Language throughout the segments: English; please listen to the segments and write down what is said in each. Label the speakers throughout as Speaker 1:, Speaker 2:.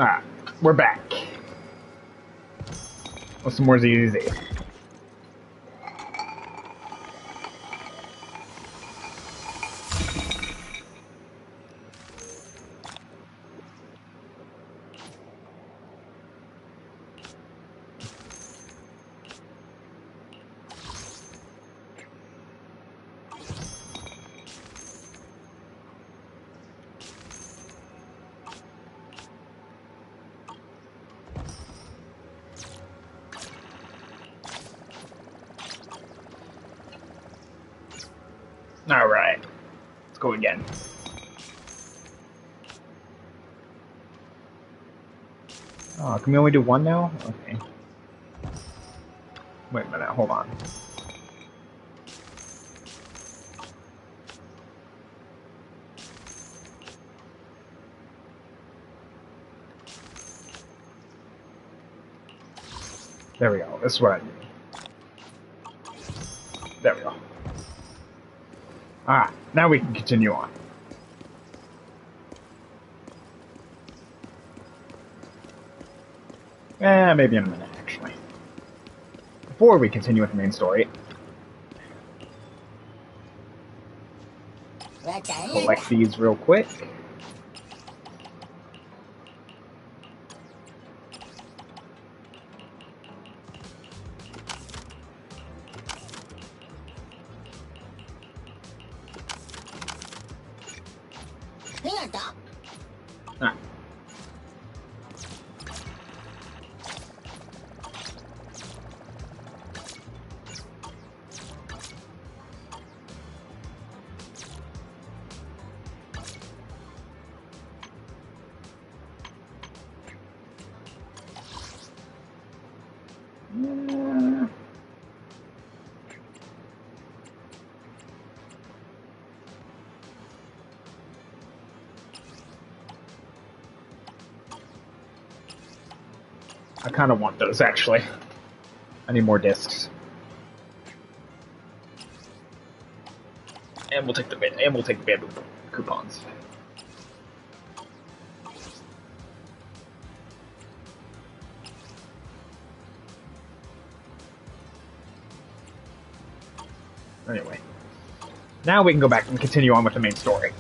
Speaker 1: Alright, we're back. With some more ZZ. Alright, let's go again. Oh, can we only do one now? Okay. Wait a minute, hold on. There we go, this is what I need. There we go. Alright, now we can continue on. Maybe in a minute, actually. Before we continue with the main story, collect these real quick. Ah. I kind of want those, actually. I need more discs. And we'll take the bamboo coupons. Anyway. Now we can go back and continue on with the main story.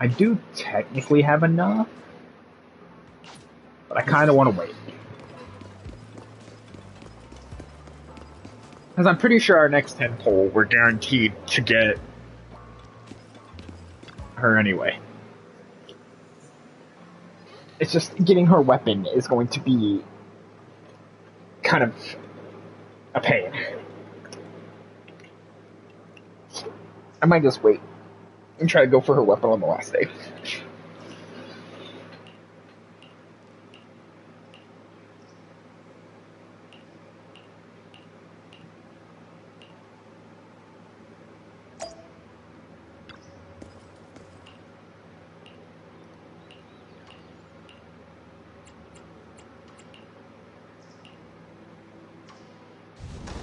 Speaker 1: I do technically have enough, but I kind of want to wait. Because I'm pretty sure our next 10 poll, we're guaranteed to get her anyway. It's just getting her weapon is going to be kind of a pain. I might just wait and try to go for her weapon on the last day.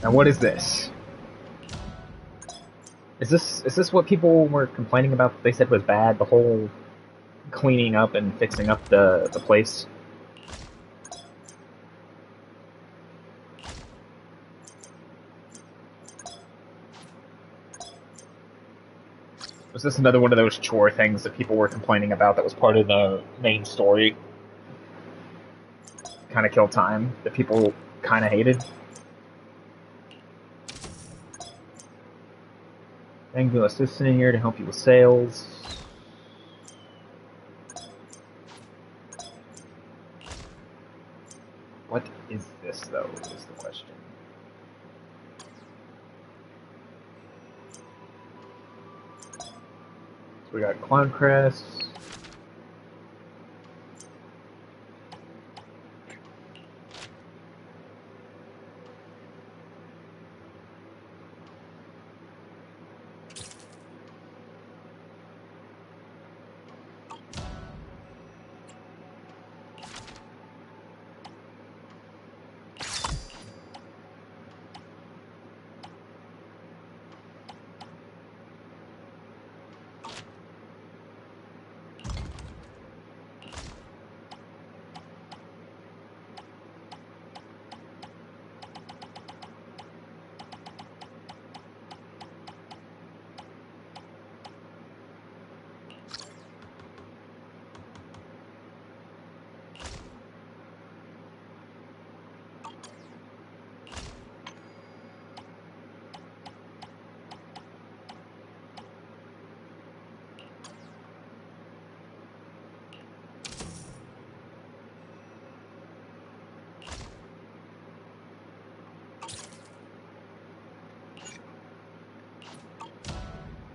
Speaker 1: Now what is this? Is this what people were complaining about that they said was bad? The whole cleaning up and fixing up the place? Was this another one of those chore things that people were complaining about that was part of the main story? Kind of kill time that people kind of hated? Angular assistant in here to help you with sales. What is this, though, is the question. So we got Clown Crest.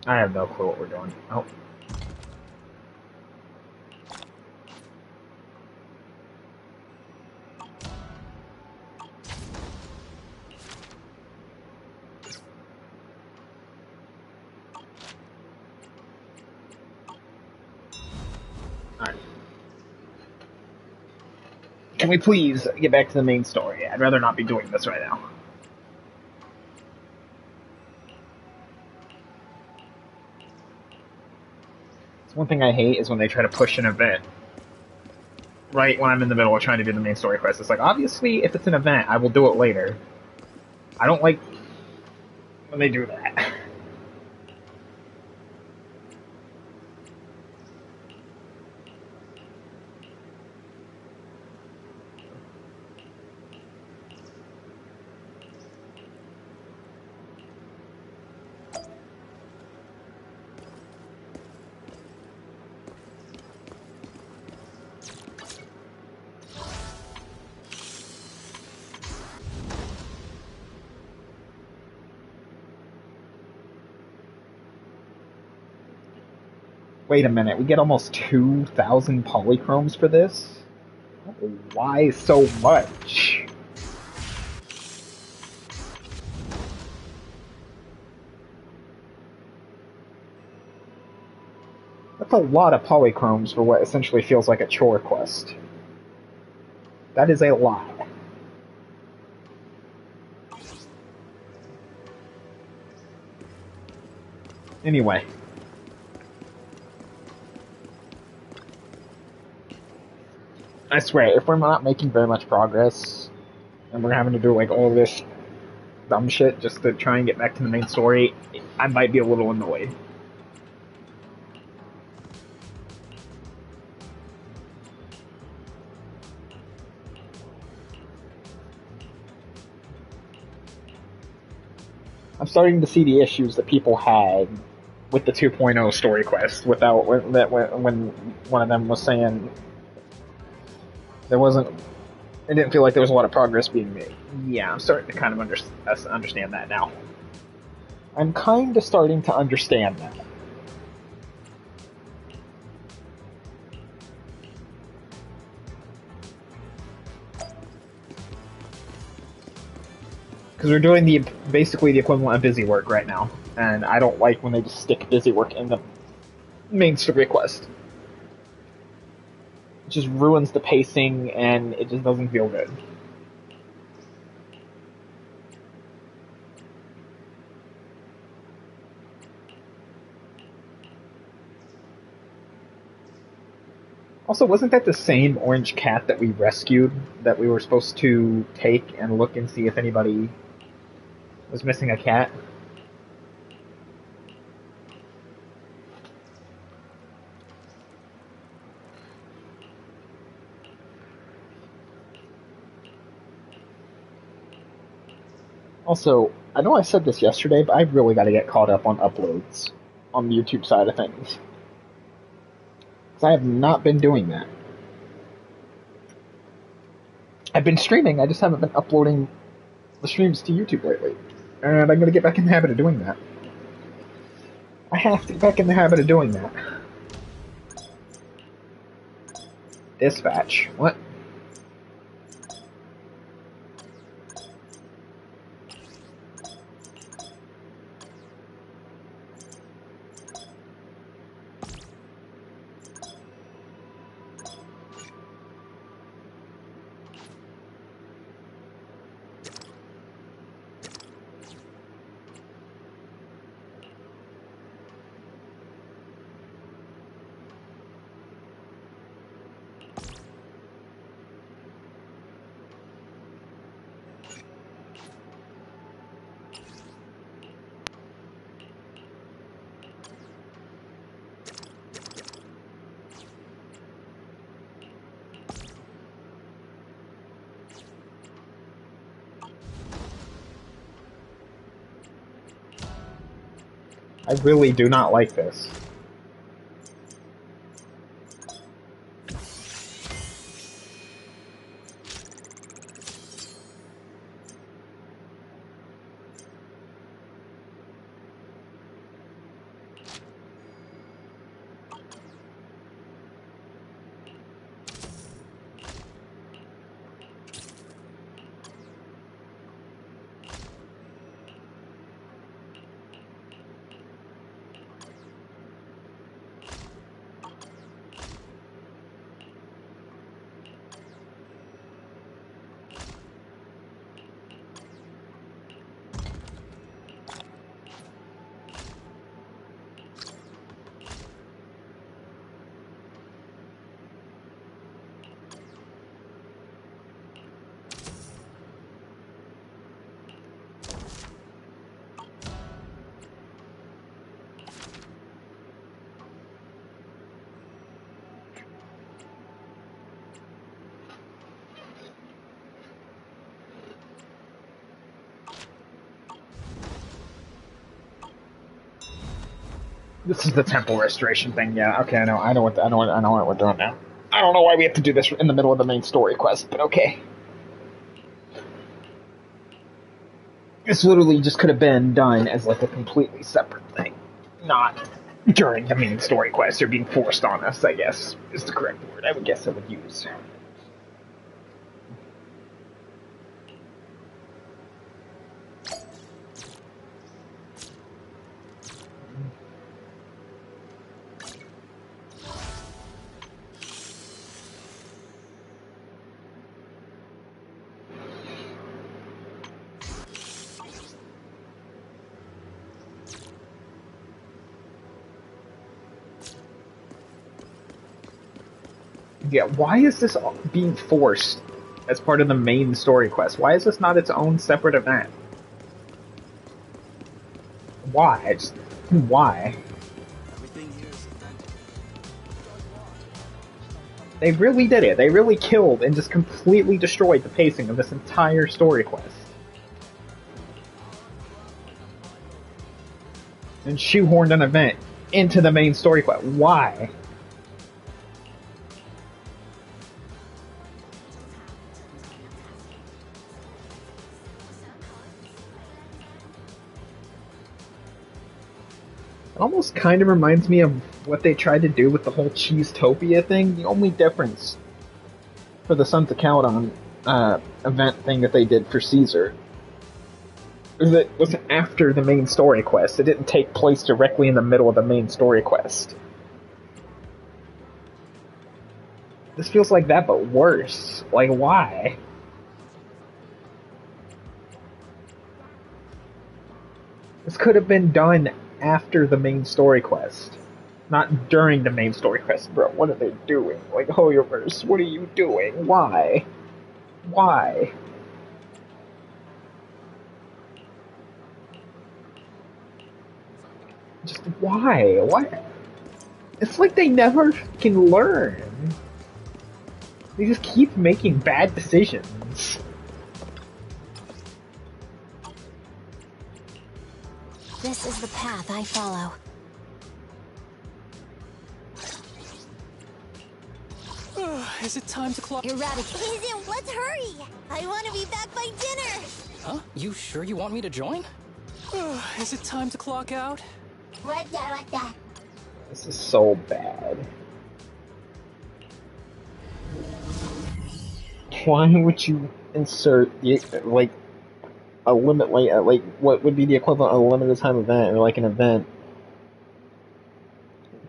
Speaker 1: I have no clue what we're doing. Oh. Alright. Can we please get back to the main story? I'd rather not be doing this right now. It's one thing I hate is when they try to push an event right when I'm in the middle of trying to do the main story quest. It's like, obviously, if it's an event, I will do it later. I don't like when they do that. Wait a minute, we get almost 2,000 polychromes for this? Why so much? That's a lot of polychromes for what essentially feels like a chore quest. That is a lot. Anyway. I swear, if we're not making very much progress, and we're having to do like all this dumb shit just to try and get back to the main story, I might be a little annoyed. I'm starting to see the issues that people had with the 2.0 story quest without when one of them was saying there wasn't. It didn't feel like there was a lot of progress being made. Yeah, I'm starting to kind of understand that now. I'm kind of starting to understand that. Because we're doing basically the equivalent of busy work right now, and I don't like when they just stick busy work in the main story quest. It just ruins the pacing, and it just doesn't feel good. Also, wasn't that the same orange cat that we rescued that we were supposed to take and look and see if anybody was missing a cat? Also, I know I said this yesterday, but I've really got to get caught up on uploads on the YouTube side of things. Because I have not been doing that. I've been streaming, I just haven't been uploading the streams to YouTube lately. And I'm going to get back in the habit of doing that. I have to get back in the habit of doing that. Dispatch. What? I really do not like this. This is the temple restoration thing. Yeah. Okay. I know what we're doing now. I don't know why we have to do this in the middle of the main story quest, but okay. This literally just could have been done as like a completely separate thing, not during the main story quest or being forced on us. I guess is the correct word. I would guess I would use. Yeah, why is this being forced as part of the main story quest? Why is this not its own separate event? Why? Just, why? They really did it. They really killed and just completely destroyed the pacing of this entire story quest. And shoehorned an event into the main story quest. Why? It almost kind of reminds me of what they tried to do with the whole Cheesetopia thing. The only difference for the Sons of Caledon event thing that they did for Caesar is that it was after the main story quest. It didn't take place directly in the middle of the main story quest. This feels like that, but worse. Like, why? This could have been done after the main story quest. Not during the main story quest, bro. What are they doing? Like, Hoyoverse, what are you doing? Why? Why? Just why? Why? It's like they never can learn. They just keep making bad decisions.
Speaker 2: This is the path I follow.
Speaker 3: Is it time to clock?
Speaker 2: Eradicate.
Speaker 4: Isn't, let's hurry! I want to be back by dinner!
Speaker 3: Huh? You sure you want me to join? Is it time to clock out?
Speaker 4: What the?
Speaker 1: This is so bad. Why would you insert like a limit, like what would be the equivalent of a limited time event or like an event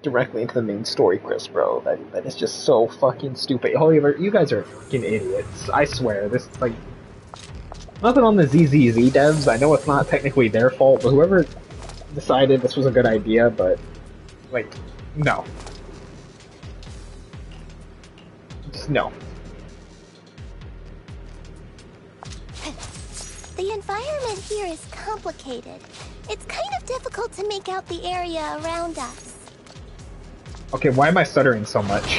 Speaker 1: directly into the main story, Chris, bro? That is just so fucking stupid. However, you guys are fucking idiots. I swear, this like nothing on the ZZZ devs. I know it's not technically their fault, but whoever decided this was a good idea, but like, no, just no.
Speaker 4: The environment here is complicated. It's kind of difficult to make out the area around us.
Speaker 1: Okay, why am I stuttering so much?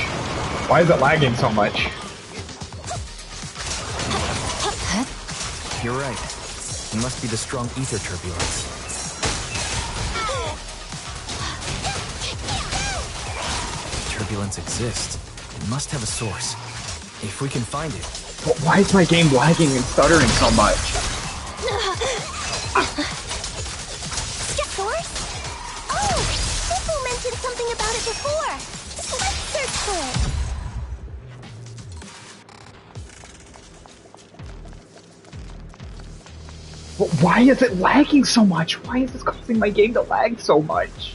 Speaker 1: Why is it lagging so much?
Speaker 5: You're right. It must be the strong ether turbulence. Turbulence exists. It must have a source. If we can find it.
Speaker 1: But why is my game lagging and stuttering so much?
Speaker 4: Source? Oh, Sifu mentioned something about it before. Let's search for it.
Speaker 1: But why is it lagging so much? Why is this causing my game to lag so much?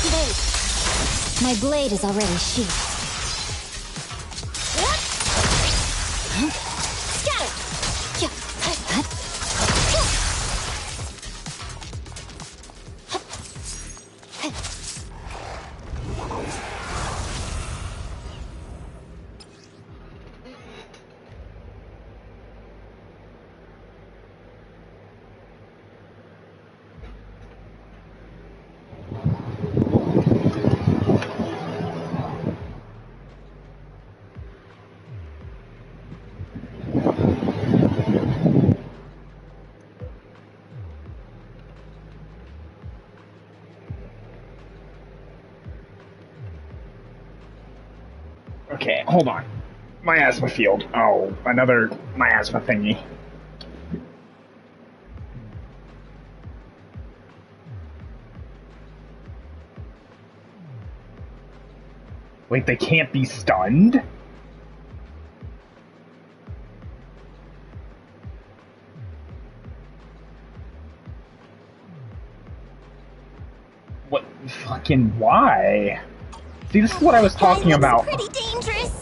Speaker 2: Wait. My blade is already sheathed.
Speaker 1: hold on. Miasma field. Oh, another miasma thingy. Wait, they can't be stunned? What fucking why? See, this is what I was talking about.
Speaker 4: Pretty dangerous.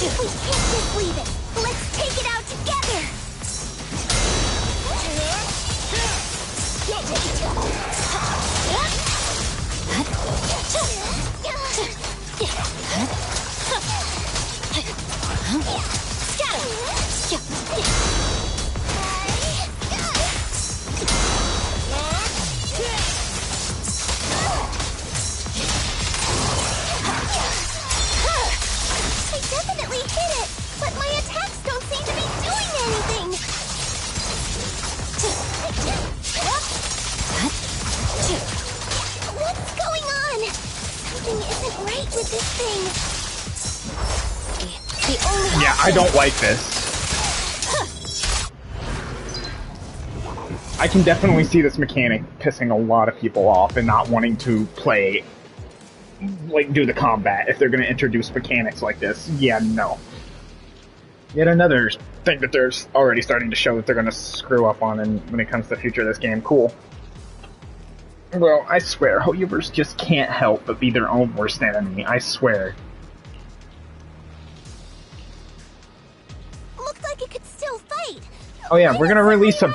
Speaker 4: We can't just leave it. Let's take it out together. I definitely hit it, but my attacks don't seem to be doing anything. What's going on? Something isn't right with this thing. The only
Speaker 1: Yeah, I don't like this. I can definitely see this mechanic pissing a lot of people off and not wanting to play, like, do the combat if they're going to introduce mechanics like this. Yeah, no. Yet another thing that they're already starting to show that they're going to screw up on when it comes to the future of this game. Cool. Well, I swear, Hoyoverse just can't help but be their own worst enemy. I swear.
Speaker 4: looked like it could still fight.
Speaker 1: Oh yeah, we're gonna release a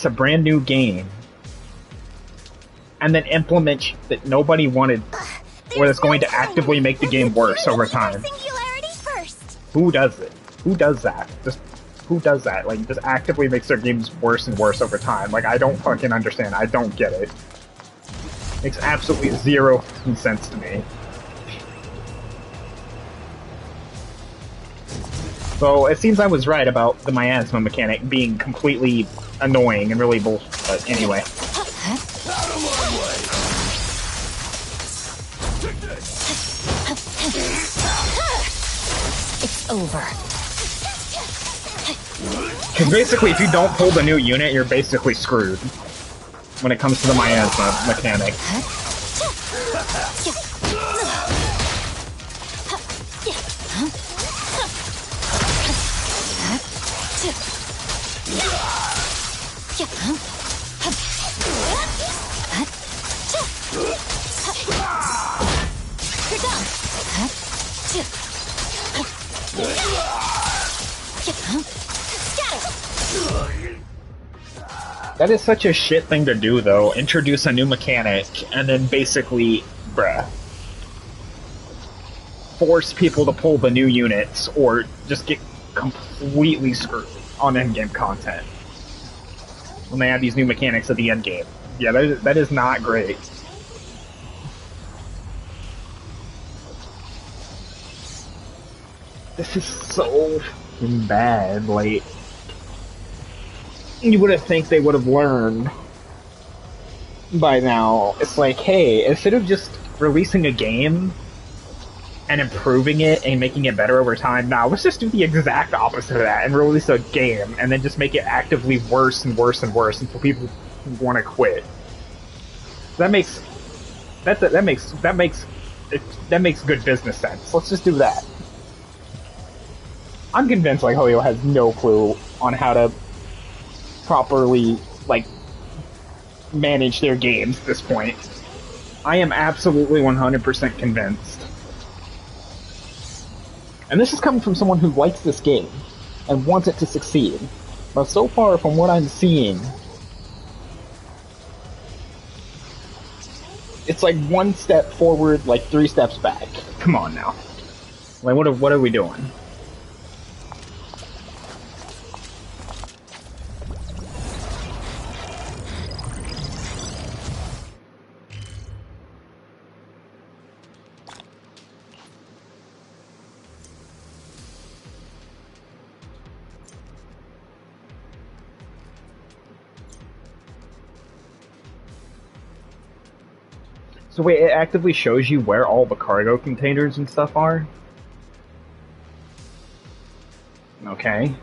Speaker 1: brand new game, and then implement that nobody wanted, where it's going to actively make the game worse over time.
Speaker 4: Singularity first.
Speaker 1: Who does it? Who does that? Who does that? Like, just actively makes their games worse and worse over time. Like, I don't fucking understand. I don't get it. Makes absolutely zero sense to me. So, it seems I was right about the miasma mechanic being completely annoying and really bullshit, but anyway.
Speaker 2: It's over.
Speaker 1: Because basically, if you don't pull the new unit, you're basically screwed when it comes to the miasma mechanic. That is such a shit thing to do, though. Introduce a new mechanic, and then basically, bruh, force people to pull the new units, or just get completely screwed on endgame content when they add these new mechanics at the endgame. Yeah, that is not great. This is so fucking bad, like... You would have think they would have learned by now. It's like, hey, instead of just releasing a game and improving it and making it better over time, now let's just do the exact opposite of that and release a game and then just make it actively worse and worse and worse until people want to quit. That makes good business sense. Let's just do that. I'm convinced like Hoyo has no clue on how to properly, like, manage their games at this point. I am absolutely 100% convinced. And this is coming from someone who likes this game and wants it to succeed. But so far, from what I'm seeing, it's like one step forward, like 3 steps back. Come on now. Like, what are we doing? So wait, it actively shows you where all the cargo containers and stuff are? Okay.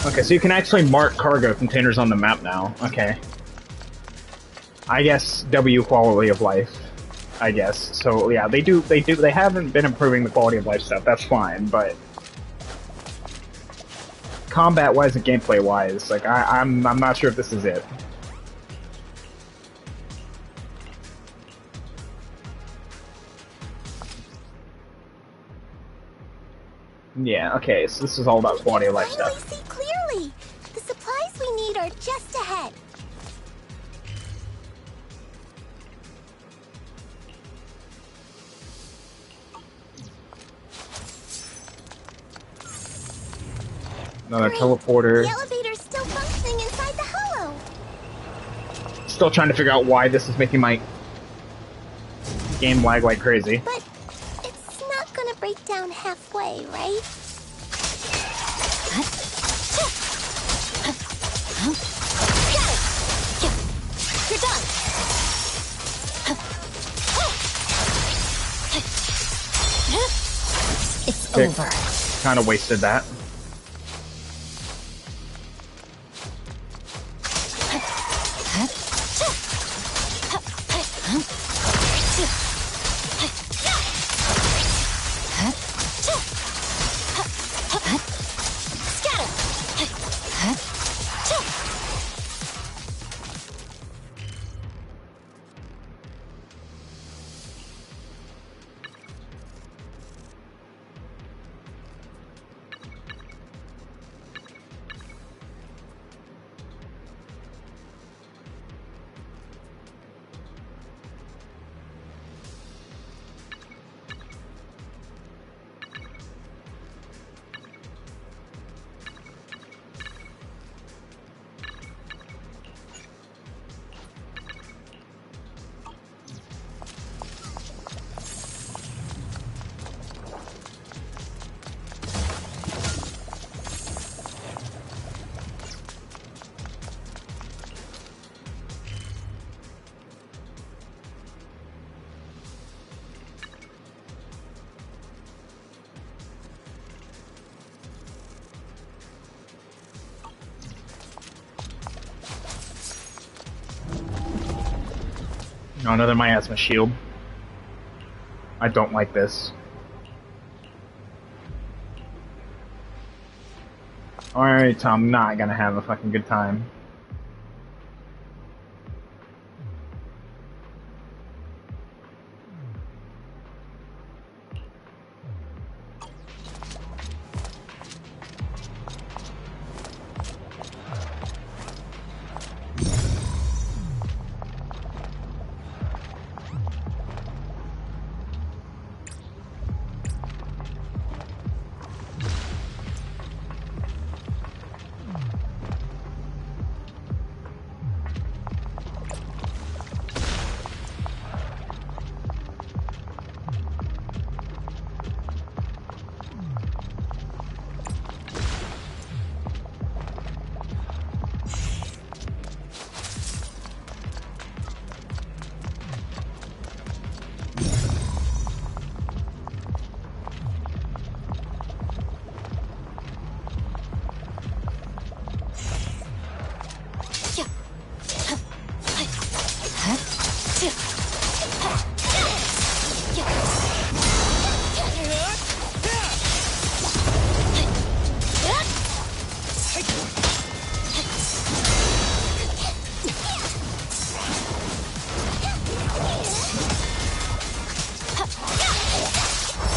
Speaker 1: Okay, so you can actually mark cargo containers on the map now. Okay. I guess W quality of life. I guess. So yeah, they haven't been improving the quality of life stuff, that's fine, but combat wise and gameplay wise, like I'm not sure if this is it. Yeah, okay, so this is all about quality of life
Speaker 4: Finally
Speaker 1: stuff.
Speaker 4: see clearly. The supplies we need are just ahead.
Speaker 1: Another
Speaker 4: Great.
Speaker 1: teleporter.
Speaker 4: The elevator's still functioning inside the hollow.
Speaker 1: Still trying to figure out why this is making my game lag like crazy.
Speaker 4: But it's not gonna break down halfway, right?
Speaker 2: You're done. It's over.
Speaker 1: Kind of wasted that. Oh, another miasma shield. I don't like this. Alright, I'm not gonna have a fucking good time.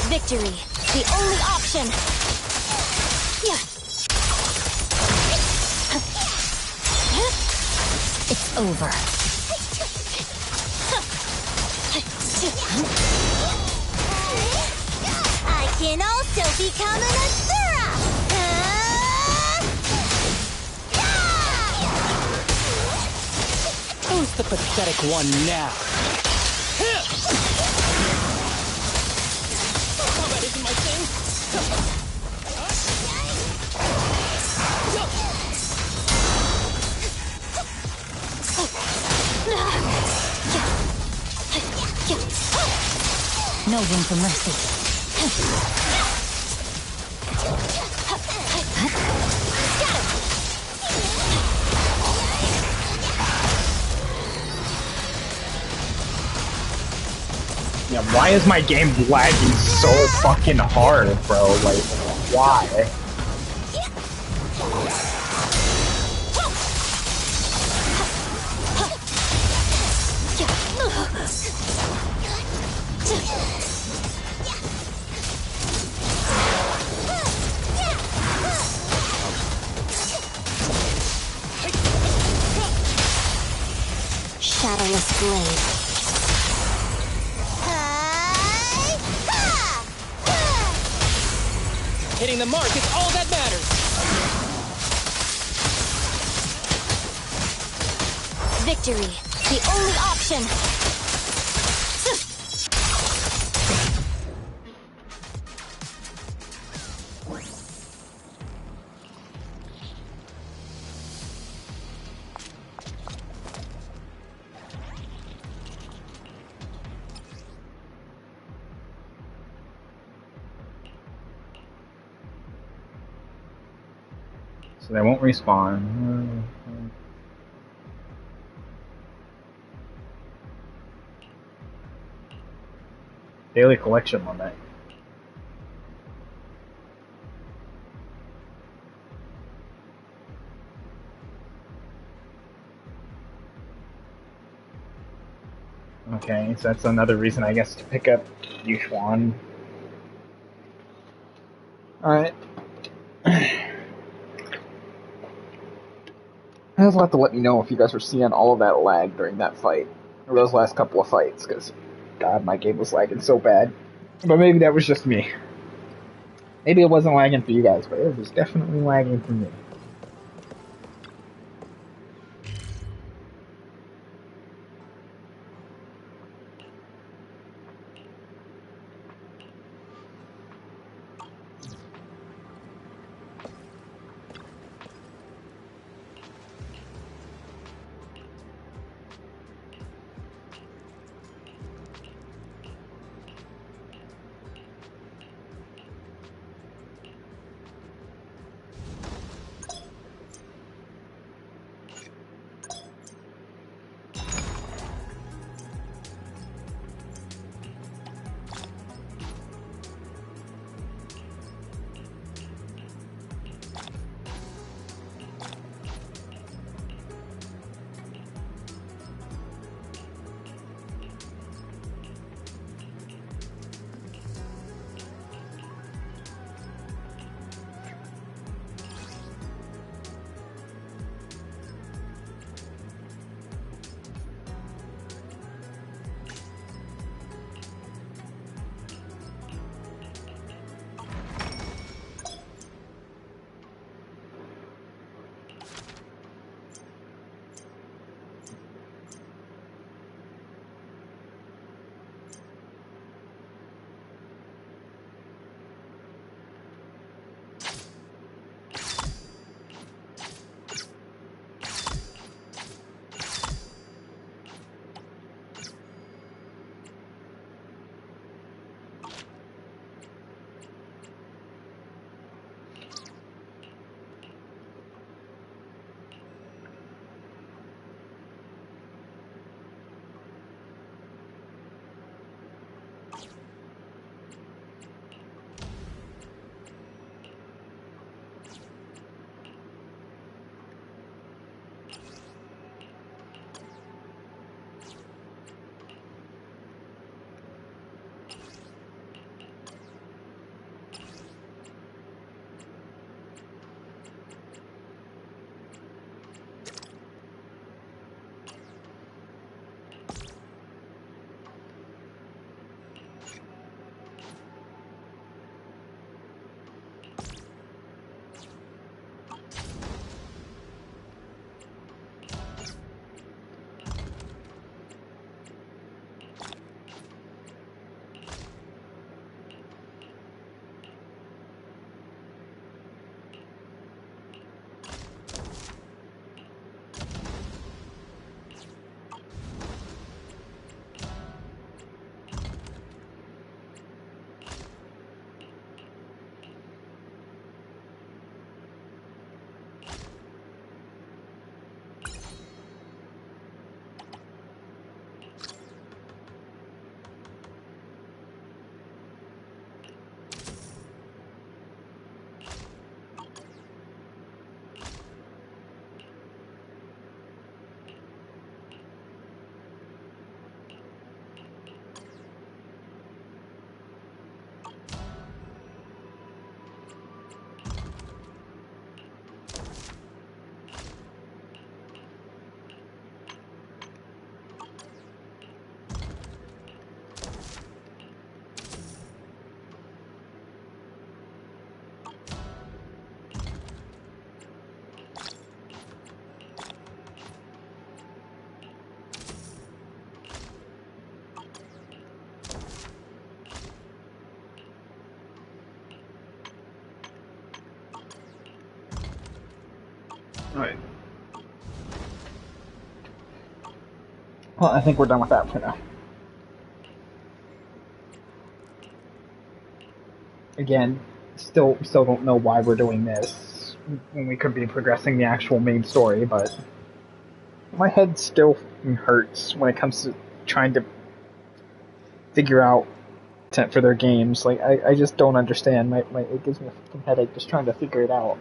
Speaker 2: Victory, the only option. It's over.
Speaker 4: I can also become an Asura!
Speaker 3: the pathetic one now. Combat isn't my thing.
Speaker 2: No room for mercy.
Speaker 1: Yeah, why is my game lagging so fucking hard, bro? Like, why?
Speaker 2: Shadowless blade.
Speaker 3: Hitting the mark is all that matters.
Speaker 2: Victory, the only option.
Speaker 1: So they won't respawn. Daily collection limit. Okay, so that's another reason, I guess, to pick up Yuxuan. Alright. You guys will have to let me know if you guys were seeing all of that lag during that fight, or those last couple of fights, because, God, my game was lagging so bad. But maybe that was just me. Maybe it wasn't lagging for you guys, but it was definitely lagging for me. Alright. Well, I think we're done with that for now. Again, still don't know why we're doing this when we could be progressing the actual main story, but my head still hurts when it comes to trying to figure out content for their games. Like I just don't understand. It gives me a fucking headache just trying to figure it out.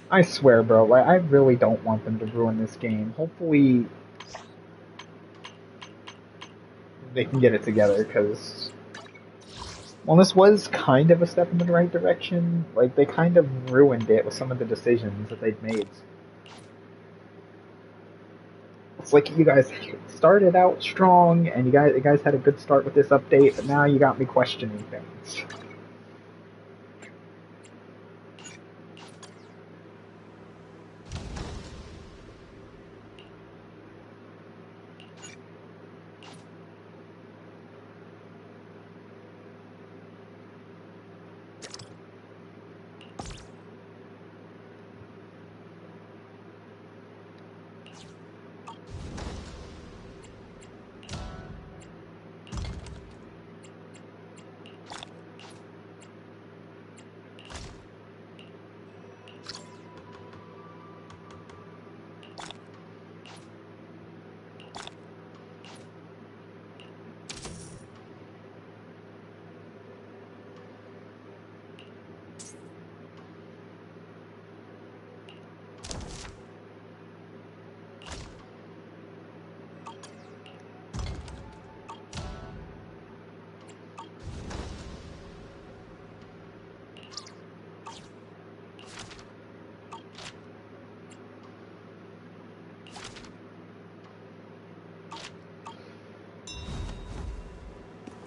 Speaker 1: I swear, bro, like, I really don't want them to ruin this game. Hopefully, they can get it together, because, well, this was kind of a step in the right direction. Like, they kind of ruined it with some of the decisions that they've made. It's like you guys started out strong, and you guys had a good start with this update, but now you got me questioning things.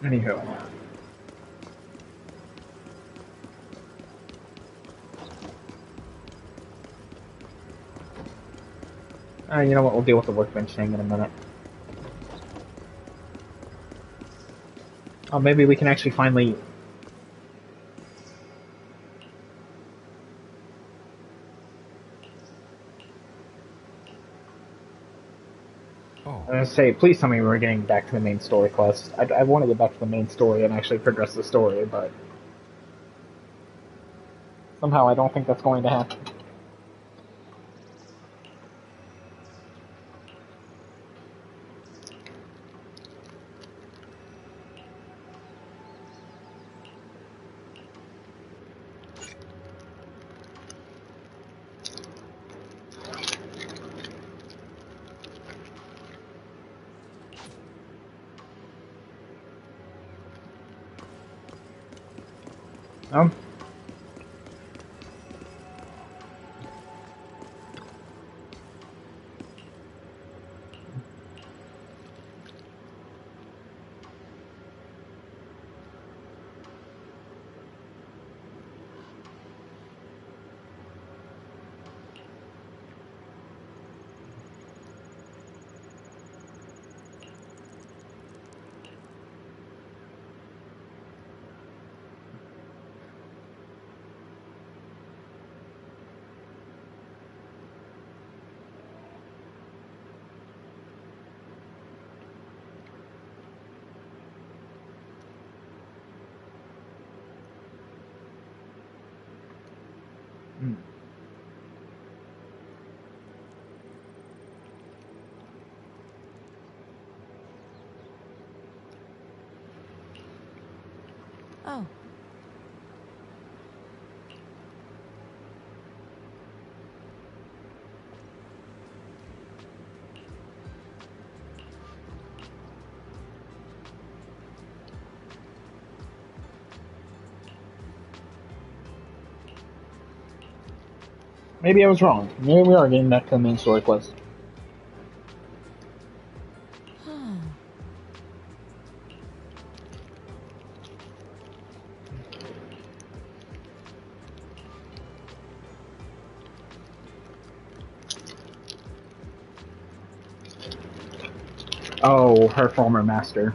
Speaker 1: Anywho. You know what, we'll deal with the workbench thing in a minute. Oh, maybe we can actually finally...
Speaker 5: Oh.
Speaker 1: I was gonna say, please tell me we're getting back to the main story quest. I want to get back to the main story and actually progress the story, but... somehow I don't think that's going to happen. No? Hmm.
Speaker 2: Oh.
Speaker 1: Maybe I was wrong. Maybe we are getting back to the main story quest. Oh, her former master.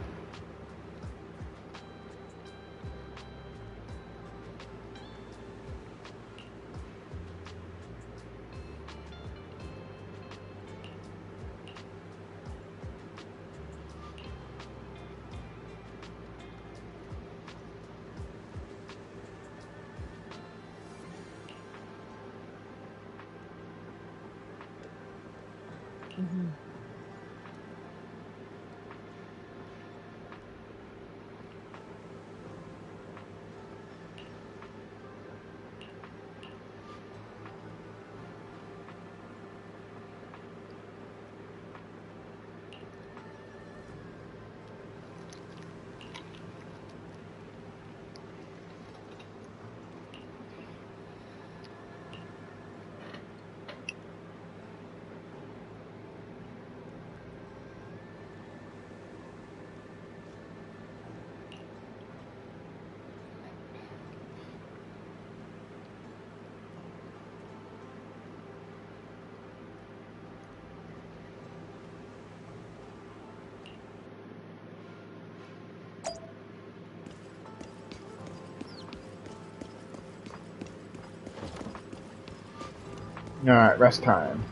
Speaker 1: Alright, rest time.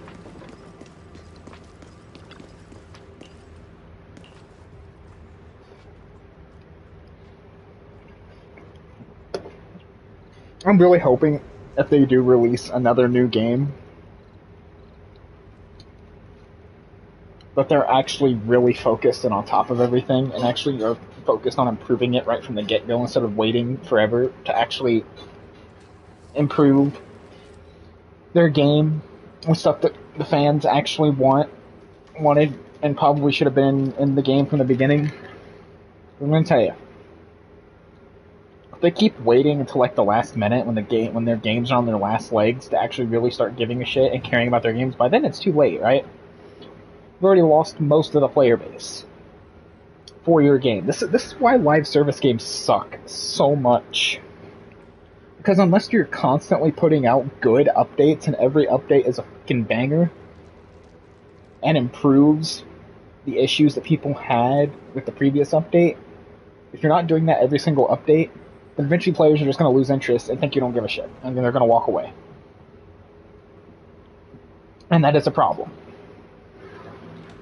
Speaker 1: I'm really hoping if they do release another new game that they're actually really focused and on top of everything and actually are focused on improving it right from the get-go instead of waiting forever to actually improve their game with stuff that the fans actually wanted and probably should have been in the game from the beginning. I'm gonna tell you, if they keep waiting until like the last minute when their games are on their last legs to actually really start giving a shit and caring about their games, by then it's too late, right? You've already lost most of the player base for your game. This is why live service games suck so much. Because unless you're constantly putting out good updates and every update is a fucking banger and improves the issues that people had with the previous update, if you're not doing that every single update, then eventually players are just going to lose interest and think you don't give a shit, and then they're going to walk away. And that is a problem.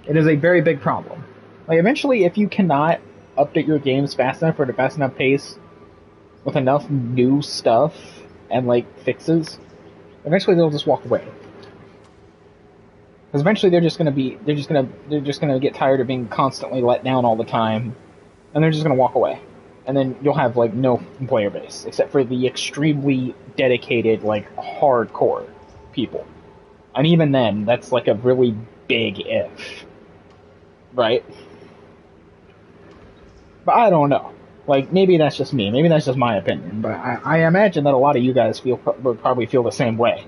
Speaker 1: It is a very big problem. Like, eventually, if you cannot update your games fast enough or at a fast enough pace with enough new stuff and, like, fixes, eventually they'll just walk away. Because eventually they're just gonna get tired of being constantly let down all the time, and they're just gonna walk away. And then you'll have, like, no player base, except for the extremely dedicated, like, hardcore people. And even then, that's, like, a really big if. Right? But I don't know. Like, maybe that's just me. Maybe that's just my opinion. But I imagine that a lot of you guys would probably feel the same way.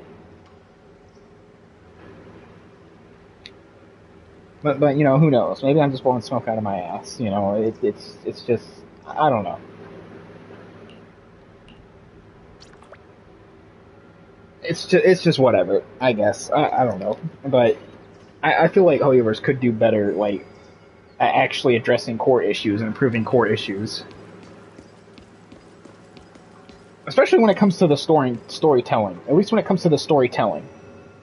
Speaker 1: But you know, who knows? Maybe I'm just blowing smoke out of my ass. You know, it's just, I don't know. It's just whatever. I guess I don't know. But I feel like Hoyoverse could do better, like, at actually addressing core issues and improving core issues. Especially when it comes to the storytelling. At least when it comes to the storytelling.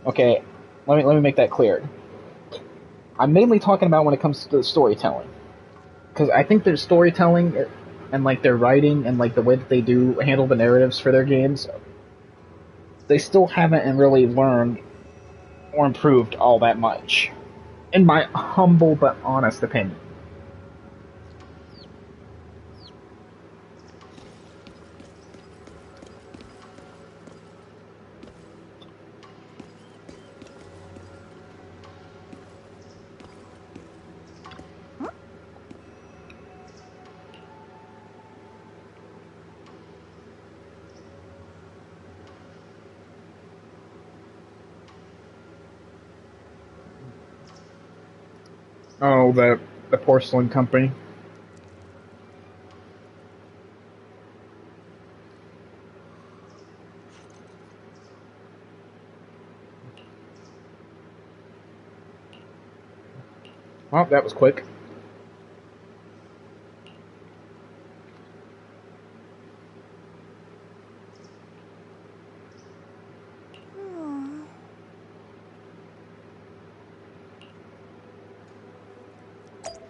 Speaker 1: Okay, let me make that clear. I'm mainly talking about when it comes to the storytelling, because I think their storytelling and like their writing and like the way that they do handle the narratives for their games, they still haven't really learned or improved all that much, in my humble but honest opinion. Oh, the porcelain company. Well, that was quick.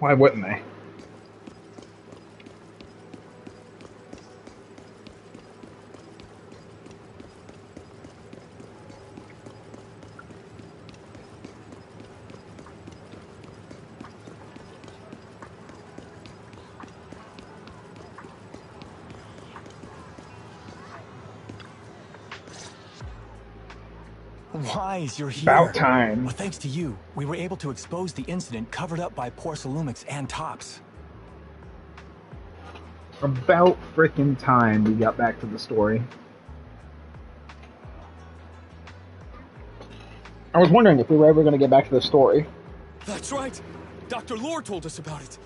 Speaker 1: Why wouldn't they?
Speaker 5: Wise, you're here.
Speaker 1: About time.
Speaker 5: Well, thanks to you, we were able to expose the incident covered up by Porcelumix and Tops.
Speaker 1: About frickin' time we got back to the story. I was wondering if we were ever going to get back to the story.
Speaker 6: That's right. Dr. Lore told us about it.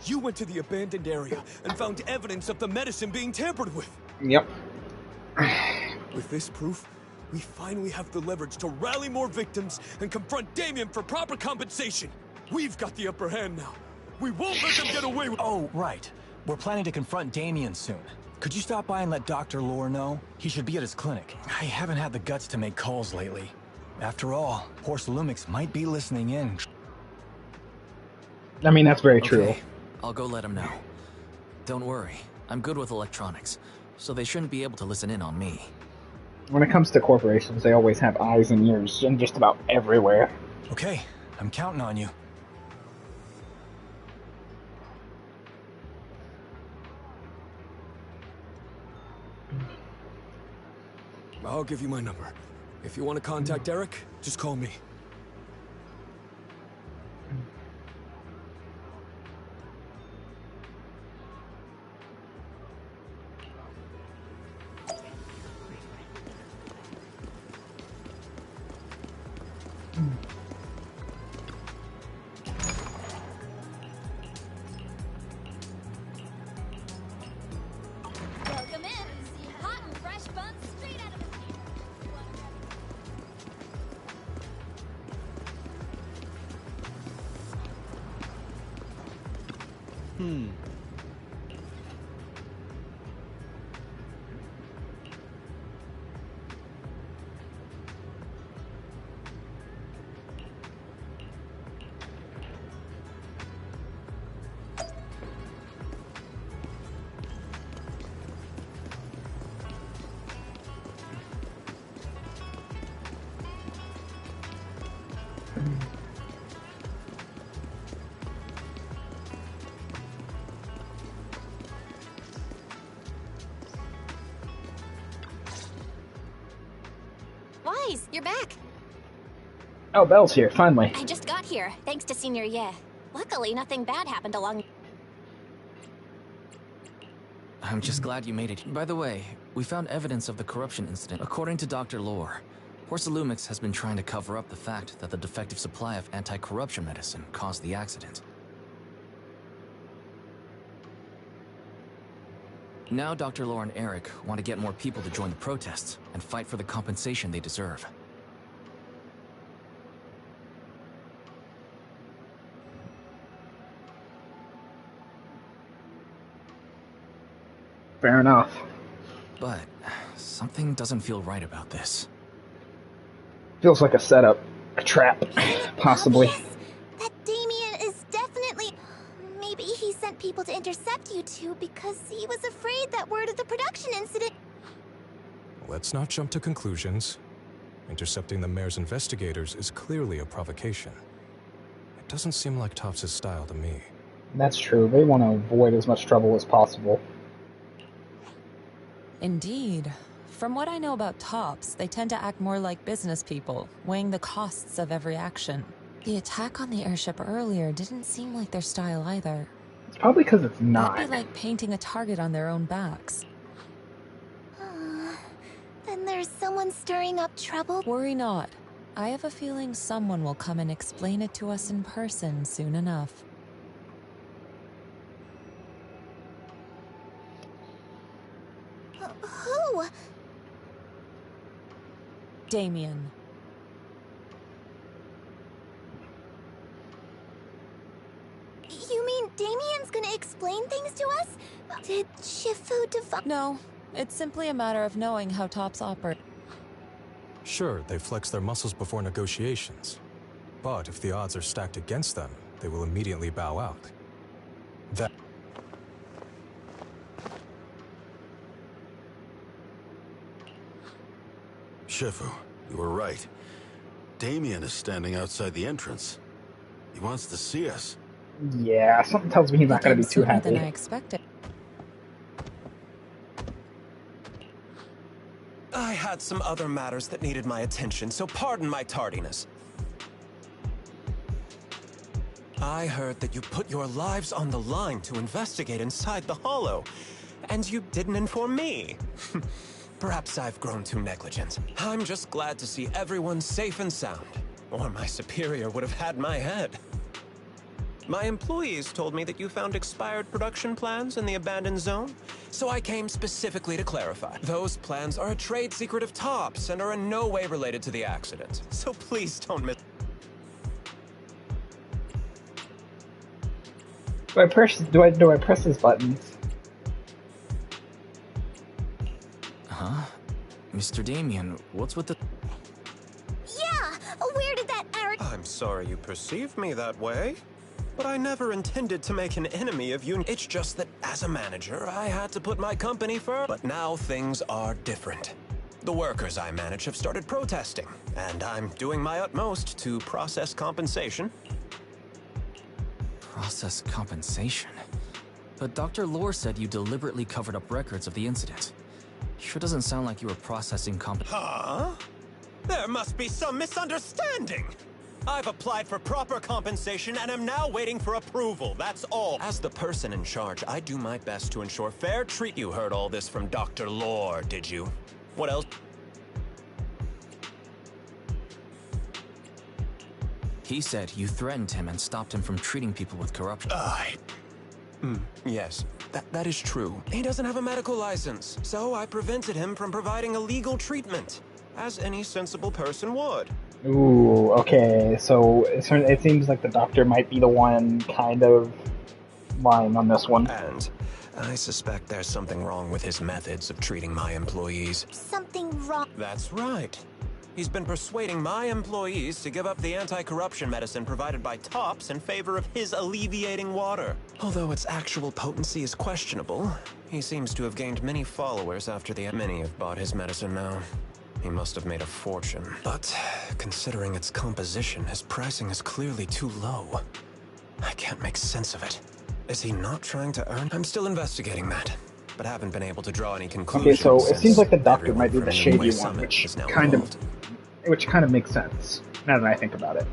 Speaker 6: You went to the abandoned area and found evidence of the medicine being tampered with.
Speaker 1: Yep.
Speaker 6: With this proof, we finally have the leverage to rally more victims and confront Damien for proper compensation. We've got the upper hand now. We won't let them get away with—
Speaker 5: Oh, right. We're planning to confront Damien soon. Could you stop by and let Dr. Lore know? He should be at his clinic. I haven't had the guts to make calls lately. After all, Porcelumix might be listening in.
Speaker 1: I mean, that's very true.
Speaker 7: Okay, I'll go let him know. Don't worry, I'm good with electronics, so they shouldn't be able to listen in on me.
Speaker 1: When it comes to corporations, they always have eyes and ears and just about everywhere.
Speaker 5: Okay, I'm counting on you.
Speaker 6: I'll give you my number. If you want to contact Eric, just call me.
Speaker 2: Welcome in. Hot and fresh buns straight out of the
Speaker 4: Wise, you're back.
Speaker 1: Oh, Belle's here, finally.
Speaker 4: I just got here, thanks to Senior Ye. Luckily, nothing bad happened along.
Speaker 7: I'm just glad you made it. By the way, we found evidence of the corruption incident. According to Dr. Lore, Porcelumix has been trying to cover up the fact that the defective supply of anti-corruption medicine caused the accident. Now Dr. Lore and Eric want to get more people to join the protests and fight for the compensation they deserve.
Speaker 1: Fair enough.
Speaker 7: But something doesn't feel right about this.
Speaker 1: Feels like a setup. A trap. Possibly.
Speaker 4: Obvious. That Damien is definitely... Maybe he sent people to intercept you two because he was afraid that word of the production incident...
Speaker 8: Let's not jump to conclusions. Intercepting the mayor's investigators is clearly a provocation. It doesn't seem like Topps' style to me.
Speaker 1: That's true. They want to avoid as much trouble as possible.
Speaker 9: Indeed. From what I know about Topps, they tend to act more like business people, weighing the costs of every action. The attack on the airship earlier didn't seem like their style either.
Speaker 1: It's probably because it's not.
Speaker 9: That'd be like painting a target on their own backs.
Speaker 4: Then there's someone stirring up trouble.
Speaker 9: Worry not. I have a feeling someone will come and explain it to us in person soon enough.
Speaker 4: Who?
Speaker 9: Damien.
Speaker 4: You mean Damien's gonna explain things to us? Did Shifu defy—
Speaker 9: No, it's simply a matter of knowing how Topps operate.
Speaker 8: Sure, they flex their muscles before negotiations. But if the odds are stacked against them, they will immediately bow out. That...
Speaker 10: Shifu, you were right. Damien is standing outside the entrance. He wants to see us.
Speaker 1: Yeah, something tells me he's
Speaker 9: He
Speaker 1: not going to
Speaker 9: came
Speaker 1: be too
Speaker 9: sooner than I
Speaker 1: happy.
Speaker 9: expected.
Speaker 6: I had some other matters that needed my attention, so pardon my tardiness. I heard that you put your lives on the line to investigate inside the Hollow, and you didn't inform me. Perhaps I've grown too negligent. I'm just glad to see everyone safe and sound, or my superior would have had my head. My employees told me that you found expired production plans in the abandoned zone, so I came specifically to clarify. Those plans are a trade secret of Topps and are in no way related to the accident, so please don't miss.
Speaker 1: Do I press his buttons?
Speaker 7: Huh? Mr. Damien, what's with the...
Speaker 4: Yeah! Where did that arrogant...
Speaker 6: I'm sorry you perceive me that way, but I never intended to make an enemy of you. It's just that as a manager, I had to put my company first. But now things are different. The workers I manage have started protesting, and I'm doing my utmost to process compensation.
Speaker 7: Process compensation? But Dr. Lore said you deliberately covered up records of the incident. Sure doesn't sound like you were processing
Speaker 6: Huh? There must be some misunderstanding! I've applied for proper compensation and am now waiting for approval, that's all. As the person in charge, I do my best to ensure fair treat. You heard all this from Dr. Lore, did you? What else?
Speaker 7: He said you threatened him and stopped him from treating people with corruption.
Speaker 6: Yes, that is true. He doesn't have a medical license, so I prevented him from providing a legal treatment, as any sensible person would.
Speaker 1: Ooh, okay. So it seems like the doctor might be the one kind of lying on this one.
Speaker 6: And I suspect there's something wrong with his methods of treating my employees.
Speaker 4: Something wrong.
Speaker 6: That's right. He's been persuading my employees to give up the anti-corruption medicine provided by Topps in favor of his alleviating water. Although its actual potency is questionable, he seems to have gained many followers after the... Many have bought his medicine now. He must have made a fortune. But considering its composition, his pricing is clearly too low. I can't make sense of it. Is he not trying to earn? I'm still investigating that, but haven't been able to draw any conclusions.
Speaker 1: Okay, so it seems like the doctor
Speaker 6: everyone
Speaker 1: might be
Speaker 6: from
Speaker 1: the
Speaker 6: Yunwei
Speaker 1: shady one,
Speaker 6: Summit
Speaker 1: which
Speaker 6: is now
Speaker 1: kind
Speaker 6: involved.
Speaker 1: of makes sense now that I think about it.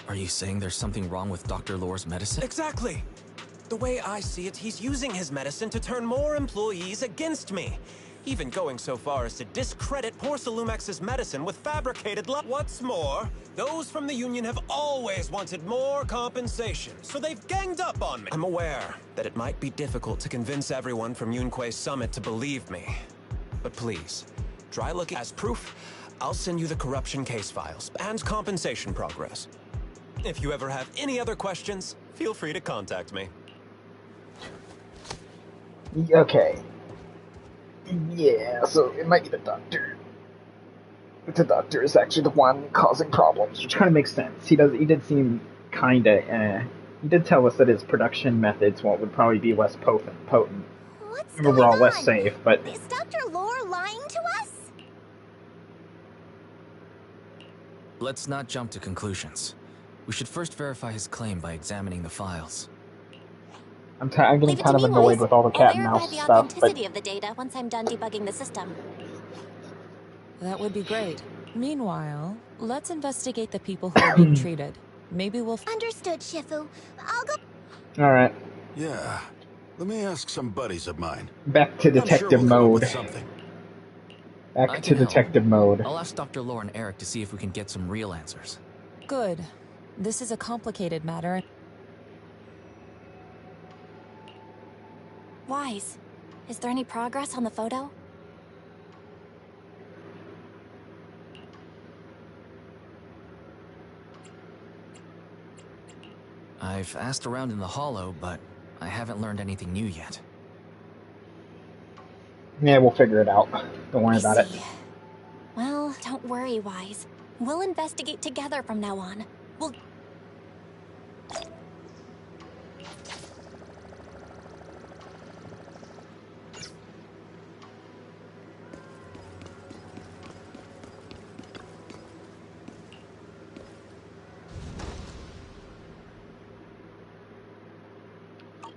Speaker 7: Are you saying there's something wrong with Dr. Lore's medicine?
Speaker 6: Exactly! The way I see it, he's using his medicine to turn more employees against me. Even going so far as to discredit Porcelumex's medicine with fabricated What's more, those from the Union have always wanted more compensation, so they've ganged up on me. I'm aware that it might be difficult to convince everyone from Yunwei Summit to believe me. But please, try looking as proof. I'll send you the corruption case files and compensation progress. If you ever have any other questions, feel free to contact me.
Speaker 1: Okay. Yeah, so it might be the doctor. The doctor is actually the one causing problems, which kind of makes sense. He did seem kinda, He did tell us that his production methods would probably be less potent.
Speaker 4: What's
Speaker 1: And
Speaker 4: going
Speaker 1: overall
Speaker 4: on?
Speaker 1: less safe, but...
Speaker 4: Is Dr. Lore lying to us?
Speaker 7: Let's not jump to conclusions. We should first verify his claim by examining the files.
Speaker 1: I'm getting
Speaker 4: Leave it
Speaker 1: kind
Speaker 4: to
Speaker 1: of
Speaker 4: me,
Speaker 1: annoyed
Speaker 4: Wise.
Speaker 1: with all the cat
Speaker 4: I'll
Speaker 1: and
Speaker 4: verify
Speaker 1: mouse
Speaker 4: the
Speaker 1: stuff, but...
Speaker 4: authenticity of the data once I'm done debugging the system.
Speaker 9: That would be great. Meanwhile, let's investigate the people who are being treated. Maybe we'll...
Speaker 4: Understood, Shifu. I'll go...
Speaker 1: Alright,
Speaker 10: Yeah. Let me ask some buddies of mine.
Speaker 1: back to
Speaker 10: I'm sure
Speaker 1: detective
Speaker 10: we'll come up
Speaker 1: mode.
Speaker 10: with something.
Speaker 7: I
Speaker 1: Back to
Speaker 7: can help.
Speaker 1: detective mode.
Speaker 7: I'll ask Dr. Lore and Eric to see if we can get some real answers.
Speaker 9: Good. This is a complicated matter.
Speaker 2: Wise, is there any progress on the photo?
Speaker 7: I've asked around in the Hollow, but I haven't learned anything new yet.
Speaker 1: Yeah, we'll figure it out. Don't worry
Speaker 2: I
Speaker 1: about it.
Speaker 2: see. Well, don't worry, Wise. We'll investigate together from now on. We'll...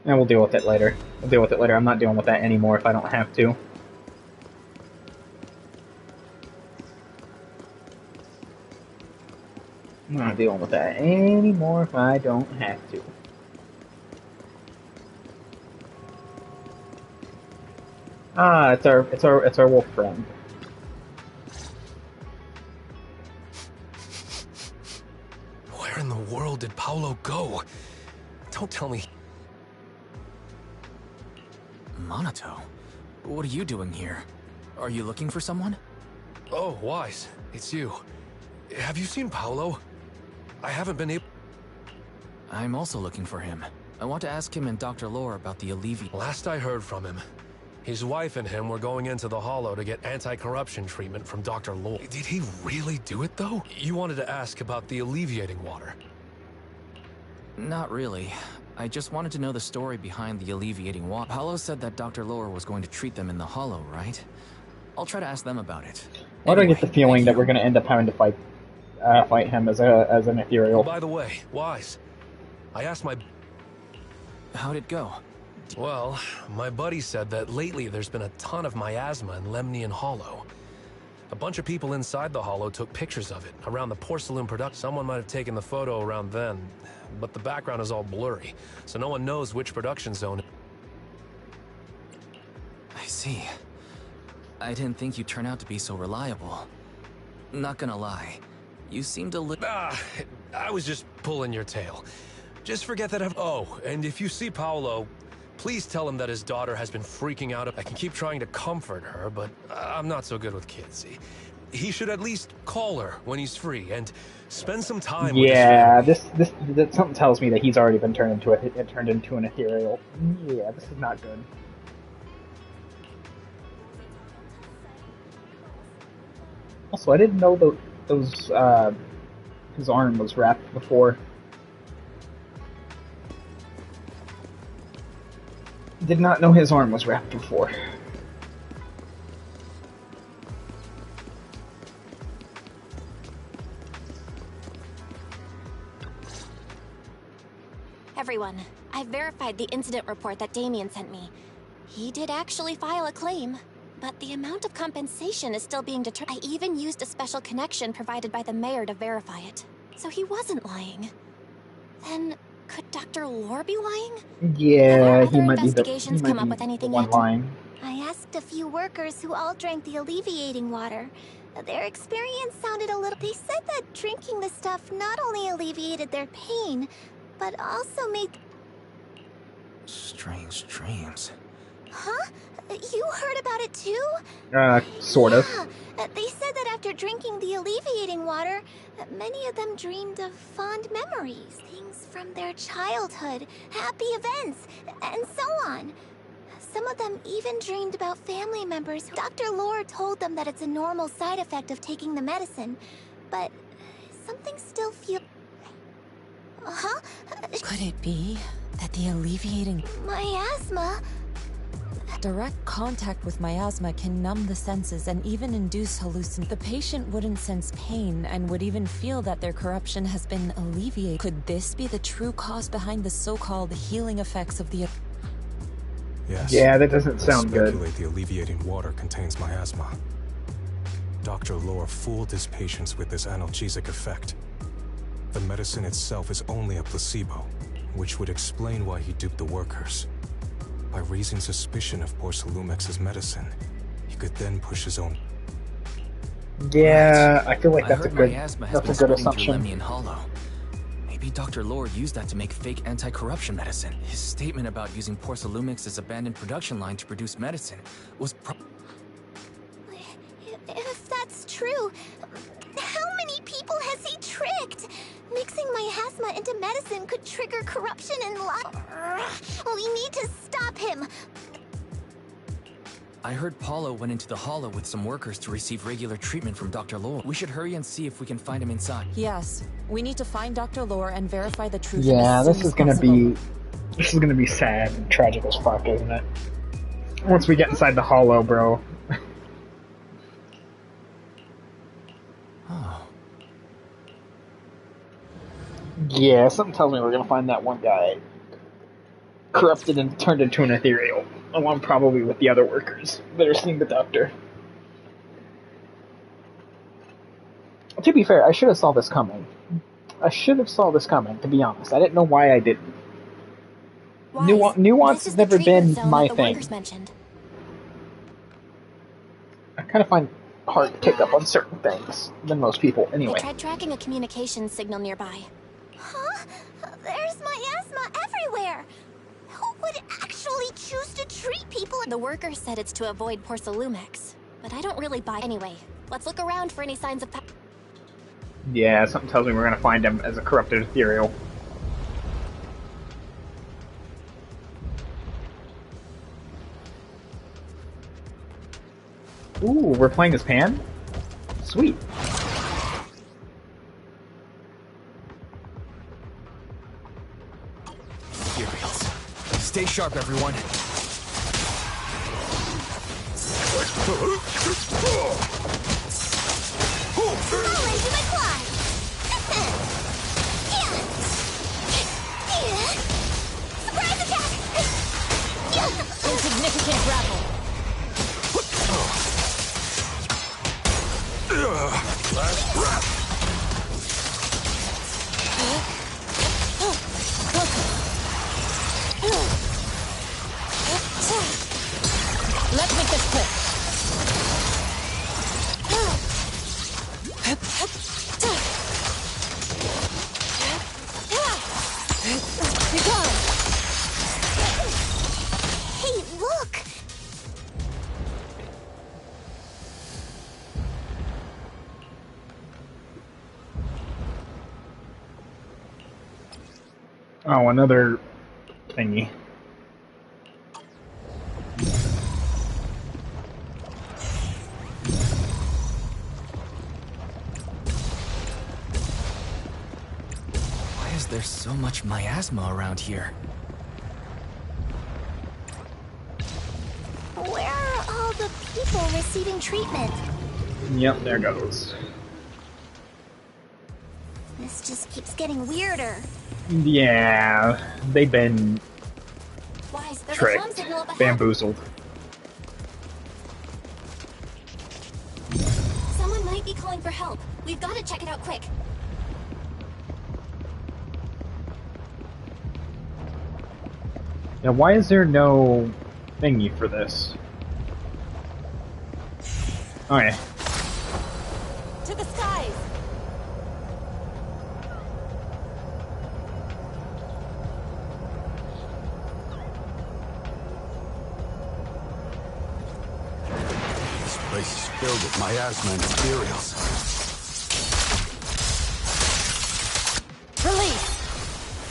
Speaker 1: And we'll deal with it later. We'll deal with it later. I'm not dealing with that anymore if I don't have to. I'm not dealing with that anymore if I don't have to. Ah, it's our wolf friend.
Speaker 6: Where in the world did Paolo go? Don't tell me.
Speaker 7: Monato, what are you doing here? Are you looking for someone?
Speaker 6: Oh, Wise, it's you. Have you seen Paolo? I haven't been able...
Speaker 7: I'm also looking for him. I want to ask him and Dr. Lore about the Alleviate.
Speaker 6: Last I heard from him, his wife and him were going into the Hollow to get anti-corruption treatment from Dr. Lore. Did he really do it, though? You wanted to ask about the alleviating water.
Speaker 7: Not really. I just wanted to know the story behind the alleviating water. Paolo said that Dr. Lore was going to treat them in the Hollow, right? I'll try to ask them about it.
Speaker 1: Why do I get the feeling that we're going to end up having to fight him as an ethereal?
Speaker 6: By the way, Wise, I asked my...
Speaker 7: How'd it go?
Speaker 6: Well, my buddy said that lately there's been a ton of miasma in Lemnian Hollow. A bunch of people inside the Hollow took pictures of it, around the porcelain production. Someone might have taken the photo around then, but the background is all blurry, so no one knows which production zone...
Speaker 7: I see. I didn't think you'd turn out to be so reliable. Not gonna lie, you seemed a little...
Speaker 6: I was just pulling your tail. Just forget that I've... Oh, and if you see Paolo, please tell him that his daughter has been freaking out. I can keep trying to comfort her, but I'm not so good with kids. He should at least call her when he's free and spend some time with his family.
Speaker 1: this something tells me that he's already been turned into an ethereal. Yeah, this is not good. Also, I didn't know those his arm was wrapped before. Did not know his arm was wrapped before.
Speaker 2: Everyone, I've verified the incident report that Damien sent me. He did actually file a claim, but the amount of compensation is still being determined. I even used a special connection provided by the mayor to verify it. So he wasn't lying. Then, could Dr. Lore be lying?
Speaker 1: Yeah,
Speaker 2: he might be come up with anything
Speaker 1: one
Speaker 2: yet?
Speaker 1: lying.
Speaker 4: I asked a few workers who all drank the alleviating water. Their experience sounded a little... They said that drinking the stuff not only alleviated their pain, but also made...
Speaker 7: Strange dreams.
Speaker 4: Huh? You heard about it too?
Speaker 1: Sort of.
Speaker 4: Yeah. They said that after drinking the alleviating water, many of them dreamed of fond memories, things from their childhood, happy events, and so on. Some of them even dreamed about family members. Dr. Lore told them that it's a normal side effect of taking the medicine, but something still feels... Huh?
Speaker 9: Could it be that the alleviating...
Speaker 4: Miasma?
Speaker 9: Direct contact with miasma can numb the senses and even induce hallucinations. The patient wouldn't sense pain and would even feel that their corruption has been alleviated. Could this be the true cause behind the so-called healing effects of the...
Speaker 8: Yes.
Speaker 1: Yeah, that doesn't sound good.
Speaker 8: Speculate the alleviating water contains miasma. Dr. Lore fooled his patients with this analgesic effect. The medicine itself is only a placebo, which would explain why he duped the workers. By raising suspicion of Porcelumex's medicine, he could then push his own...
Speaker 1: Yeah, I feel like that's a good
Speaker 7: assumption.
Speaker 1: assumption.
Speaker 7: Maybe Dr. Lore used that to make fake anti-corruption medicine. His statement about using Porcelumex's abandoned production line to produce medicine was
Speaker 4: If that's true, how many people has he tricked? Mixing miasma into medicine could trigger corruption in life. We need to stop him.
Speaker 7: I heard Paulo went into the hollow with some workers to receive regular treatment from Dr. Lore. We should hurry and see if we can find him inside.
Speaker 9: Yes, we need to find Dr. Lore and verify the truth
Speaker 1: Yeah,
Speaker 9: as soon as possible.
Speaker 1: This is gonna be sad and tragic as fuck, isn't it? Once we get inside the hollow, bro.
Speaker 7: Oh.
Speaker 1: Yeah, something tells me we're gonna find that one guy corrupted and turned into an ethereal. Along probably with the other workers that are seeing the doctor. To be fair, I should have saw this coming. To be honest. I didn't know why I didn't. Nuance has never been my thing. I kind of find hard to pick up on certain things than most people, anyway.
Speaker 2: I tried tracking a communications signal nearby.
Speaker 4: Huh? There's miasma everywhere! Who would actually choose to treat people?
Speaker 2: The worker said it's to avoid Porcelumix, but I don't really buy. Anyway, let's look around for any signs of.
Speaker 1: Yeah, something tells me we're gonna find him as a corrupted ethereal. Ooh, we're playing as Pan? Sweet.
Speaker 5: Ethereals. Stay sharp, everyone.
Speaker 4: Fall into my quad! Surprise attack!
Speaker 9: Insignificant grapple.
Speaker 10: Last breath.
Speaker 9: Let's make this quick. Be gone.
Speaker 4: Hey, look!
Speaker 1: Oh, another thingy.
Speaker 7: Why is there so much miasma around here?
Speaker 4: Where are all the people receiving treatment?
Speaker 1: Yep, there goes.
Speaker 4: This just keeps getting weirder.
Speaker 1: Yeah, they've been
Speaker 2: Wise, there's a comm
Speaker 1: tricked,
Speaker 2: signal up ahead.
Speaker 1: bamboozled.
Speaker 2: Someone might be calling for help. We've got to check it out quick.
Speaker 1: Now, why is there no thingy for this? Oh yeah.
Speaker 9: To the skies.
Speaker 10: This place is filled with miasma and ethereals.
Speaker 9: Release.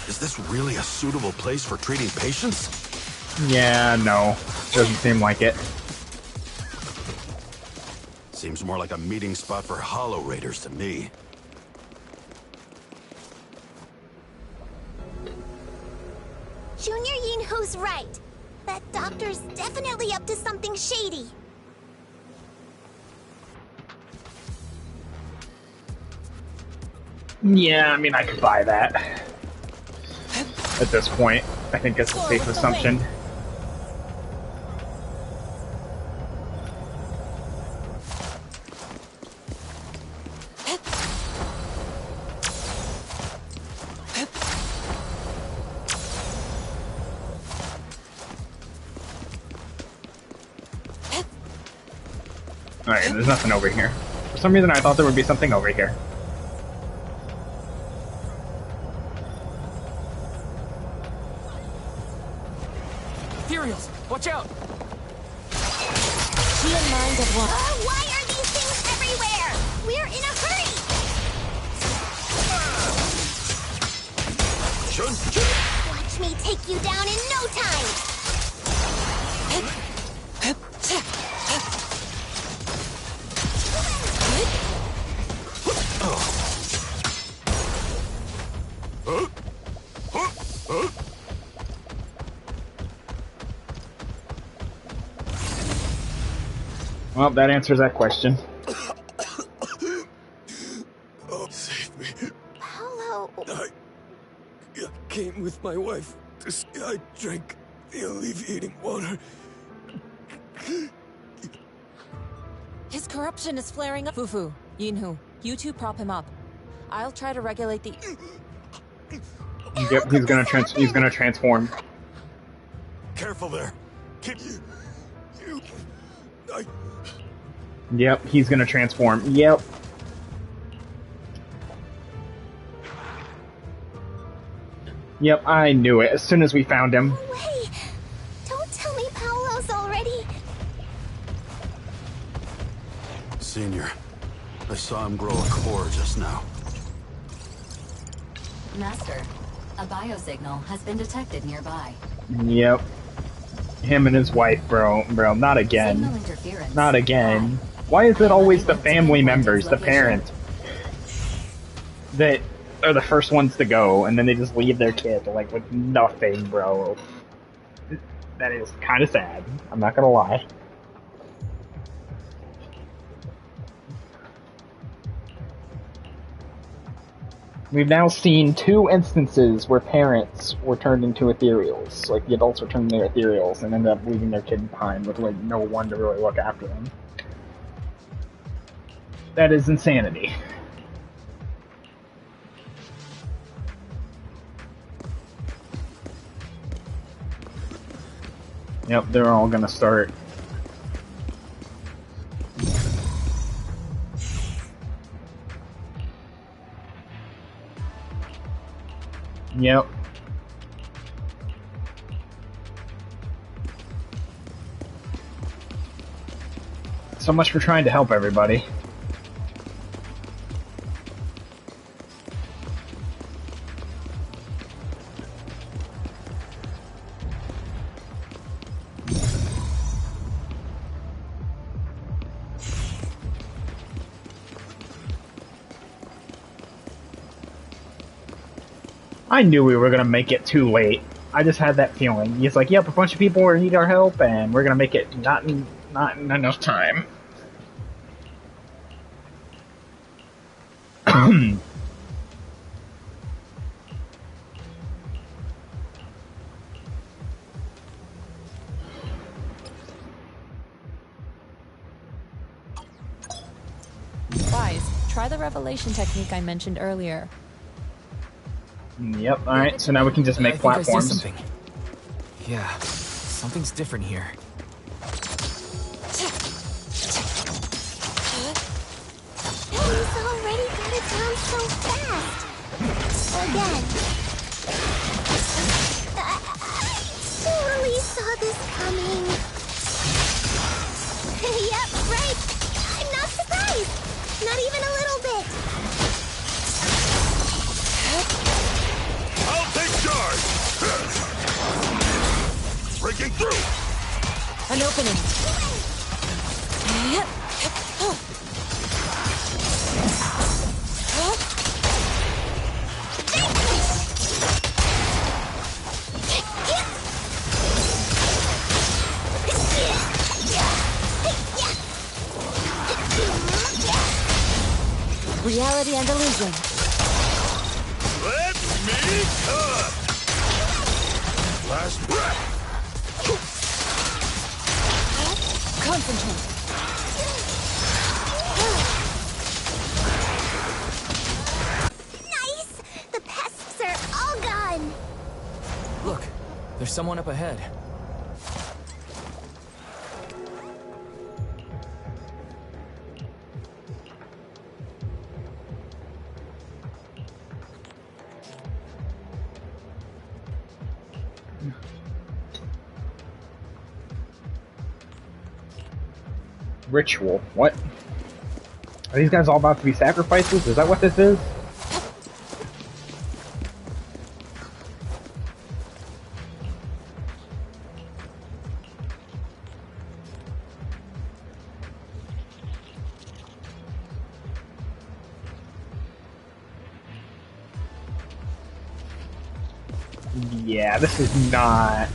Speaker 10: Is this really a suitable place for treating patients?
Speaker 1: Yeah, no. Doesn't seem like it.
Speaker 10: Seems more like a meeting spot for Hollow Raiders to me.
Speaker 4: Junior Yinho's right. That doctor's definitely up to something shady.
Speaker 1: Yeah, I mean, I could buy that. At this point, I think it's a safe assumption. Alright, there's nothing over here. For some reason I thought there would be something over here.
Speaker 3: Ethereals, watch out!
Speaker 9: Be in mind of what?
Speaker 4: Why are these things everywhere? We're in a hurry! Watch me take you down in no time!
Speaker 1: Well, that answers that question.
Speaker 6: Oh, save me.
Speaker 4: Paolo.
Speaker 6: I came with my wife. I drank the alleviating water.
Speaker 9: His corruption is flaring up. Fufu, Yinhu, you two prop him up. I'll try to regulate the...
Speaker 1: Yep, he's gonna transform.
Speaker 6: Careful there. Keep you.
Speaker 1: Yep, he's gonna transform. Yep. Yep, I knew it as soon as we found him.
Speaker 4: No way! Don't tell me Paolo's already...
Speaker 10: Senior, I saw him grow a core just now.
Speaker 11: Master, a biosignal has been detected nearby.
Speaker 1: Yep. Him and his wife, bro, not again.
Speaker 11: Signal interference.
Speaker 1: Not again. Why is it always the family members, the parents, that are the first ones to go, and then they just leave their kid, like, with nothing, bro? That is kind of sad. I'm not gonna lie. We've now seen 2 instances where parents were turned into ethereals. Like, the adults were turned into ethereals and ended up leaving their kid behind with, like, no one to really look after them. That is insanity. Yep, they're all gonna start. Yep. So much for trying to help everybody. I knew we were gonna make it too late. I just had that feeling. He's like, "Yep, a bunch of people need our help, and we're gonna make it not in enough time."
Speaker 9: Wise, try the revelation technique I mentioned earlier.
Speaker 1: Yep. All right. So now we can just make
Speaker 7: I think I see
Speaker 1: platforms.
Speaker 7: something. Yeah, something's different here.
Speaker 4: He's already got it down so fast! Again. I totally saw this coming. Yep, right. I'm not surprised. Not even a little bit.
Speaker 6: I'll take charge! Breaking through!
Speaker 9: An opening. Reality and illusion.
Speaker 6: Let me cut! Last breath!
Speaker 9: Concentrate.
Speaker 4: Nice! The pests are all gone.
Speaker 7: Look, there's someone up ahead.
Speaker 1: Ritual. What? Are these guys all about to be sacrifices? Is that what this is? Yeah, this is not...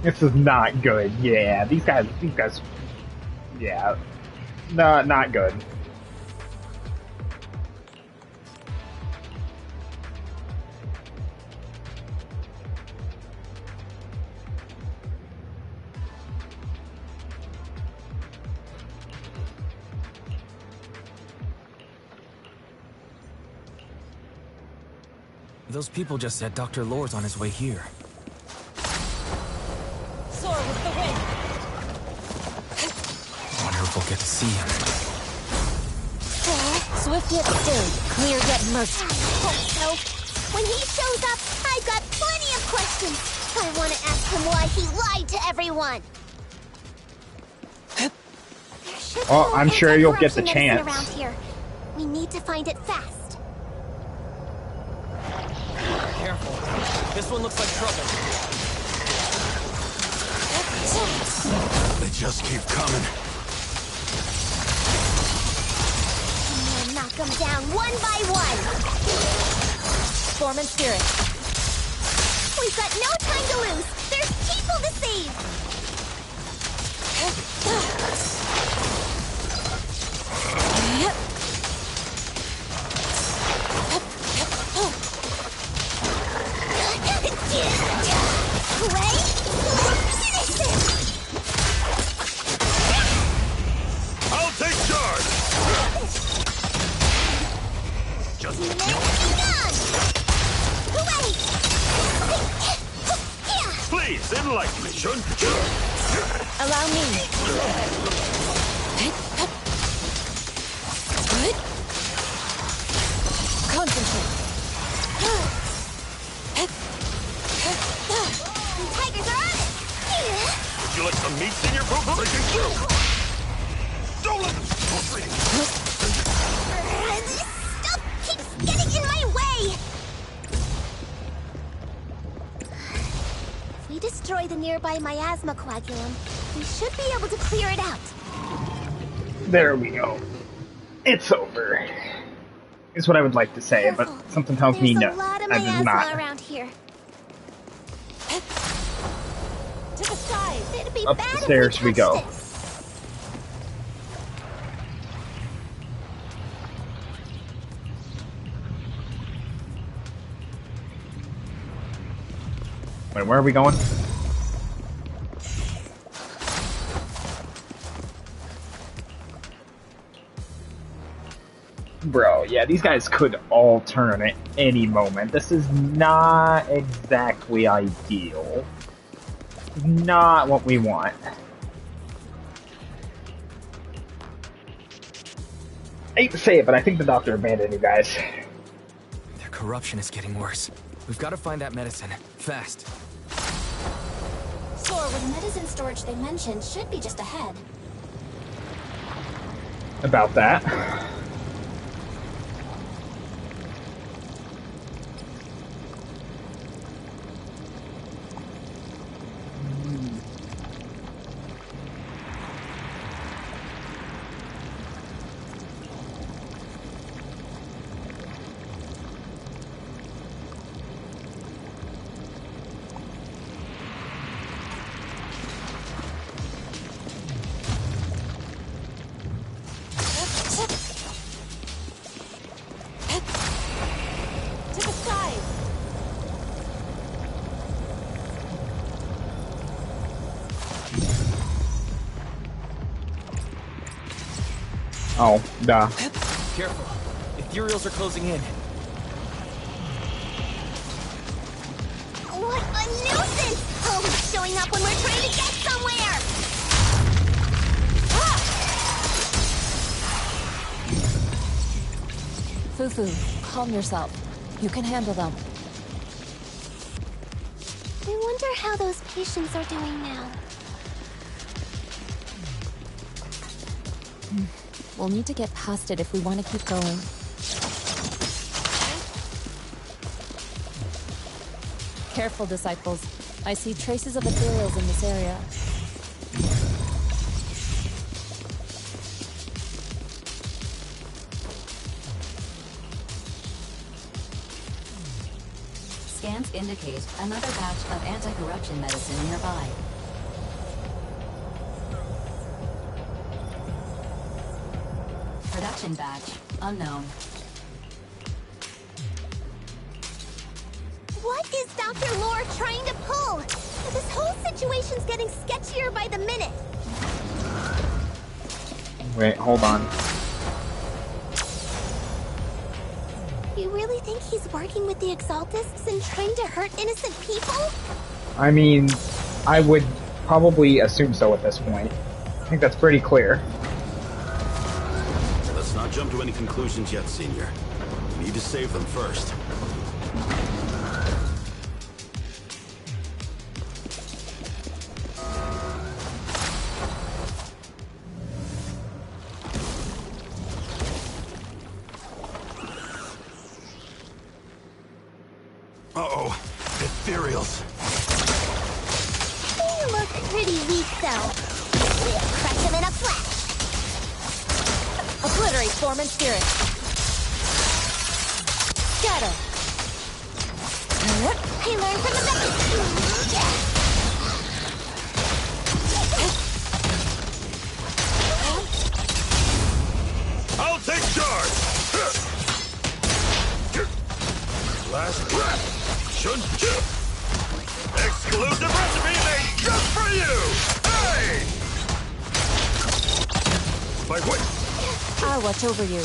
Speaker 1: This is not good. Yeah, these guys Yeah, no, not good.
Speaker 7: Those people just said Dr. Lore's on his way here.
Speaker 9: Soar with the wind!
Speaker 7: Wonder if we'll get to see him.
Speaker 9: Swift yet still, clear yet merciful.
Speaker 4: Hope so. When he shows up, I've got plenty of questions. I want to ask him why he lied to everyone. There should be
Speaker 1: Oh,
Speaker 4: more
Speaker 1: I'm sure you'll get the
Speaker 4: anti-corruption
Speaker 1: chance.
Speaker 4: medicine around here. We need to find it fast.
Speaker 3: Careful. This one looks like trouble.
Speaker 10: They just keep coming.
Speaker 4: We'll knock them down one by one.
Speaker 9: Form and spirit.
Speaker 4: We've got no time to lose. There's people to save. Ready? Finish this!
Speaker 10: I'll take charge! Just
Speaker 4: Begun! Wait!
Speaker 10: please, enlighten me, Shun.
Speaker 9: Allow me. Concentrate.
Speaker 4: Tigers are on it!
Speaker 10: Would you like some meat, Senior Boo-Boo? Breaking through! Don't let them
Speaker 4: This stuff keeps getting in my way! If we destroy the nearby miasma coagulum, we should be able to clear it out.
Speaker 1: There we go. It's over. Is what I would like to say, but something tells me
Speaker 4: There's
Speaker 1: no.
Speaker 4: a lot of
Speaker 1: That is
Speaker 4: miasma
Speaker 1: not.
Speaker 4: around here.
Speaker 9: To the side.
Speaker 4: It'd be
Speaker 1: Up
Speaker 4: bad
Speaker 1: the
Speaker 4: if
Speaker 1: stairs we go.
Speaker 4: touched it.
Speaker 1: Wait, where are we going? Bro, yeah, these guys could all turn at any moment. This is not exactly ideal. Not what we want. I hate to say it, but I think the doctor abandoned you guys.
Speaker 7: Their corruption is getting worse. We've got to find that medicine. Fast.
Speaker 2: Soar, with the medicine storage they mentioned should be just ahead.
Speaker 1: About that.
Speaker 9: To the side.
Speaker 1: Oh, duh.
Speaker 3: Careful. Ethereals are closing in.
Speaker 4: What a nuisance! Always showing up when we're trying to get somewhere!
Speaker 9: Fufu, calm yourself. You can handle them.
Speaker 4: I wonder how those patients are doing now.
Speaker 9: We'll need to get past it if we want to keep going. Careful, disciples. I see traces of ethereals in this area.
Speaker 11: Scans indicate another batch of anti-corruption medicine nearby. Mission badge unknown.
Speaker 4: What is Dr. Lore trying to pull? This whole situation's getting sketchier by the minute.
Speaker 1: Wait, hold on.
Speaker 4: You really think he's working with the Exaltists and trying to hurt innocent people?
Speaker 1: I mean, I would probably assume so at this point. I think that's pretty clear.
Speaker 10: Let's not jump to any conclusions yet, Senior. We need to save them first. Uh-oh, ethereals.
Speaker 4: They look pretty weak, though. We'll crush them in a flash.
Speaker 9: Obliterate form and spirit. Scatter.
Speaker 4: I learned from the best.
Speaker 6: I'll take charge! Last breath! Shun-chu! Exclusive recipe made just for you! Hey! My way!
Speaker 9: I'll watch over you.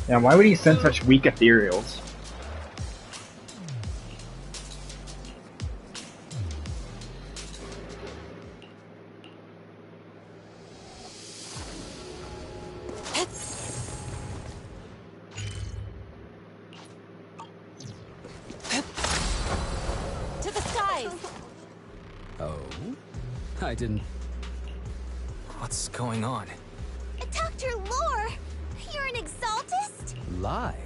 Speaker 1: Yeah, why would he send such weak ethereals?
Speaker 9: To the skies!
Speaker 3: Oh? I didn't... What's going on?
Speaker 4: Dr. Lore, you're an Exaltist?
Speaker 3: Lied.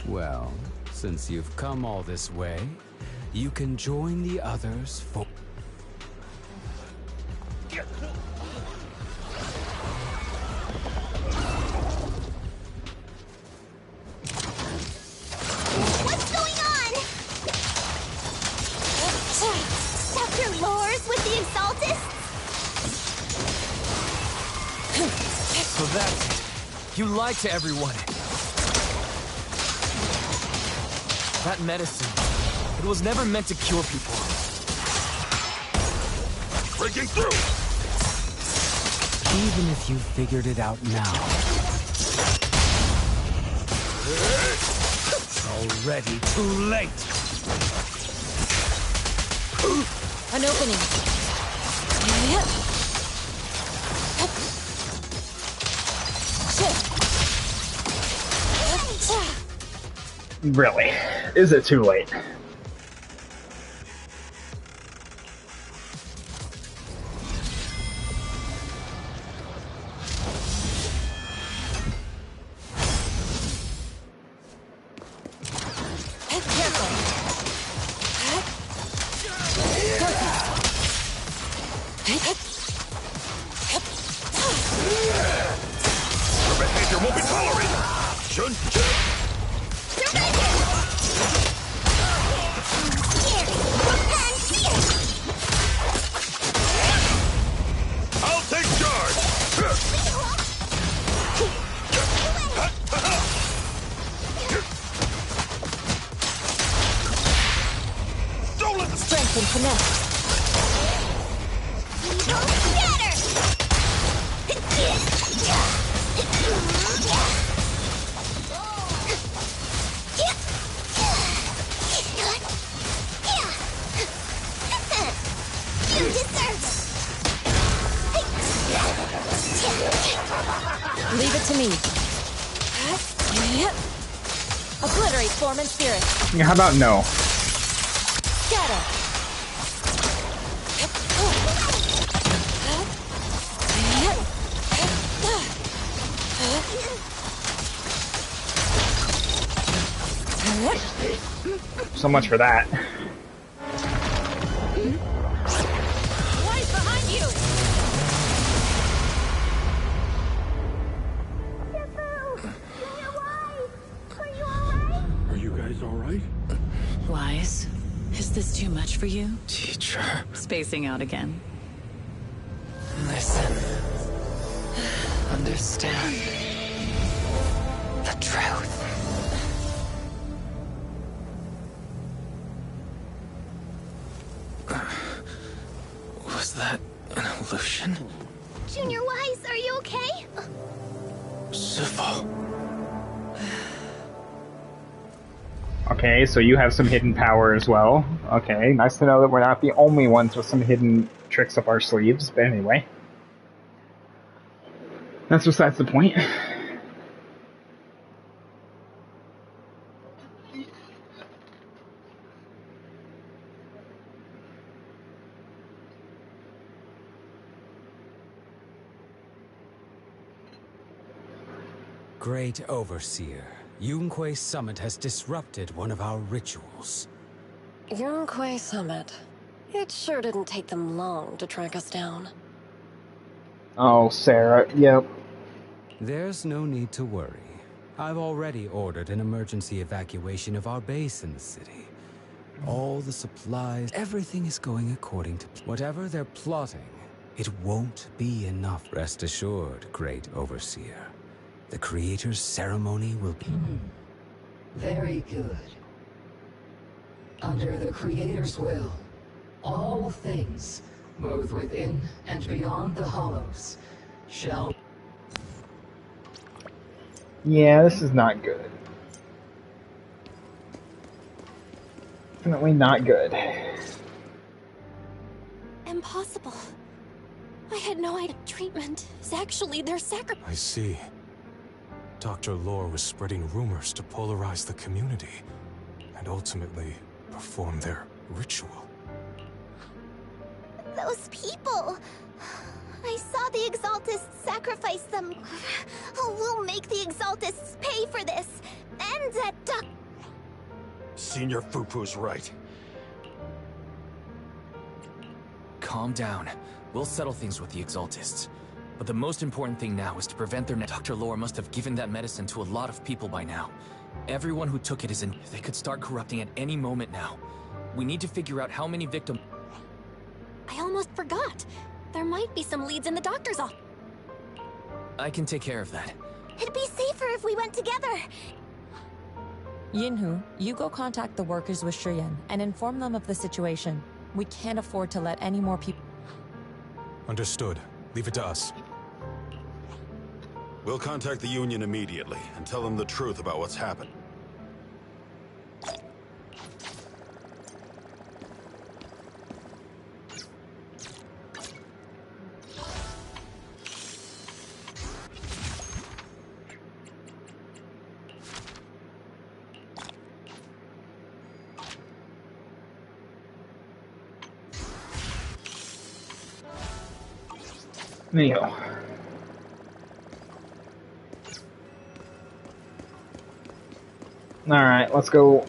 Speaker 3: Well, since you've come all this way, you can join the others for...
Speaker 4: What's going on? Dr. Lore's with the Exaltists?
Speaker 5: So that's it. You lied to everyone. That medicine, it was never meant to cure people.
Speaker 6: Breaking through!
Speaker 3: Even if you figured it out now. It's already too late.
Speaker 9: An opening.
Speaker 1: Really? Is it too late?
Speaker 6: Your behavior won't be tolerated! Shun-chu! I'll take charge! Don't let the
Speaker 9: Strength and finesse.
Speaker 4: You deserve
Speaker 9: Leave it to me. Obliterate form and spirit.
Speaker 1: Yeah, how about no?
Speaker 9: Scatter.
Speaker 1: So much for that.
Speaker 9: Right behind you.
Speaker 4: Are you alright?
Speaker 6: Are you guys alright?
Speaker 12: Wise, is this too much for you?
Speaker 7: Teacher.
Speaker 12: Spacing out again.
Speaker 7: Listen. Understand. The truth. Was that an illusion?
Speaker 4: Junior Wise, are you okay?
Speaker 7: Siffo.
Speaker 1: Okay, so you have some hidden power as well. Okay, nice to know that we're not the only ones with some hidden tricks up our sleeves, but anyway. That's besides the point.
Speaker 3: Great Overseer, Yunque Summit has disrupted one of our rituals.
Speaker 13: Yunque Summit. It sure didn't take them long to track us down.
Speaker 1: Oh, Sarah, yep.
Speaker 3: There's no need to worry. I've already ordered an emergency evacuation of our base in the city. All the supplies, everything is going according to whatever they're plotting. It won't be enough. Rest assured, Great Overseer. The Creator's ceremony will be...
Speaker 14: Very good. Under the Creator's will, all things, both within and beyond the Hollows, shall...
Speaker 1: Yeah, this is not good. Definitely not good.
Speaker 2: Impossible. I had no idea treatment is actually their sacrifice.
Speaker 8: I see. Dr. Lore was spreading rumors to polarize the community, and ultimately perform their ritual.
Speaker 4: Those people! I saw the Exaltists sacrifice them. We'll make the Exaltists pay for this. And that
Speaker 6: Senior Fupu's right.
Speaker 7: Calm down. We'll settle things with the Exaltists. But the most important thing now is to prevent their... Dr. Lore must have given that medicine to a lot of people by now. Everyone who took it is in... They could start corrupting at any moment now. We need to figure out how many victims...
Speaker 2: I almost forgot. There might be some leads in the doctor's office.
Speaker 7: I can take care of that.
Speaker 4: It'd be safer if we went together.
Speaker 9: Yinhu, you go contact the workers with Shiyan and inform them of the situation. We can't afford to let any more people...
Speaker 8: Understood. Leave it to us.
Speaker 10: We'll contact the Union immediately and tell them the truth about what's happened.
Speaker 1: There you go. Alright, let's go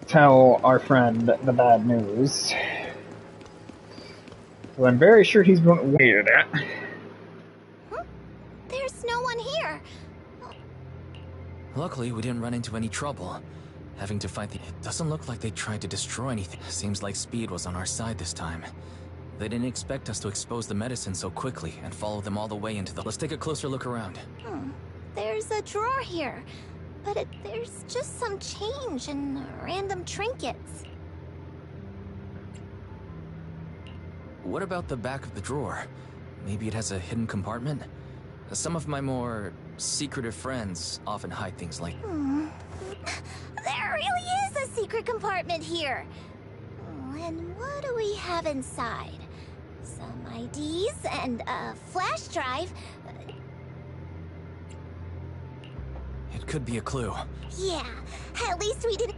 Speaker 1: tell our friend the bad news. Well, I'm very sure he's going to wait that.
Speaker 4: There's no one here.
Speaker 7: Luckily, we didn't run into any trouble. Having to fight the... It doesn't look like they tried to destroy anything. Seems like speed was on our side this time. They didn't expect us to expose the medicine so quickly and follow them all the way into the... Let's take a closer look around.
Speaker 4: There's a drawer here, but there's just some change and random trinkets.
Speaker 7: What about the back of the drawer? Maybe it has a hidden compartment? Some of my more secretive friends often hide things like...
Speaker 4: There really is a secret compartment here. And what do we have inside? Some IDs and a flash drive.
Speaker 7: It could be a clue.
Speaker 4: Yeah, at least we didn't...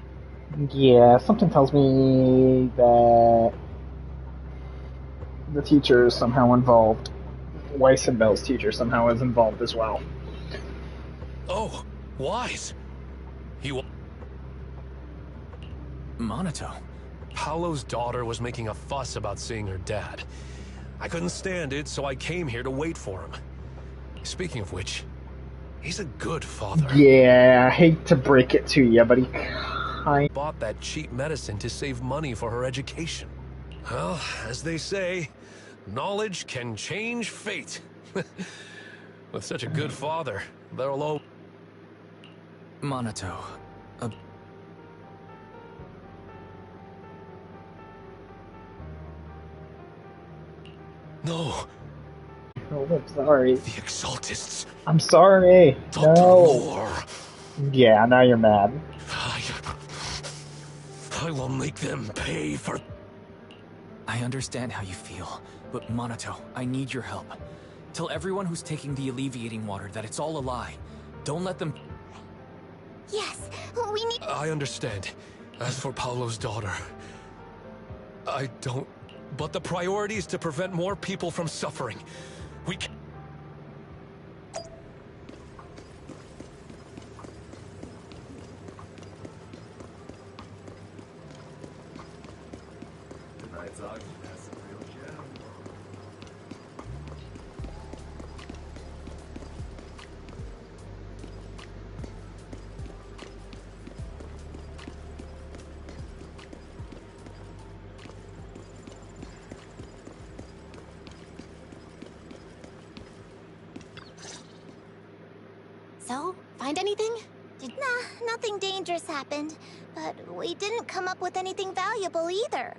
Speaker 1: Yeah, something tells me that the teacher is somehow involved. Weiss and Bell's teacher somehow is involved as well.
Speaker 6: Oh, Wise!
Speaker 7: Monato.
Speaker 15: Paolo's daughter was making a fuss about seeing her dad. I couldn't stand it, so I came here to wait for him. Speaking of which, he's a good father.
Speaker 1: Yeah, I hate to break it to you, but he kind.
Speaker 15: Bought that cheap medicine to save money for her education. Well, as they say, knowledge can change fate. With such a good father, there'll always...
Speaker 7: Minato,
Speaker 15: No.
Speaker 1: Oh, I'm sorry.
Speaker 15: The Exaltists.
Speaker 1: I'm sorry.
Speaker 15: Dr.
Speaker 1: No.
Speaker 15: Lore.
Speaker 1: Yeah, now you're mad.
Speaker 15: I will make them pay for...
Speaker 7: I understand how you feel, but Minato, I need your help. Tell everyone who's taking the alleviating water that it's all a lie. Don't let them...
Speaker 4: Yes, we need...
Speaker 15: I understand. As for Paulo's daughter, I don't... But the priority is to prevent more people from suffering. We can...
Speaker 2: So, find anything?
Speaker 4: Nah, nothing dangerous happened. But we didn't come up with anything valuable either.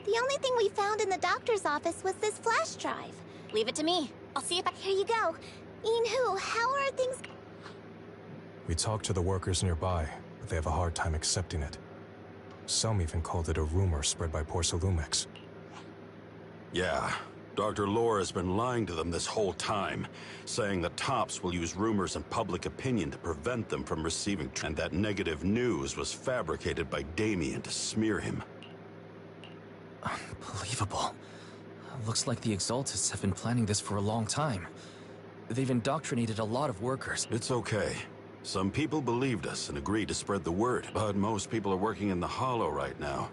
Speaker 4: The only thing we found in the doctor's office was this flash drive.
Speaker 2: Leave it to me. I'll see if I...
Speaker 4: Here you go. Inhu, how are things...
Speaker 8: We talked to the workers nearby, but they have a hard time accepting it. Some even called it a rumor spread by Porcelumix.
Speaker 10: Yeah, Dr. Lore has been lying to them this whole time, saying the Tops will use rumors and public opinion to prevent them from receiving, and that negative news was fabricated by Damien to smear him.
Speaker 7: Unbelievable. Looks like the Exaltists have been planning this for a long time. They've indoctrinated a lot of workers.
Speaker 10: It's okay. Some people believed us and agreed to spread the word, but most people are working in the Hollow right now.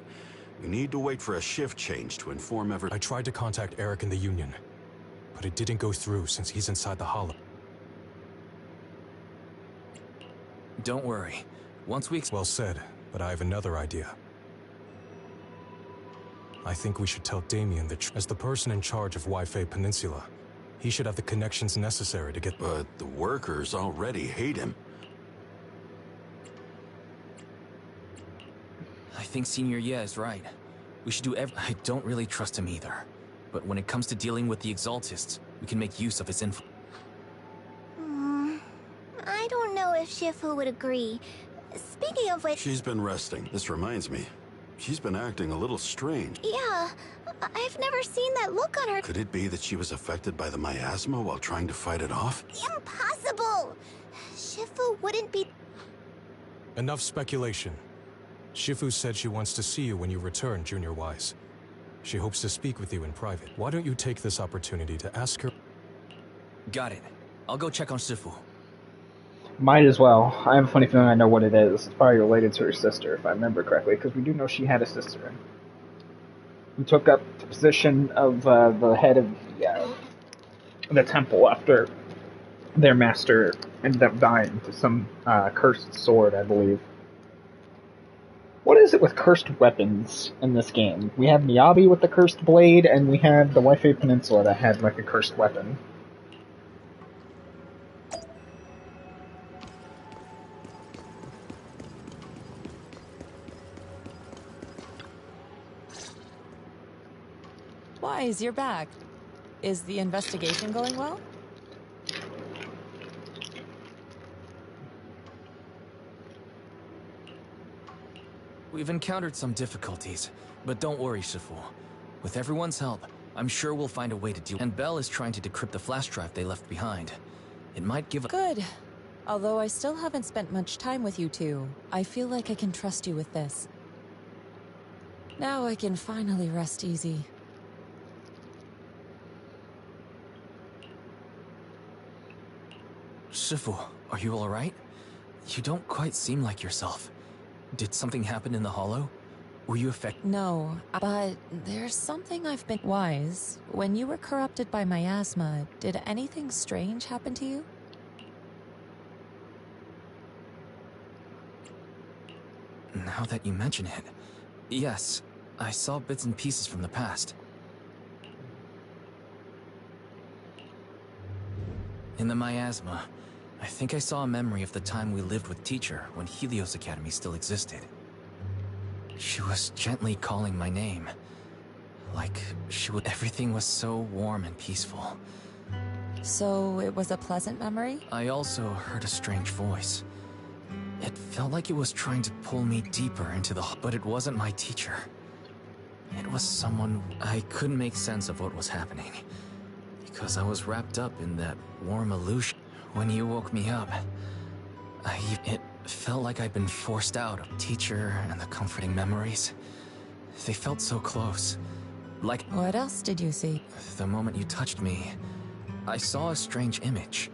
Speaker 10: We need to wait for a shift change to inform everyone.
Speaker 8: I tried to contact Eric in the Union, but it didn't go through since he's inside the Hollow.
Speaker 7: Don't worry. Once we...
Speaker 8: Well said, but I have another idea. I think we should tell Damien that as the person in charge of Waifei Peninsula, he should have the connections necessary to get...
Speaker 10: But the workers already hate him.
Speaker 7: I think Senior Ye is right. We should do I don't really trust him either. But when it comes to dealing with the Exaltists, we can make use of his influence.
Speaker 4: I don't know if Shifu would agree. Speaking of which...
Speaker 10: She's been resting. This reminds me. She's been acting a little strange.
Speaker 4: Yeah, I've never seen that look on her.
Speaker 10: Could it be that she was affected by the miasma while trying to fight it off?
Speaker 4: Impossible! Shifu wouldn't be...
Speaker 8: Enough speculation. Shifu said she wants to see you when you return, Junior Wise. She hopes to speak with you in private. Why don't you take this opportunity to ask her...
Speaker 7: Got it. I'll go check on Shifu.
Speaker 1: Might as well. I have a funny feeling I know what it is. It's probably related to her sister, if I remember correctly, because we do know she had a sister who took up the position of the head of the temple after their master ended up dying to some cursed sword, I believe. What is it with cursed weapons in this game? We have Miyabi with the cursed blade, and we have the Waifei Peninsula that had like a cursed weapon.
Speaker 9: Wise, you're back. Is the investigation going well?
Speaker 7: We've encountered some difficulties, but don't worry, Shifu. With everyone's help, I'm sure we'll find a way to deal. And Bell is trying to decrypt the flash drive they left behind. It might give a...
Speaker 9: Good. Although I still haven't spent much time with you two, I feel like I can trust you with this. Now I can finally rest easy.
Speaker 7: Shifu, are you alright? You don't quite seem like yourself. Did something happen in the Hollow? Were you affected?
Speaker 9: No, but there's something I've been... Wise, when you were corrupted by miasma, did anything strange happen to you?
Speaker 7: Now that you mention it, yes, I saw bits and pieces from the past. In the miasma, I think I saw a memory of the time we lived with Teacher when Helios Academy still existed. She was gently calling my name. Like she would. Everything was so warm and peaceful.
Speaker 9: So it was a pleasant memory?
Speaker 7: I also heard a strange voice. It felt like it was trying to pull me deeper into the... But it wasn't my teacher. It was someone... I couldn't make sense of what was happening. Because I was wrapped up in that warm illusion. When you woke me up, it felt like I'd been forced out of Teacher and the comforting memories. They felt so close. Like...
Speaker 9: What else did you see?
Speaker 7: The moment you touched me, I saw a strange image.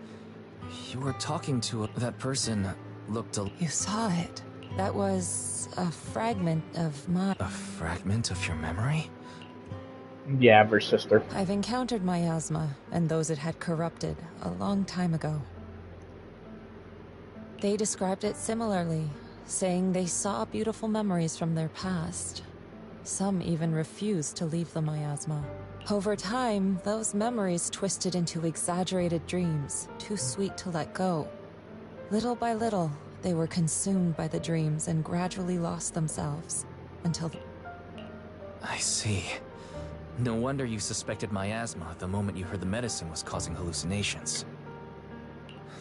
Speaker 7: You were talking to that person looked a...
Speaker 9: You saw it. That was a fragment of my...
Speaker 7: A fragment of your memory?
Speaker 1: Yeah, of her sister.
Speaker 9: I've encountered miasma and those it had corrupted a long time ago. They described it similarly, saying they saw beautiful memories from their past. Some even refused to leave the miasma. Over time, those memories twisted into exaggerated dreams, too sweet to let go. Little by little, they were consumed by the dreams and gradually lost themselves, until...
Speaker 7: I see. No wonder you suspected miasma the moment you heard the medicine was causing hallucinations.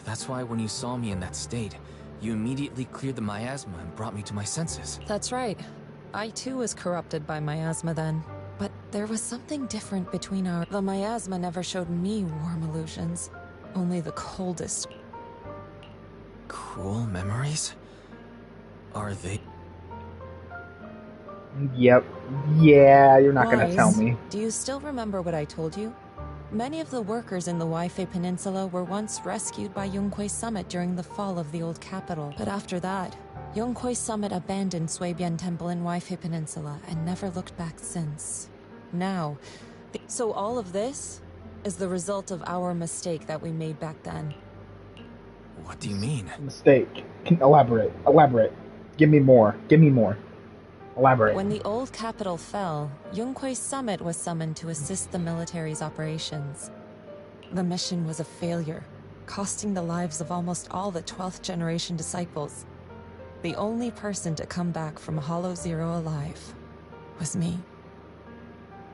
Speaker 7: That's why when you saw me in that state, you immediately cleared the miasma and brought me to my senses.
Speaker 9: That's right. I too was corrupted by miasma then. But there was something different between our... The miasma never showed me warm illusions. Only the coldest.
Speaker 7: Cruel memories? Are they...
Speaker 1: Yep. Yeah, you're not gonna tell me.
Speaker 9: Do you still remember what I told you? Many of the workers in the Waifei Peninsula were once rescued by Yonghui Summit during the fall of the old capital. But after that, Yonghui Summit abandoned Suibian Temple in Waifei Peninsula and never looked back since. Now, so all of this is the result of our mistake that we made back then.
Speaker 7: What do you mean?
Speaker 1: Mistake. Elaborate. Elaborate. Give me more. Give me more. Elaborate.
Speaker 9: When the old capital fell, Yonghui Summit was summoned to assist the military's operations. The mission was a failure, costing the lives of almost all the 12th generation disciples. The only person to come back from Hollow Zero alive was me.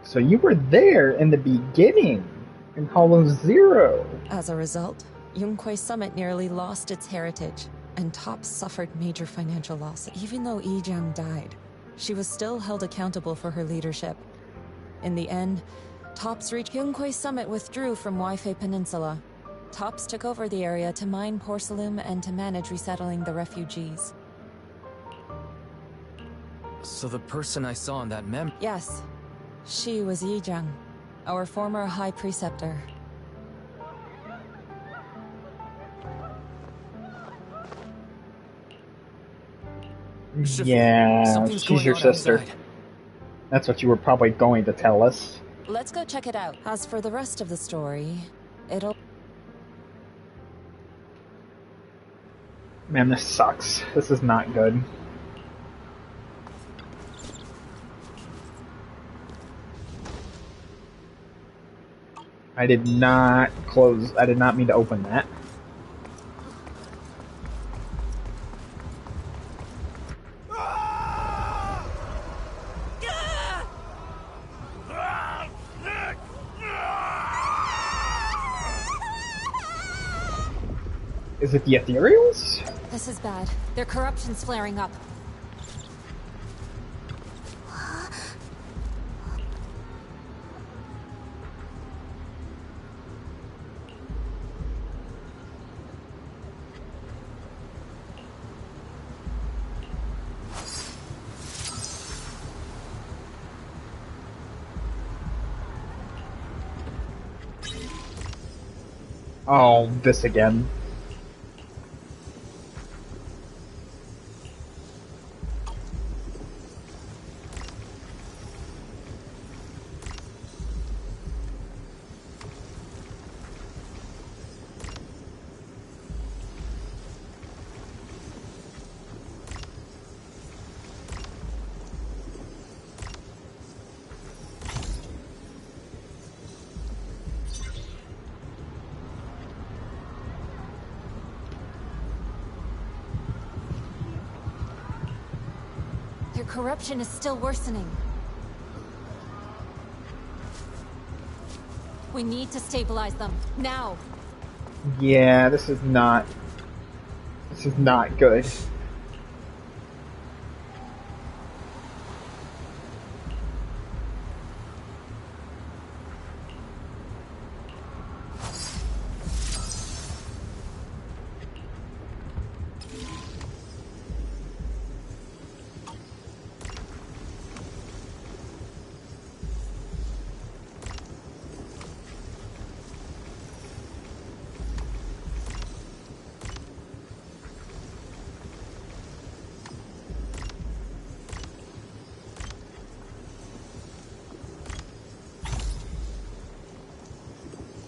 Speaker 1: So you were there in the beginning, in Hollow Zero.
Speaker 9: As a result, Yonghui Summit nearly lost its heritage, and TOPS suffered major financial losses. Even though Yijiang died, she was still held accountable for her leadership. In the end, TOPS reached Yonghui Summit withdrew from Waifei Peninsula. TOPS took over the area to mine porcelain and to manage resettling the refugees.
Speaker 7: So the person I saw in that
Speaker 9: Yes. She was Yijiang, our former High Preceptor.
Speaker 1: Yeah, she's your sister.
Speaker 7: outside.
Speaker 1: That's what you were probably going to tell us.
Speaker 9: Let's go check it out. As for the rest of the story, it'll...
Speaker 1: Man, this sucks. This is not good. I did not mean to open that. Is it the ethereals?
Speaker 9: This is bad. Their corruption's flaring up.
Speaker 1: Oh, this again.
Speaker 9: Their corruption is still worsening. We need to stabilize them, now!
Speaker 1: Yeah, this is not good.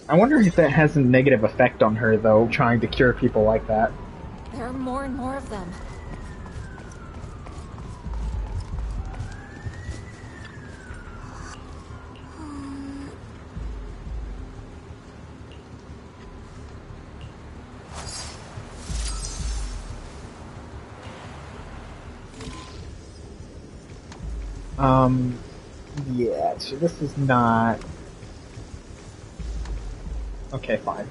Speaker 1: I wonder if that has a negative effect on her, though, trying to cure people like that.
Speaker 9: There are more and more of them.
Speaker 1: Yeah, so this is not... Okay, fine.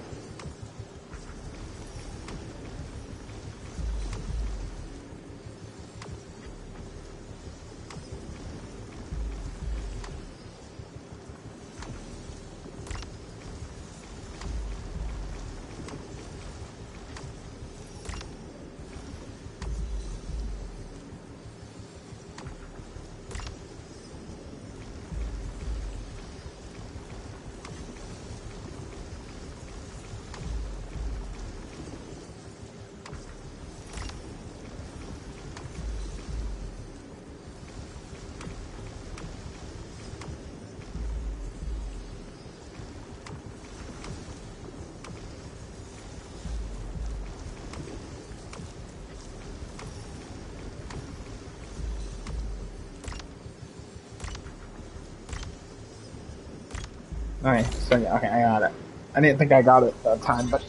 Speaker 1: Alright, so yeah, okay, I got it. I didn't think I got it that time, but...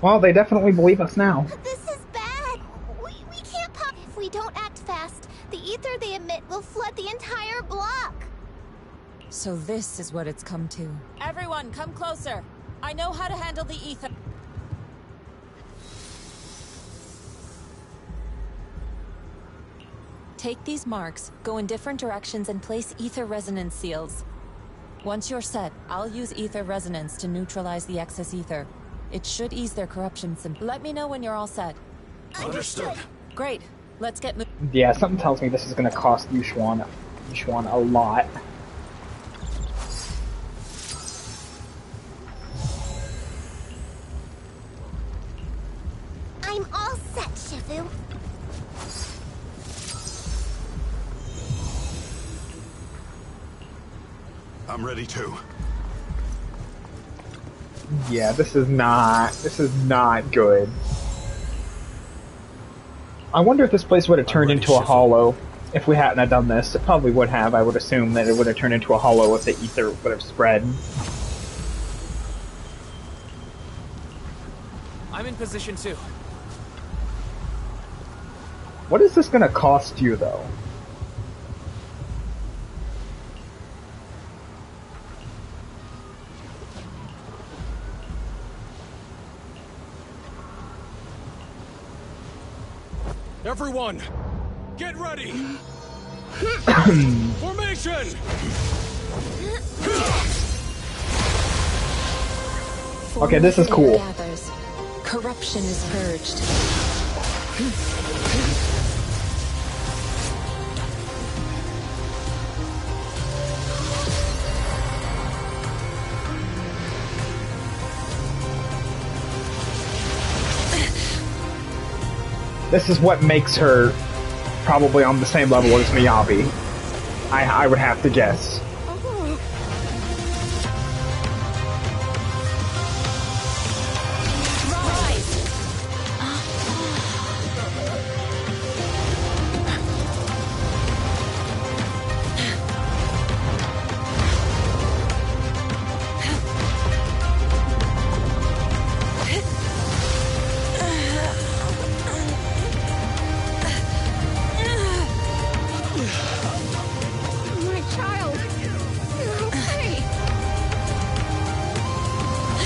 Speaker 1: Well, they definitely believe us now.
Speaker 4: This is bad. We can't pop. If we don't act fast, the ether they emit will flood the entire block.
Speaker 9: So this is what it's come to. Everyone, come closer. I know how to handle the ether. Take these marks, go in different directions, and place ether resonance seals. Once you're set, I'll use ether resonance to neutralize the excess ether. It should ease their corruption symptoms. Let me know when you're all set.
Speaker 10: Understood.
Speaker 9: Great. Let's get moving.
Speaker 1: Yeah, something tells me this is going to cost Yuxuan a lot.
Speaker 4: I'm all set, Shifu.
Speaker 10: I'm ready too.
Speaker 1: Yeah, this is not good. I wonder if this place would have turned into a hollow if we hadn't have done this. It probably would have. I would assume that it would have turned into a hollow if the ether would have spread.
Speaker 7: I'm in position too.
Speaker 1: What is this going to cost you, though?
Speaker 6: Everyone, get ready! Formation!
Speaker 1: Okay, this is cool.
Speaker 9: Gathers. Corruption is purged.
Speaker 1: This is what makes her probably on the same level as Miyabi. I would have to guess.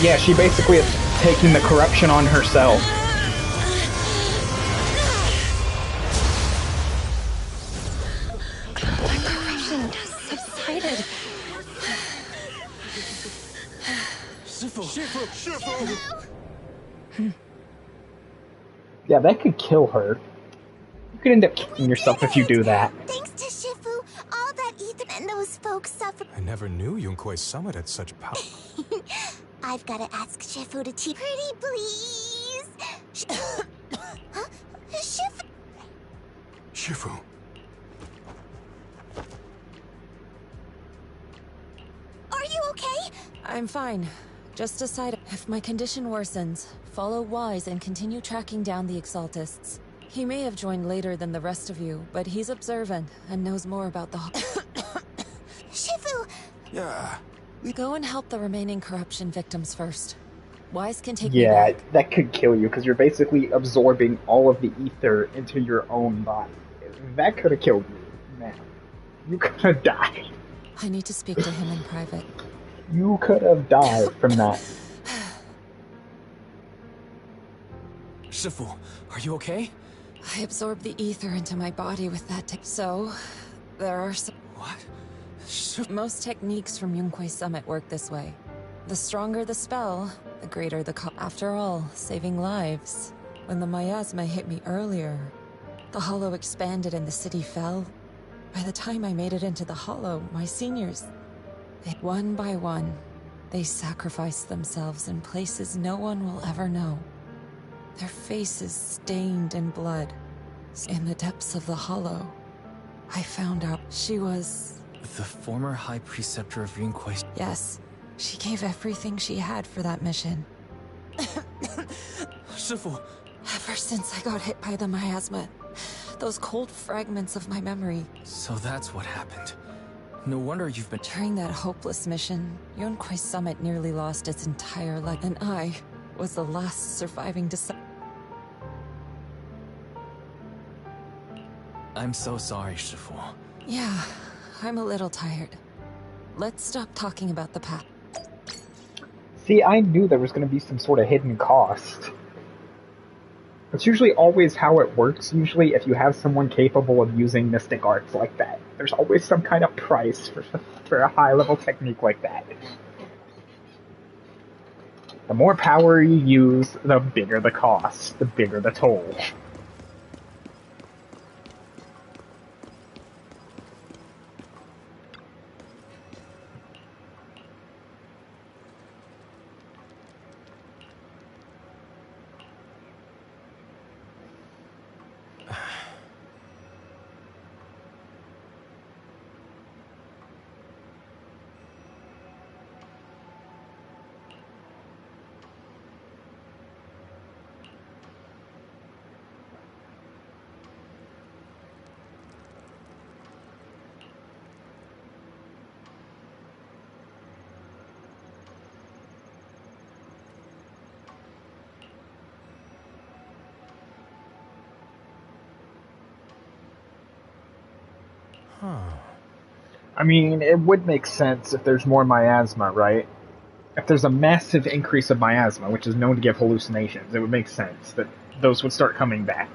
Speaker 1: Yeah, she basically is taking the corruption on herself.
Speaker 13: The corruption subsided.
Speaker 1: Yeah, that could kill her. You could end up killing yourself if you do that.
Speaker 4: Thanks to Shifu, all that ether and those folks suffered.
Speaker 8: I never knew Yunque's summit had such power.
Speaker 4: I've got to ask Shifu to teach. Pretty please. Huh? Shifu.
Speaker 10: Shifu.
Speaker 4: Are you okay?
Speaker 9: I'm fine. Just decide if my condition worsens, follow Wise and continue tracking down the Exaltists. He may have joined later than the rest of you, but he's observant and knows more about the...
Speaker 4: Shifu!
Speaker 10: Yeah.
Speaker 9: We go and help the remaining corruption victims first. Wise can take me back.
Speaker 1: Yeah, that could kill you, because you're basically absorbing all of the ether into your own body. That could have killed you, man. You could have died.
Speaker 9: I need to speak to him in private.
Speaker 1: You could have died from that.
Speaker 5: Shifu, are you okay?
Speaker 9: I absorbed the ether into my body with that so there are some...
Speaker 5: What?
Speaker 9: Most techniques from Yunque's summit work this way. The stronger the spell, the greater the cost. After all, saving lives. When the miasma hit me earlier, the hollow expanded and the city fell. By the time I made it into the hollow, my seniors... one by one, they sacrificed themselves in places no one will ever know. Their faces stained in blood. In the depths of the hollow, I found out she was...
Speaker 7: The former High Preceptor of Yunque.
Speaker 9: Yes, she gave everything she had for that mission.
Speaker 5: Shifu!
Speaker 9: Ever since I got hit by the miasma, those cold fragments of my memory...
Speaker 7: So that's what happened. No wonder you've been...
Speaker 9: During that hopeless mission, Yunque's summit nearly lost its entire life, and I was the last surviving disciple.
Speaker 7: I'm so sorry, Shifu.
Speaker 9: Yeah, I'm a little tired. Let's stop talking about the past.
Speaker 1: See, I knew there was going to be some sort of hidden cost. It's usually always how it works. Usually, if you have someone capable of using mystic arts like that, there's always some kind of price for a high-level technique like that. The more power you use, the bigger the cost, the bigger the toll. I mean, it would make sense if there's more miasma, right? If there's a massive increase of miasma, which is known to give hallucinations, it would make sense that those would start coming back.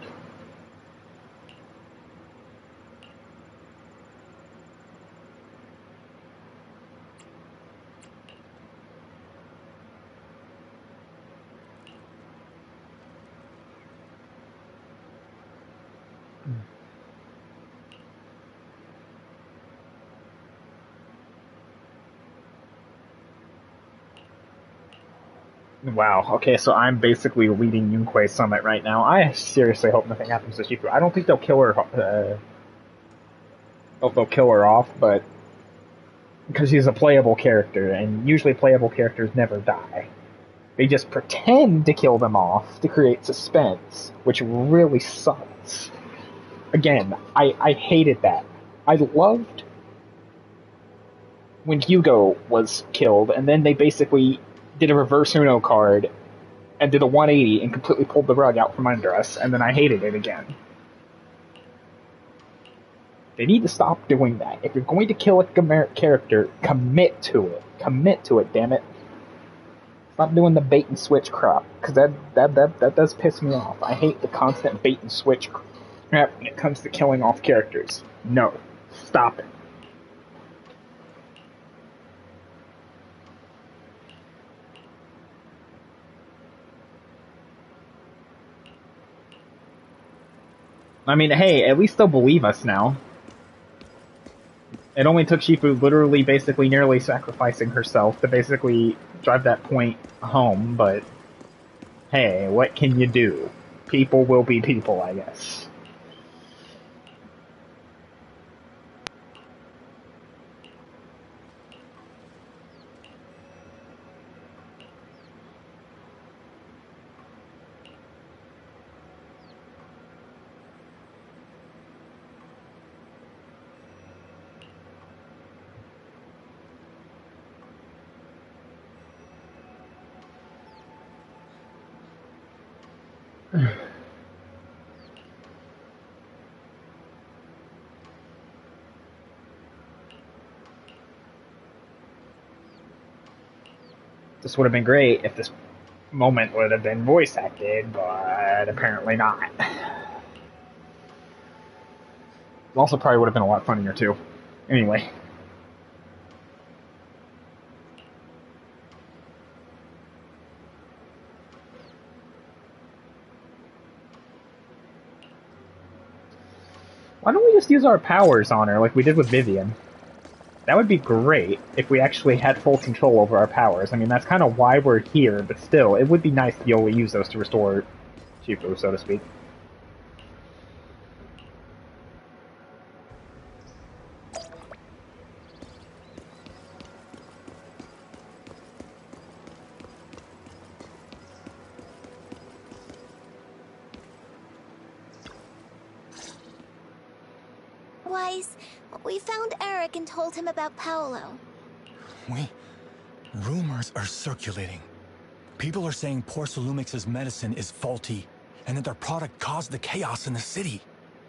Speaker 1: Wow, okay, so I'm basically leading Yunque's summit right now. I seriously hope nothing happens to Shifu. I don't think they'll kill her, they'll kill her off, but... because she's a playable character, and usually playable characters never die. They just pretend to kill them off to create suspense, which really sucks. Again, I hated that. I loved when Hugo was killed, and then they basically did a reverse Uno card and did a 180 and completely pulled the rug out from under us, and then I hated it again. They need to stop doing that. If you're going to kill a character, commit to it. Commit to it, damn it. Stop doing the bait and switch crap, because that does piss me off. I hate the constant bait and switch crap when it comes to killing off characters. No. Stop it. I mean, hey, at least they'll believe us now. It only took Shifu literally basically nearly sacrificing herself to basically drive that point home, but hey, what can you do? People will be people, I guess. This would have been great if this moment would have been voice acted, but apparently not. It also probably would have been a lot funnier too. Anyway. Why don't we just use our powers on her like we did with Vivian? That would be great if we actually had full control over our powers. I mean, that's kind of why we're here, but still, it would be nice to be able to use those to restore Shifu, so to speak.
Speaker 4: Weiss, we found Eric and told him about Paolo.
Speaker 5: Rumors are circulating. People are saying Porcelumix's medicine is faulty, and that their product caused the chaos in the city.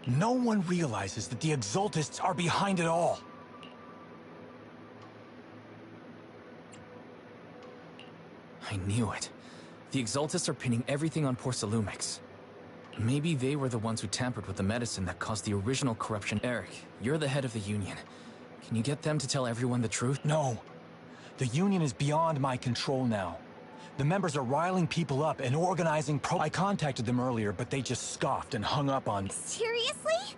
Speaker 5: No one realizes that the Exaltists are behind it all.
Speaker 7: I knew it. The Exaltists are pinning everything on Porcelumix. Maybe they were the ones who tampered with the medicine that caused the original corruption. Eric, you're the head of the Union. Can you get them to tell everyone the truth?
Speaker 5: No. The Union is beyond my control now. The members are riling people up and organizing I contacted them earlier, but they just scoffed and hung up on...
Speaker 4: Seriously?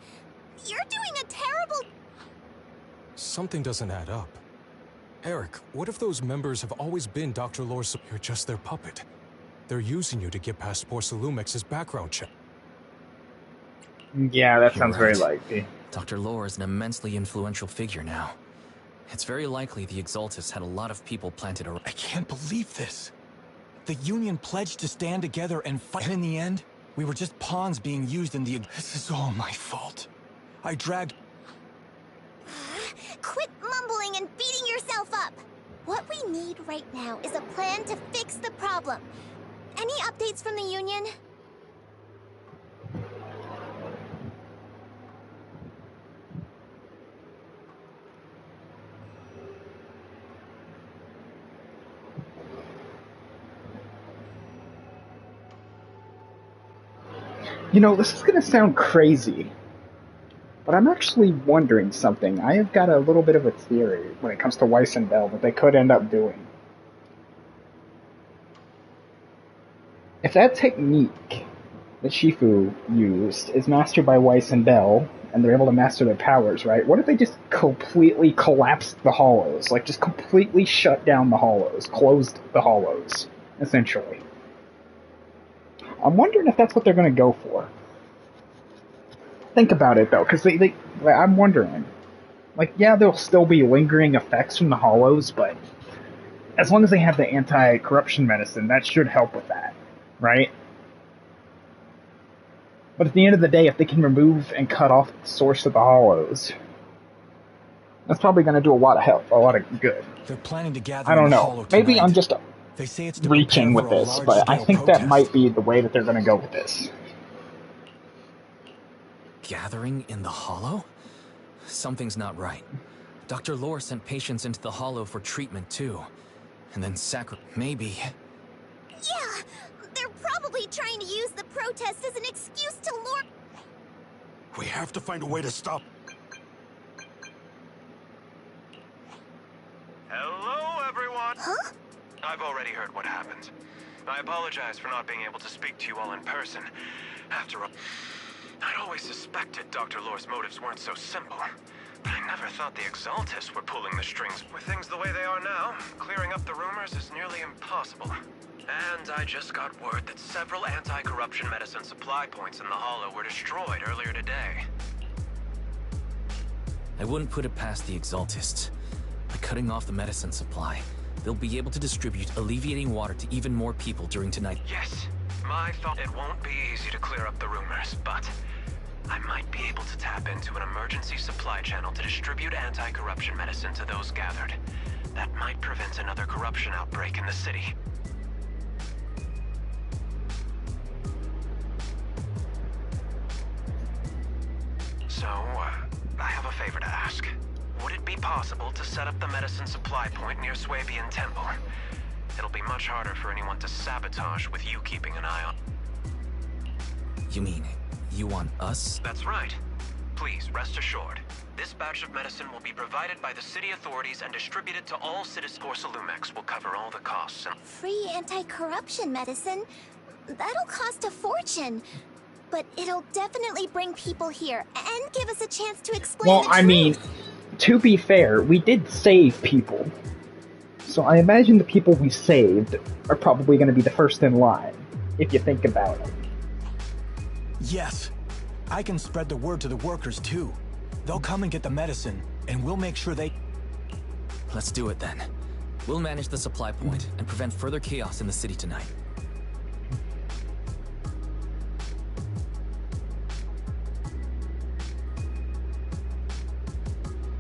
Speaker 4: You're doing a terrible...
Speaker 8: Something doesn't add up. Eric, what if those members have always been Dr. Lore's... You're just their puppet. They're using you to get past Porcelumix's background check.
Speaker 1: Yeah, that sounds
Speaker 7: right.
Speaker 1: very likely.
Speaker 7: Dr. Lore is an immensely influential figure now. It's very likely the Exaltists had a lot of people planted around.
Speaker 5: I can't believe this. The Union pledged to stand together and fight. And in the end, we were just pawns being used in the... This is all my fault. I dragged...
Speaker 4: Quit mumbling and beating yourself up! What we need right now is a plan to fix the problem. Any updates from the Union?
Speaker 1: You know, this is going to sound crazy, but I'm actually wondering something. I have got a little bit of a theory when it comes to Weiss and Bell that they could end up doing. If that technique that Shifu used is mastered by Weiss and Bell, and they're able to master their powers, right? What if they just completely collapsed the hollows? Like, just completely shut down the hollows, closed the hollows, essentially. I'm wondering if that's what they're going to go for. Think about it, though, because I'm wondering. Like, yeah, there'll still be lingering effects from the hollows, but as long as they have the anti-corruption medicine, that should help with that, right? But at the end of the day, if they can remove and cut off the source of the hollows, that's probably going to do a lot of good.
Speaker 5: They're planning to gather
Speaker 1: I don't
Speaker 5: in the
Speaker 1: know.
Speaker 5: hollow
Speaker 1: Maybe
Speaker 5: tonight.
Speaker 1: I'm just
Speaker 5: They say it's to
Speaker 1: reaching with
Speaker 5: prepare for a
Speaker 1: this, but I
Speaker 5: large-scale
Speaker 1: think
Speaker 5: protest.
Speaker 1: that might be the way that they're going to go with this.
Speaker 7: Gathering in the hollow? Something's not right. Dr. Lore sent patients into the hollow for treatment too. And then Maybe
Speaker 4: simply trying to use the protest as an excuse to lure...
Speaker 10: We have to find a way to stop.
Speaker 16: Hello, everyone!
Speaker 4: Huh?
Speaker 16: I've already heard what happened. I apologize for not being able to speak to you all in person. After all, I'd always suspected Dr. Lore's motives weren't so simple. But I never thought the Exaltists were pulling the strings. With things the way they are now, clearing up the rumors is nearly impossible. And I just got word that several anti-corruption medicine supply points in the Hollow were destroyed earlier today.
Speaker 7: I wouldn't put it past the Exaltists. By cutting off the medicine supply, they'll be able to distribute alleviating water to even more people during tonight.
Speaker 16: Yes, my thought it won't be easy to clear up the rumors, but I might be able to tap into an emergency supply channel to distribute anti-corruption medicine to those gathered. That might prevent another corruption outbreak in the city. So, I have a favor to ask. Would it be possible to set up the medicine supply point near Swabian Temple? It'll be much harder for anyone to sabotage with you keeping an eye on.
Speaker 7: You mean, you want us?
Speaker 16: That's right. Please, rest assured. This batch of medicine will be provided by the city authorities and distributed to all citizens. Lumex will cover all the costs.
Speaker 4: Free anti-corruption medicine? That'll cost a fortune. But it'll definitely bring people here and give us a chance to explain
Speaker 1: Well,
Speaker 4: the
Speaker 1: I
Speaker 4: truth.
Speaker 1: mean, to be fair, we did save people. So I imagine the people we saved are probably going to be the first in line, if you think about it.
Speaker 5: Yes. I can spread the word to the workers, too. They'll come and get the medicine, and we'll make sure they...
Speaker 7: Let's do it then. We'll manage the supply point and prevent further chaos in the city tonight.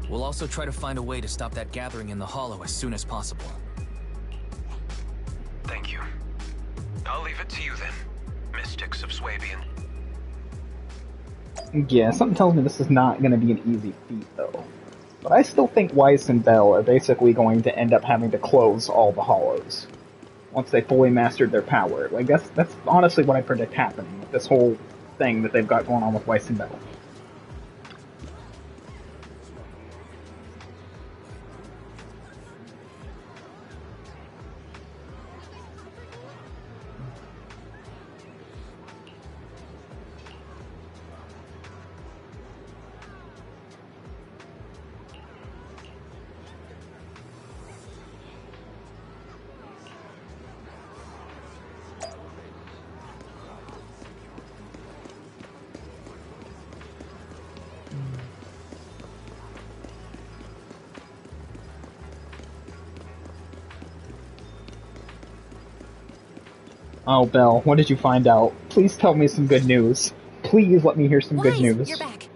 Speaker 7: We'll also try to find a way to stop that gathering in the Hollow as soon as possible.
Speaker 16: Thank you. I'll leave it to you then, Mystics of Swabian.
Speaker 1: Yeah, something tells me this is not going to be an easy feat, though. But I still think Weiss and Bell are basically going to end up having to close all the Hollows once they fully mastered their power. Like, that's honestly what I predict happening with this whole thing that they've got going on with Weiss and Bell. Oh, Belle, what did you find out? Please tell me some good news. Please let me hear some good news.
Speaker 2: You're back.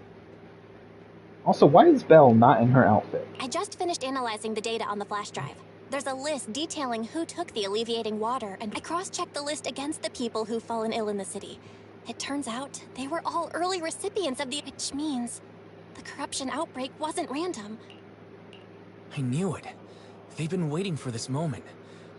Speaker 1: Also, why is Belle not in her outfit?
Speaker 2: I just finished analyzing the data on the flash drive. There's a list detailing who took the alleviating water, and I cross-checked the list against the people who've fallen ill in the city. It turns out they were all early recipients of the... Which means the corruption outbreak wasn't random.
Speaker 7: I knew it. They've been waiting for this moment,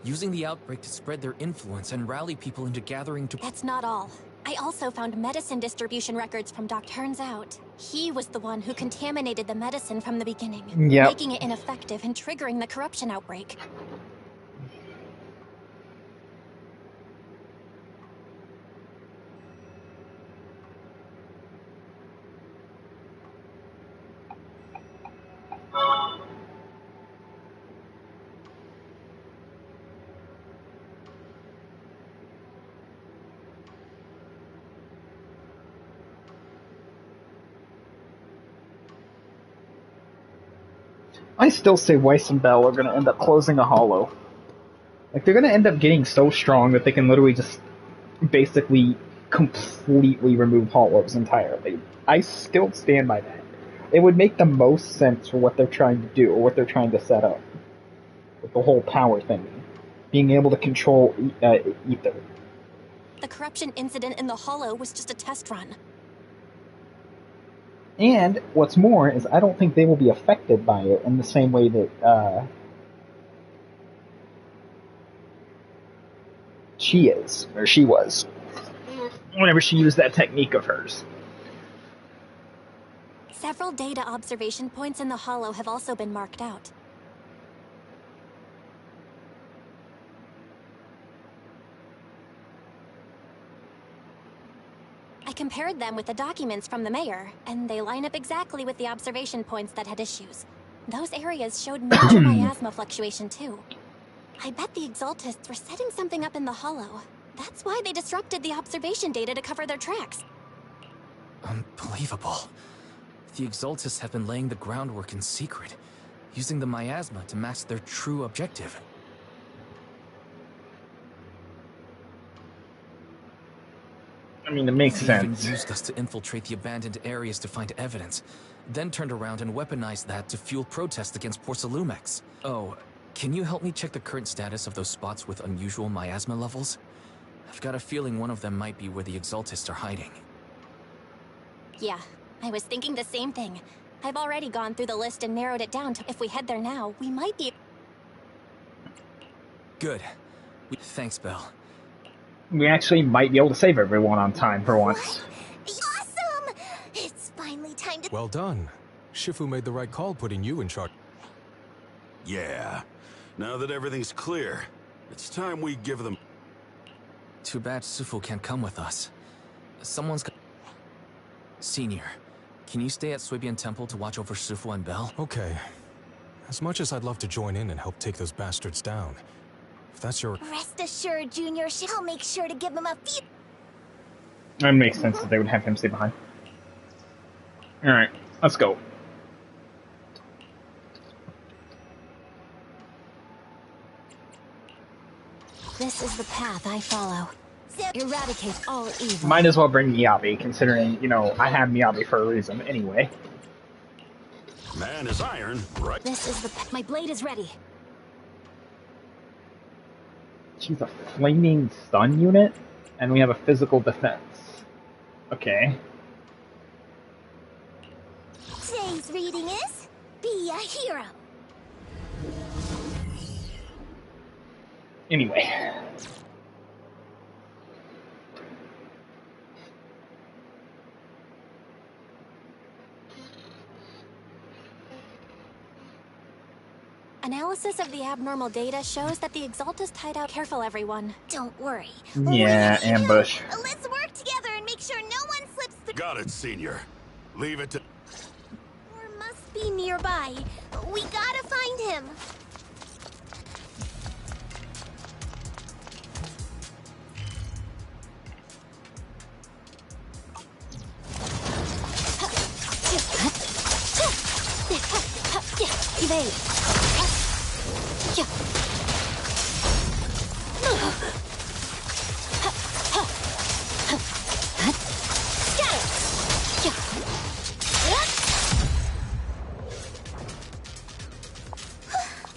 Speaker 7: using the outbreak to spread their influence and rally people into gathering to...
Speaker 2: That's not all. I also found medicine distribution records from Doc. Turns out, he was the one who contaminated the medicine from the beginning, making it ineffective and triggering the corruption outbreak.
Speaker 1: I still say Weiss and Bell are going to end up closing a Hollow. Like, they're going to end up getting so strong that they can literally just basically completely remove Hollows entirely. I still stand by that. It would make the most sense for what they're trying to do, or what they're trying to set up. With the whole power thing. Being able to control ether.
Speaker 2: The corruption incident in the Hollow was just a test run.
Speaker 1: And, what's more, is I don't think they will be affected by it in the same way that, she is, or she was. whenever she used that technique of hers.
Speaker 2: Several data observation points in the hollow have also been marked out. I compared them with the documents from the mayor, and they line up exactly with the observation points that had issues. Those areas showed major miasma fluctuation too. I bet the Exaltists were setting something up in the hollow. That's why they disrupted the observation data to cover their tracks.
Speaker 7: Unbelievable. The Exaltists have been laying the groundwork in secret, using the miasma to mask their true objective.
Speaker 1: I mean, it makes
Speaker 7: They
Speaker 1: sense.
Speaker 7: even used us to infiltrate the abandoned areas to find evidence, then turned around and weaponized that to fuel protests against Porcelumex. Oh, can you help me check the current status of those spots with unusual miasma levels? I've got a feeling one of them might be where the Exaltists are hiding.
Speaker 2: Yeah, I was thinking the same thing. I've already gone through the list and narrowed it down to if we head there now, we might be...
Speaker 7: Good. Thanks, Belle.
Speaker 1: We actually might be able to save everyone on time for once.
Speaker 4: Awesome! It's finally time to...
Speaker 8: Well done. Shifu made the right call putting you in charge.
Speaker 10: Yeah. Now that everything's clear, it's time we give them...
Speaker 7: Too bad Sufu can't come with us. Someone's... Senior, can you stay at Swibian Temple to watch over Sufu and Belle?
Speaker 8: Okay. As much as I'd love to join in and help take those bastards down, if that's your...
Speaker 4: Rest assured, Junior, I'll make sure to give him a few...
Speaker 1: It makes sense that they would have him stay behind. Alright, let's go.
Speaker 2: This is the path I follow. Eradicate all evil.
Speaker 1: Might as well bring Miyabi, considering, you know, I have Miyabi for a reason anyway.
Speaker 10: Man is iron, right?
Speaker 2: This is the... My blade is ready.
Speaker 1: She's a flaming stun unit, and we have a physical defense. Okay.
Speaker 4: Today's reading is... Be a hero.
Speaker 1: Anyway.
Speaker 2: Analysis of the abnormal data shows that the Exaltist hideout... Careful, everyone.
Speaker 4: Don't worry.
Speaker 1: Yeah, ambush.
Speaker 4: Let's work together and make sure no one slips through...
Speaker 10: Got it, Senior. Leave it to...
Speaker 4: Or must be nearby. We gotta find him.
Speaker 2: Evade.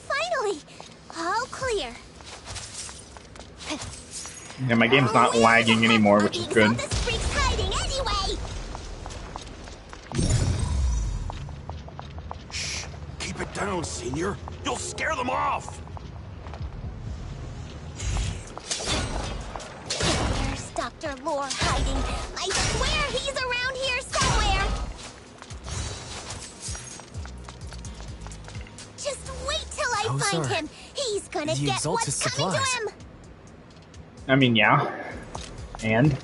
Speaker 4: Finally! All clear.
Speaker 1: Yeah, my game's not lagging anymore, which is good.
Speaker 4: This freak's hiding anyway!
Speaker 10: Shh! Keep it down, Senior. You'll scare them off!
Speaker 4: There's Dr. Lore hiding. I swear he's around here somewhere! Just wait till I
Speaker 7: Those
Speaker 4: find
Speaker 7: are
Speaker 4: him. He's gonna
Speaker 7: the
Speaker 4: get what's
Speaker 7: Exalted
Speaker 4: coming
Speaker 7: supplies.
Speaker 4: to him.
Speaker 1: I mean, yeah. And?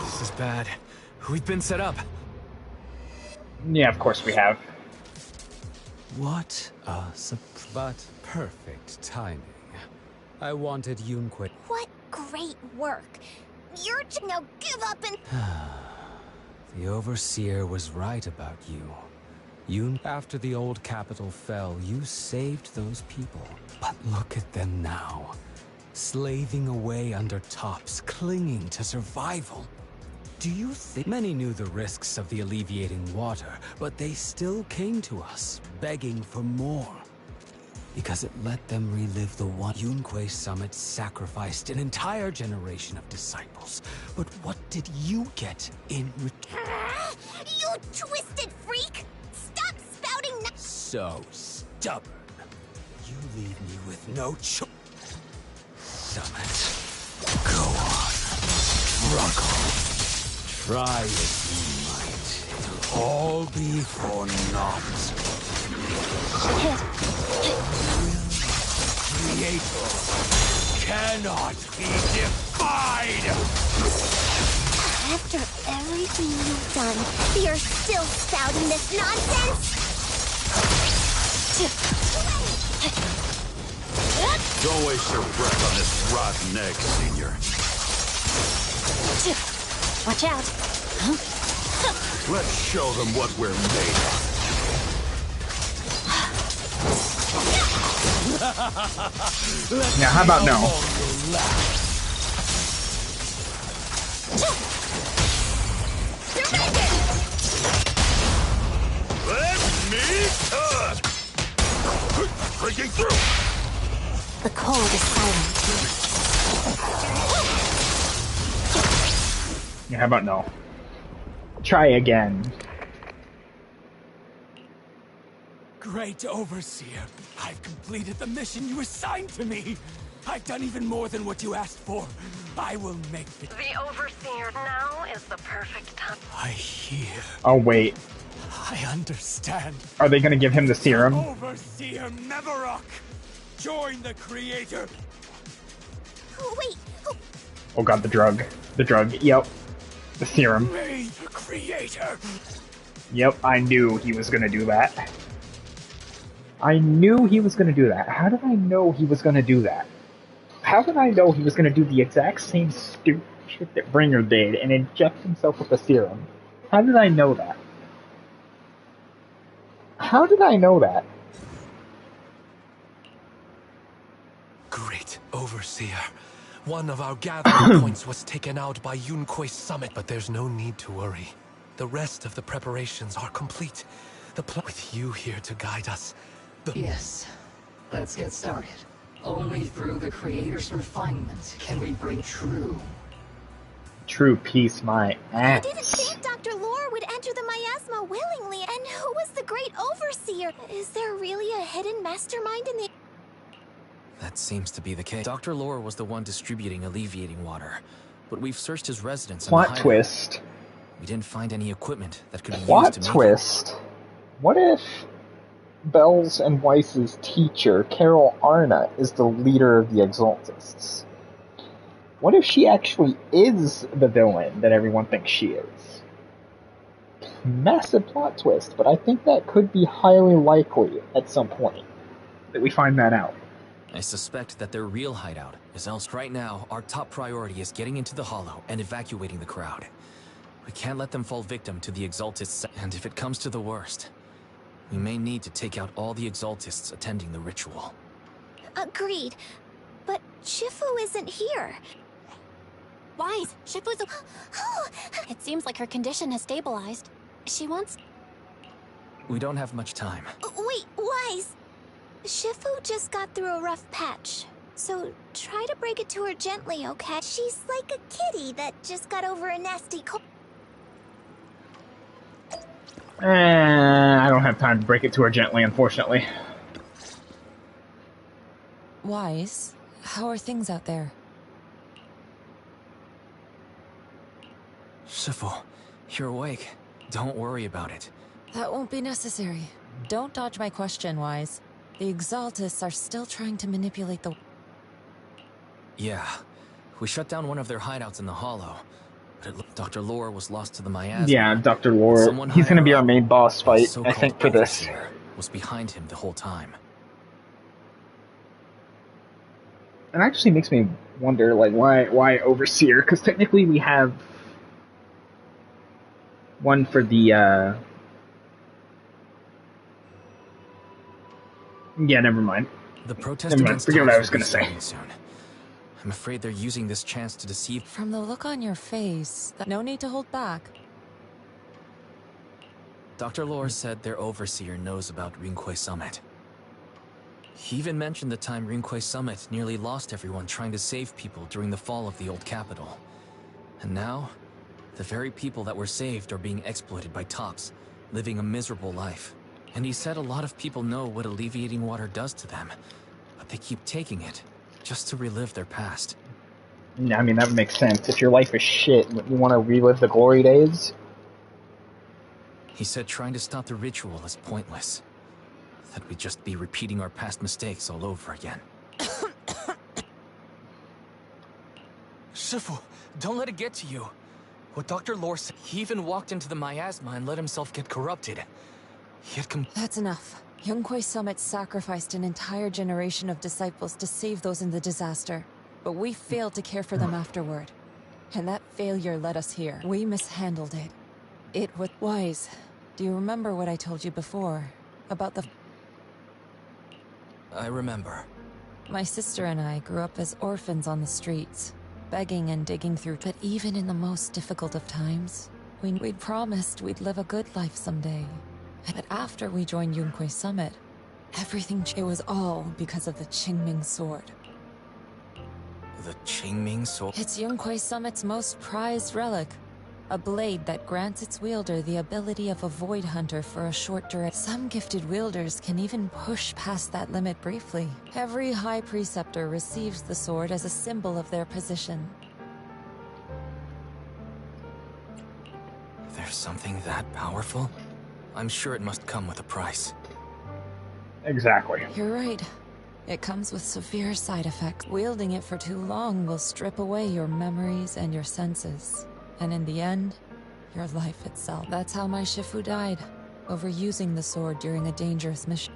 Speaker 7: This is bad. We've been set up.
Speaker 1: Yeah, of course we have.
Speaker 3: What a but perfect timing. I wanted Yunque.
Speaker 4: What great work. You're to now give up and...
Speaker 3: The Overseer was right about you. After the old capital fell, you saved those people. But look at them now. Slaving away under tops, clinging to survival. Do you think... Many knew the risks of the alleviating water, but they still came to us, begging for more. because it let them relive the one Yunque Summit sacrificed an entire generation of disciples. But what did you get in return?
Speaker 4: You twisted freak! Stop spouting
Speaker 3: So stubborn. You leave me with no choice. Summit. Go on. Struggle. Try as you might. It'll all be for naught. Creator cannot be defied!
Speaker 4: After everything you've done, you're still spouting this nonsense?
Speaker 10: Don't waste your breath on this rotten egg, Senior.
Speaker 2: Watch out.
Speaker 10: Let's show them what we're made of.
Speaker 1: Yeah, how about no?
Speaker 10: Let me touch! Breaking through!
Speaker 2: The cold is silent.
Speaker 1: Yeah, how about no? Try again.
Speaker 5: Great Overseer, I've completed the mission you assigned to me. I've done even more than what you asked for. I will make the
Speaker 13: Overseer now is the perfect time.
Speaker 5: I hear.
Speaker 1: Oh, wait.
Speaker 5: I understand.
Speaker 1: Are they gonna give him the serum?
Speaker 5: Overseer Mevarok, join the Creator.
Speaker 4: Wait.
Speaker 1: Oh god, the drug. The drug. Yep. The serum.
Speaker 5: May the Creator.
Speaker 1: Yep, I knew he was gonna do that. I knew he was gonna do that. How did I know he was gonna do that? How did I know he was gonna do the exact same stupid shit that Bringer did and inject himself with the serum? How did I know that? How did I know that?
Speaker 15: Great Overseer. One of our gathering points was taken out by Yunque Summit, but there's no need to worry. The rest of the preparations are complete. With you here to guide us.
Speaker 14: Yes. Let's get started. Only through the Creator's refinement can we bring true
Speaker 1: peace my
Speaker 4: I
Speaker 1: ass.
Speaker 4: didn't think Dr. Lore would enter the miasma willingly, and who was the Great Overseer? Is there really a hidden mastermind in the...
Speaker 7: That seems to be the case. Dr. Lore was the one distributing alleviating water, but we've searched his residence.
Speaker 1: Plot twist.
Speaker 7: We didn't find any equipment that could be
Speaker 1: Plot
Speaker 7: used to make
Speaker 1: twist. What if Bells and Weiss's teacher, Carol Arna, is the leader of the Exaltists? What if she actually is the villain that everyone thinks she is? Massive plot twist, but I think that could be highly likely at some point that we find that out.
Speaker 7: I suspect that their real hideout is else. Right now, our top priority is getting into the Hollow and evacuating the crowd. We can't let them fall victim to the Exaltists, and if it comes to the worst, we may need to take out all the Exaltists attending the ritual.
Speaker 4: Agreed. But Shifu isn't here.
Speaker 2: Wise, Shifu's... It seems like her condition has stabilized. She wants...
Speaker 7: We don't have much time.
Speaker 4: Wait, Wise! Shifu just got through a rough patch. So try to break it to her gently, okay? She's like a kitty that just got over a nasty cold.
Speaker 1: I don't have time to break it to her gently, unfortunately.
Speaker 9: Wise, how are things out there?
Speaker 7: Shifu, you're awake. Don't worry about it.
Speaker 9: That won't be necessary. Don't dodge my question, Wise. The Exaltists are still trying to manipulate the...
Speaker 7: Yeah. We shut down one of their hideouts in the Hollow. But Dr. Lore was lost to the miasma.
Speaker 1: Yeah, Dr. Lore. He's gonna be our main boss fight, I think, for this.
Speaker 7: Was behind him the whole time.
Speaker 1: It actually makes me wonder, like, why Overseer? Because technically we have one for the, yeah, never mind.
Speaker 7: The protest
Speaker 1: Never mind,
Speaker 7: against
Speaker 1: forget what I
Speaker 7: Tops
Speaker 1: was
Speaker 7: will be
Speaker 1: gonna say.
Speaker 7: starting soon. I'm afraid they're using this chance to deceive.
Speaker 9: From the look on your face, no need to hold back.
Speaker 7: Dr. Lore said their overseer knows about Rinque Summit. He even mentioned the time Rinquay Summit nearly lost everyone trying to save people during the fall of the old capital. And now, the very people that were saved are being exploited by tops, living a miserable life. And he said a lot of people know what alleviating water does to them, but they keep taking it just to relive their past.
Speaker 1: I mean, that makes sense. If your life is shit, you want to relive the glory days?
Speaker 7: He said trying to stop the ritual is pointless. That we'd just be repeating our past mistakes all over again. Shifu, don't let it get to you. What Dr. Lore said, he even walked into the miasma and let himself get corrupted. He had
Speaker 9: That's enough. Yunquay Summit sacrificed an entire generation of disciples to save those in the disaster. But we failed to care for them afterward. And that failure led us here. We mishandled it. It was wise. Do you remember what I told you before? About the...
Speaker 7: I remember.
Speaker 9: My sister and I grew up as orphans on the streets, begging and digging through. But even in the most difficult of times, we'd promised we'd live a good life someday. But after we joined Yunquay Summit, everything changed. It was all because of the Qingming Sword.
Speaker 7: The Qingming Sword?
Speaker 9: It's Yunquay Summit's most prized relic. A blade that grants its wielder the ability of a void hunter for a short duration. Some gifted wielders can even push past that limit briefly. Every High Preceptor receives the sword as a symbol of their position.
Speaker 7: There's something that powerful? I'm sure it must come with a price.
Speaker 1: Exactly.
Speaker 9: You're right. It comes with severe side effects. Wielding it for too long will strip away your memories and your senses. And in the end, your life itself. That's how my Shifu died, overusing the sword during a dangerous mission.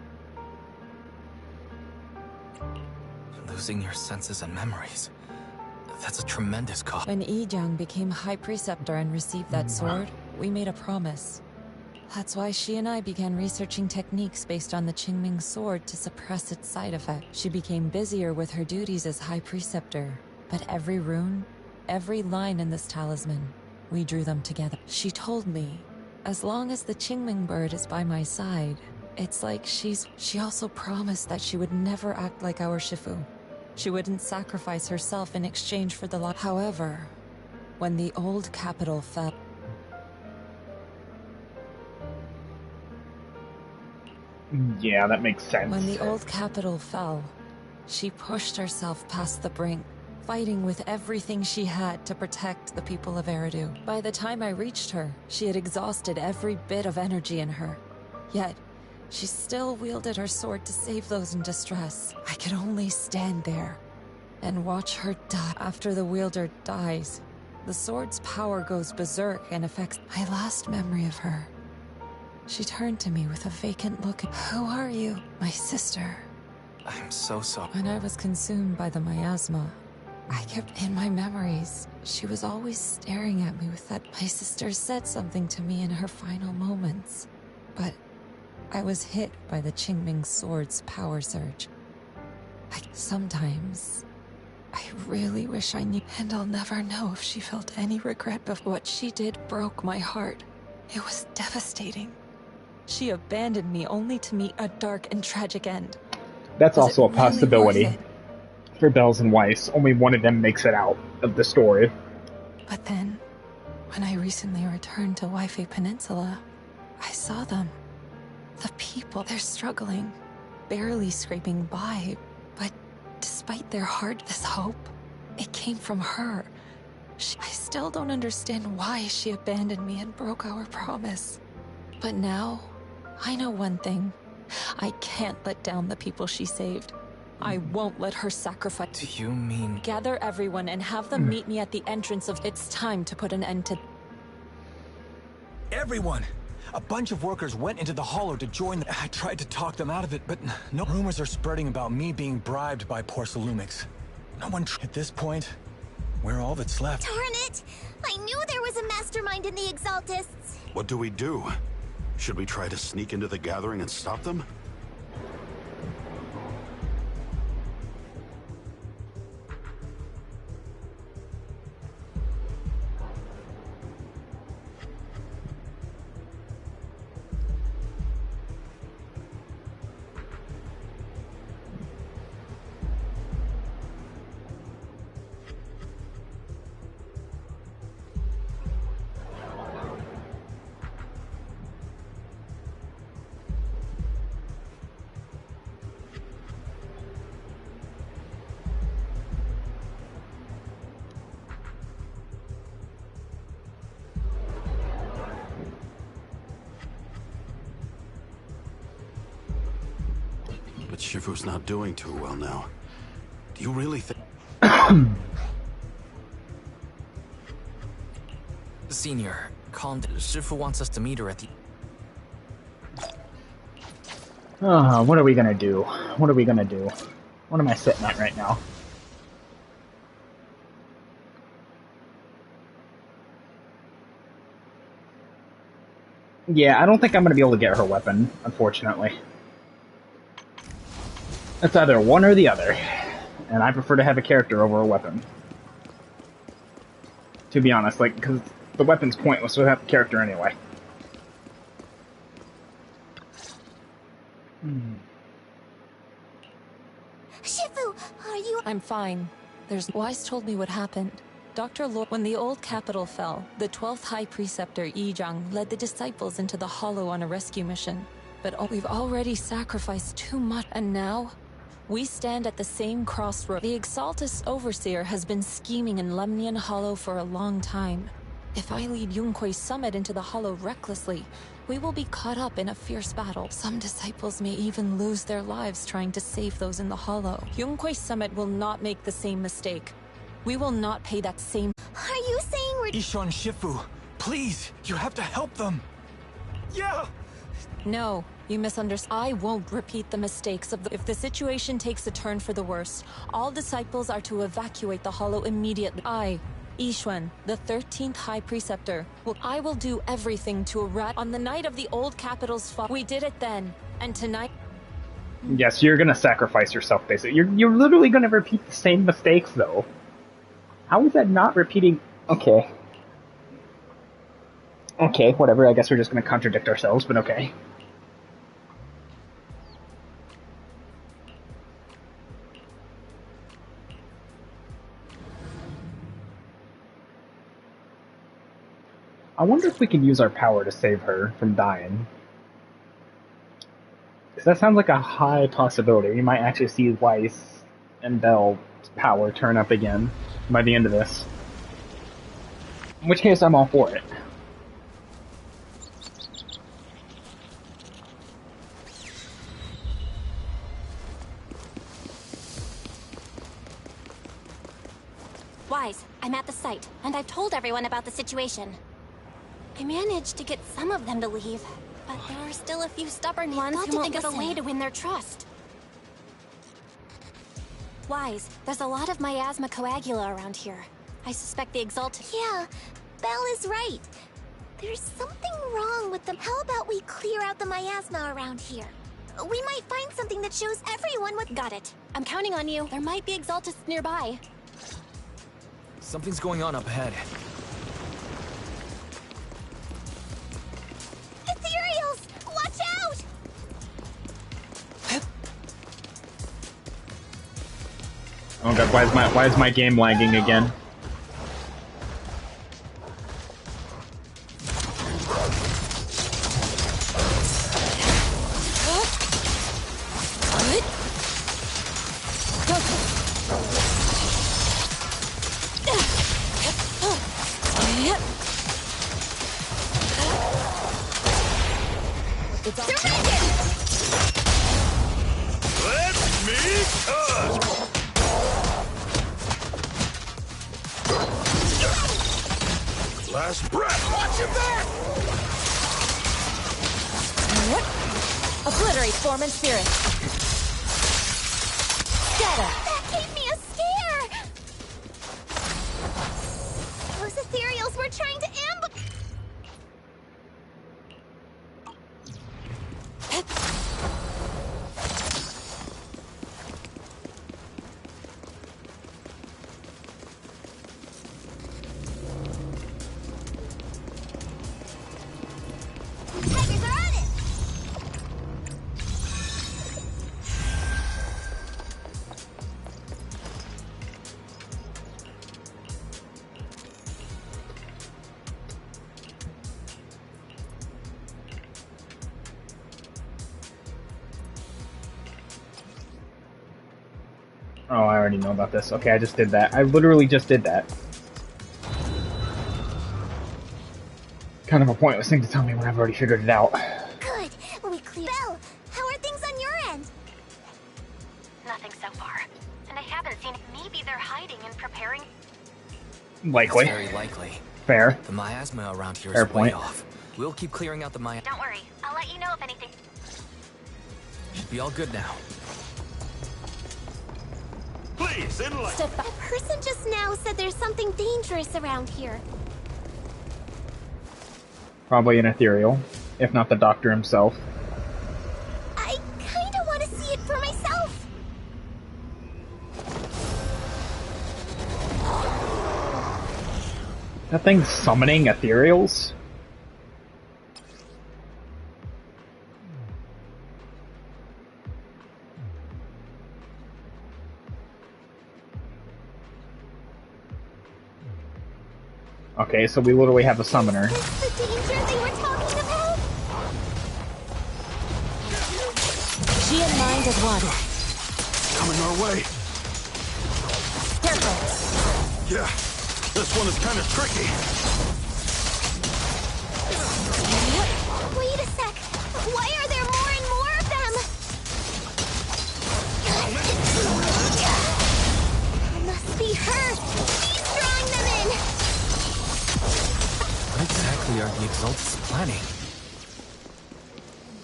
Speaker 7: Losing your senses and memories. That's a tremendous cost.
Speaker 9: When Yijiang became High Preceptor and received that sword, we made a promise. That's why she and I began researching techniques based on the Qingming Sword to suppress its side effects. She became busier with her duties as High Preceptor, but every rune, every line in this talisman, we drew them together. She told me, as long as the Qingming bird is by my side, it's like she also promised that she would never act like our Shifu. She wouldn't sacrifice herself in exchange for the life. However, when the old capital fell,
Speaker 1: Yeah, that makes sense.
Speaker 9: when the old capital fell, she pushed herself past the brink, fighting with everything she had to protect the people of Eridu. By the time I reached her, she had exhausted every bit of energy in her. Yet, she still wielded her sword to save those in distress. I could only stand there and watch her die. After the wielder dies, the sword's power goes berserk and affects my last memory of her. She turned to me with a vacant look. Who are you? My sister.
Speaker 7: I'm so sorry.
Speaker 9: When I was consumed by the miasma, I kept in my memories. She was always staring at me with that. My sister said something to me in her final moments, but I was hit by the Qingming Sword's power surge. Sometimes, I really wish I knew, and I'll never know if she felt any regret, but what she did broke my heart. It was devastating. She abandoned me only to meet a dark and tragic end.
Speaker 1: That's also a
Speaker 9: Was it really
Speaker 1: possibility.
Speaker 9: worth it?
Speaker 1: For Bells and Weiss, only one of them makes it out of the story.
Speaker 9: But then, when I recently returned to Waifu Peninsula, I saw them. The people, they're struggling, barely scraping by, but despite their heart, this hope, it came from her. I still don't understand why she abandoned me and broke our promise. But now, I know one thing. I can't let down the people she saved. I won't let her sacrifice.
Speaker 7: Do you mean...
Speaker 9: Gather everyone and have them meet me at the entrance of... It's time to put an end to...
Speaker 5: Everyone! A bunch of workers went into the hollow to join the... I tried to talk them out of it, but no rumors are spreading about me being bribed by Lumix. No one... At this point, we're all that's left.
Speaker 4: Darn it! I knew there was a mastermind in the Exaltists!
Speaker 10: What do we do? Should we try to sneak into the gathering and stop them? But Shifu's not doing too well now. Do you really think...
Speaker 7: Senior, calm down. Shifu wants us to meet her at the...
Speaker 1: What are we gonna do? What are we gonna do? What am I sitting at right now? Yeah, I don't think I'm gonna be able to get her weapon, unfortunately. It's either one or the other. And I prefer to have a character over a weapon. To be honest, like, because the weapon's pointless to have a character anyway.
Speaker 4: Shifu, are you...
Speaker 9: I'm fine. Wise told me what happened. Dr. Lord, when the old capital fell, the 12th High Preceptor Yi Zhang led the disciples into the Hollow on a rescue mission. But we've already sacrificed too much, and now we stand at the same crossroad. The Exaltus Overseer has been scheming in Lemnian Hollow for a long time. If I lead Yunkui's summit into the Hollow recklessly, we will be caught up in a fierce battle. Some disciples may even lose their lives trying to save those in the Hollow. Yunkui's summit will not make the same mistake. We will not pay that same...
Speaker 4: Are you saying we're...
Speaker 5: Ishan Shifu, please, you have to help them. Yeah!
Speaker 9: No, you misunderstand. I won't repeat the mistakes of If the situation takes a turn for the worst, all disciples are to evacuate the Hollow immediately. I, Yixuan, the 13th High Preceptor, I will do everything to on the night of the old capital's fall. We did it then, and tonight...
Speaker 1: Yes, you're gonna sacrifice yourself, basically. You're literally gonna repeat the same mistakes, though. How is that not repeating... Okay. Okay, whatever, I guess we're just gonna contradict ourselves, but okay. I wonder if we can use our power to save her from dying. Because that sounds like a high possibility. We might actually see Weiss and Bell's power turn up again by the end of this. In which case, I'm all for it.
Speaker 2: Wise, I'm at the site, and I've told everyone about the situation. I managed to get some of them to leave, but there are still a few stubborn ones who won't think of a way to win their trust. Wise, there's a lot of miasma coagula around here. I suspect the Exalted...
Speaker 4: Yeah, Belle is right. There's something wrong with them. How about we clear out the miasma around here? We might find something that shows everyone what...
Speaker 2: Got it. I'm counting on you. There might be Exaltus nearby.
Speaker 7: Something's going on up ahead.
Speaker 4: Ethereals! Watch out!
Speaker 1: Oh god, why is my game lagging again?
Speaker 6: Last breath! Watch your back!
Speaker 9: Obliterate form and spirit. Scatter!
Speaker 4: That gave me a scare! Those ethereals were trying to ambush...
Speaker 1: Oh, I already know about this. Okay, I just did that. I literally just did that. Kind of a pointless thing to tell me when I've already figured it out.
Speaker 4: Good. We clear... Belle, how are things on your end?
Speaker 2: Maybe they're hiding and preparing.
Speaker 1: Likely.
Speaker 7: It's very likely.
Speaker 1: Fair.
Speaker 7: The miasma around here
Speaker 1: Fair
Speaker 7: is way
Speaker 1: point.
Speaker 7: off. We'll keep clearing out the miasma.
Speaker 2: Don't worry, I'll let you know if anything.
Speaker 7: Should be all good now.
Speaker 10: Please,
Speaker 4: A person just now said there's something dangerous around here.
Speaker 1: Probably an ethereal, if not the doctor himself.
Speaker 4: I kinda want to see it for myself.
Speaker 1: That thing's summoning ethereals? Okay, so we literally have a summoner.
Speaker 4: The danger they were talking about?
Speaker 9: She and mind as one.
Speaker 10: coming our way.
Speaker 9: Careful.
Speaker 10: Yeah, this one is kind of tricky.
Speaker 4: Wait a sec. Why are there more and more of them? Must be her. She's drawing them in.
Speaker 7: What exactly are the Exaltus planning?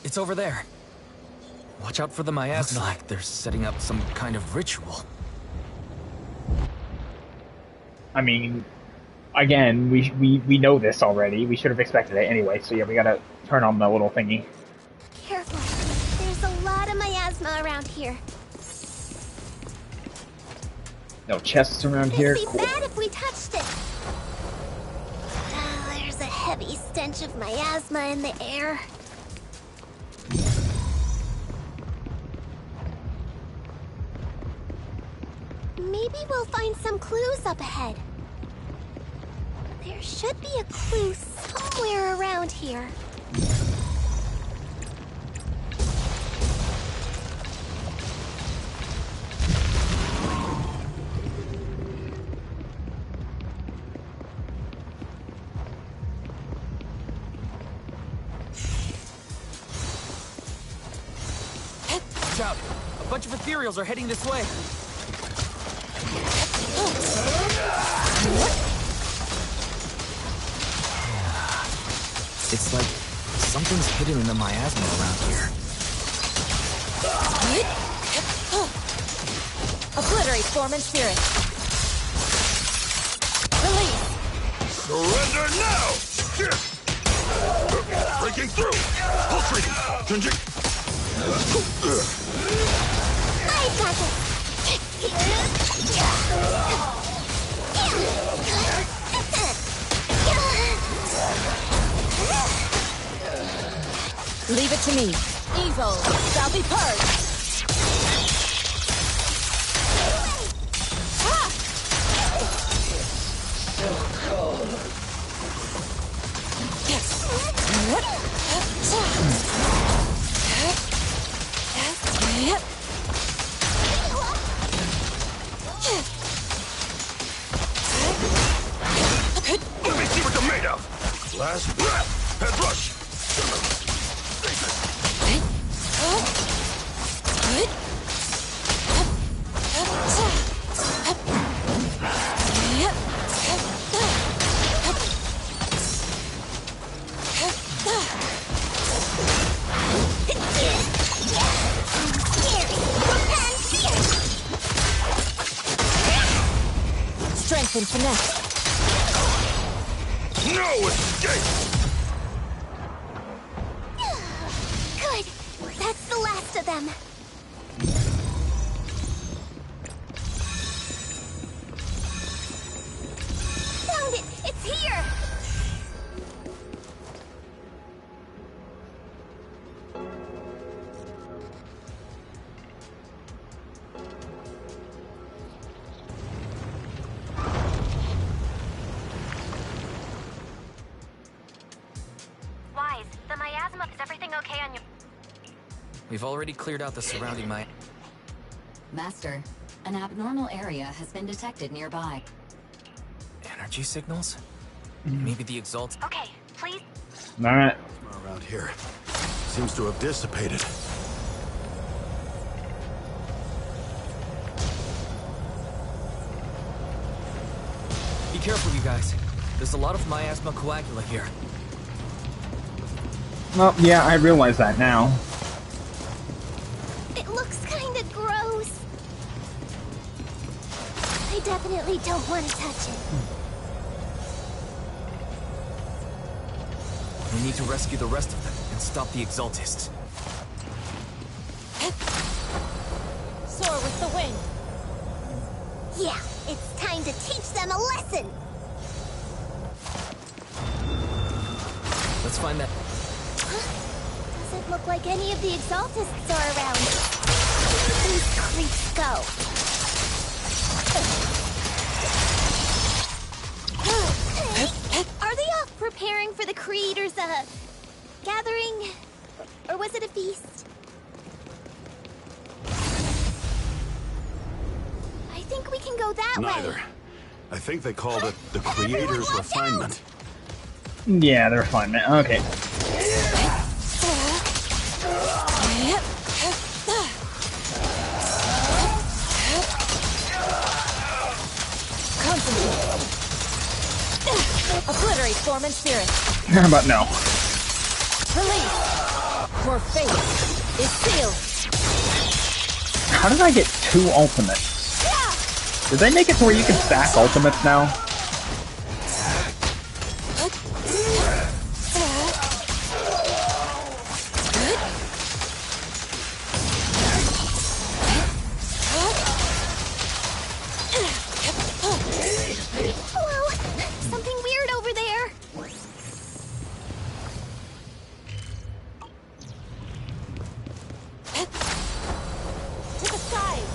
Speaker 7: It's over there. Watch out for the miasma. Looks like they're setting up some kind of ritual.
Speaker 1: I mean, again, we know this already. We should have expected it anyway, so yeah, we gotta turn on the little thingy.
Speaker 4: Careful. There's a lot of miasma around here.
Speaker 1: No chests around here.
Speaker 4: It'd be bad if we touched it. Oh, there's a heavy stench of miasma in the air. Maybe we'll find some clues up ahead. There should be a clue somewhere around here.
Speaker 7: Watch out! A bunch of ethereals are heading this way. It's like something's hidden in the miasma around here.
Speaker 9: Obliterate form and spirit. Release.
Speaker 10: Surrender now! Breaking through! Pulse reading! Changing!
Speaker 4: I got this!
Speaker 9: Leave it to me. Evil shall be purged.
Speaker 10: Let me see what you're made of! Last breath! Head rush!
Speaker 9: Strength and finesse.
Speaker 10: No escape!
Speaker 4: Good. That's the last of them. Found it! It's here!
Speaker 2: Wise, the miasma, is everything okay on your...
Speaker 7: We've already cleared out the surrounding
Speaker 11: Master, an abnormal area has been detected nearby.
Speaker 7: energy signals? Maybe the Exalt.
Speaker 2: Okay, please.
Speaker 1: Alright.
Speaker 10: Around here seems to have dissipated.
Speaker 7: careful, you guys. There's a lot of miasma coagula here.
Speaker 1: Well, yeah, I realize that now.
Speaker 4: It looks kinda gross. I definitely don't want to touch it.
Speaker 7: We need to rescue the rest of them and stop the Exaltists.
Speaker 9: Soar with the wind.
Speaker 4: Yeah, it's time to teach them a lesson.
Speaker 7: Let's find that.
Speaker 4: Doesn't look like any of the Exaltists are around. Where did these creeps go? Are they off preparing for the Creator's, gathering? Or was it a feast? I think we can go that way.
Speaker 10: Neither. I think they called it the Creator's Refinement.
Speaker 1: Yeah, the refinement. Okay.
Speaker 9: Obliterate form and spirit.
Speaker 1: How about no?
Speaker 9: Release. Your fate is sealed.
Speaker 1: How did I get 2 ultimates? Did they make it to where you can stack ultimates now?
Speaker 4: Whoa! Something weird over there.
Speaker 9: To the side.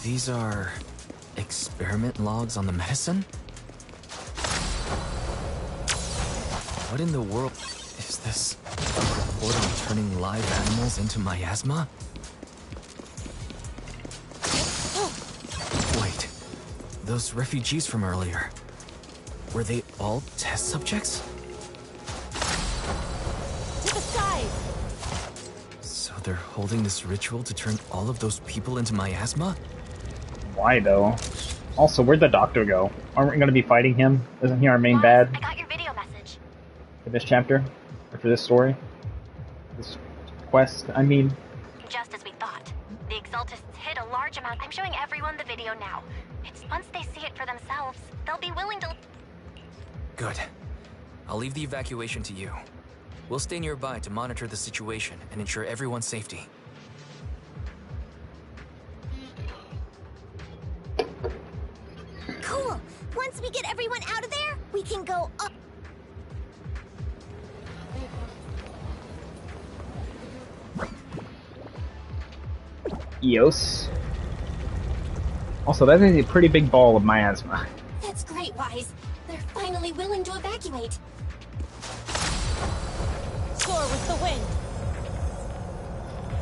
Speaker 7: These are experiment logs on the medicine? What in the world is this? A report on turning live animals into miasma? Wait, those refugees from earlier, were they all test subjects?
Speaker 9: To the side.
Speaker 7: So they're holding this ritual to turn all of those people into miasma?
Speaker 1: Why though? Also, where'd the doctor go? Aren't we going to be fighting him? Isn't he our main bad?
Speaker 4: I got your video message.
Speaker 1: For this chapter? Or for this story? This quest, I mean.
Speaker 2: Just as we thought. The Exaltists hid a large amount. I'm showing everyone the video now. It's once they see it for themselves, they'll be willing to...
Speaker 7: Good. I'll leave the evacuation to you. We'll stay nearby to monitor the situation and ensure everyone's safety.
Speaker 4: Cool. Once we get everyone out of there, we can go up.
Speaker 1: Eos. Also, that is a pretty big ball of miasma.
Speaker 4: That's great, Wise. They're finally willing to evacuate.
Speaker 9: Soar with the wind.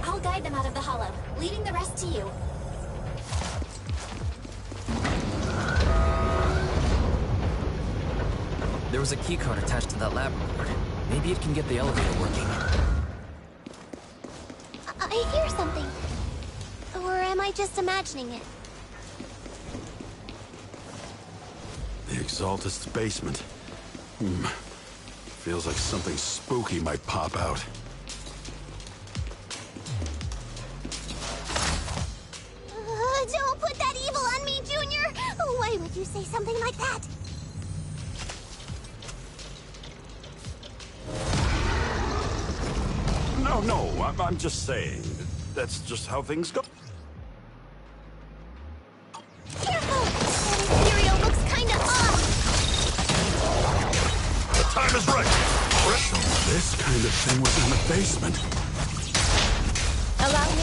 Speaker 4: I'll guide them out of the hollow, leaving the rest to you.
Speaker 7: There was a keycard attached to that lab report. Maybe it can get the elevator working.
Speaker 4: I hear something. Or am I just imagining it?
Speaker 10: The Exaltist's basement. Feels like something spooky might pop out.
Speaker 4: Don't put that evil on me, Junior! Why would you say something like that?
Speaker 10: No, I'm just saying. That's just how things go.
Speaker 4: Careful! That Imperial looks kinda off!
Speaker 10: The time is right! So this kind of thing was in the basement.
Speaker 9: Allow me.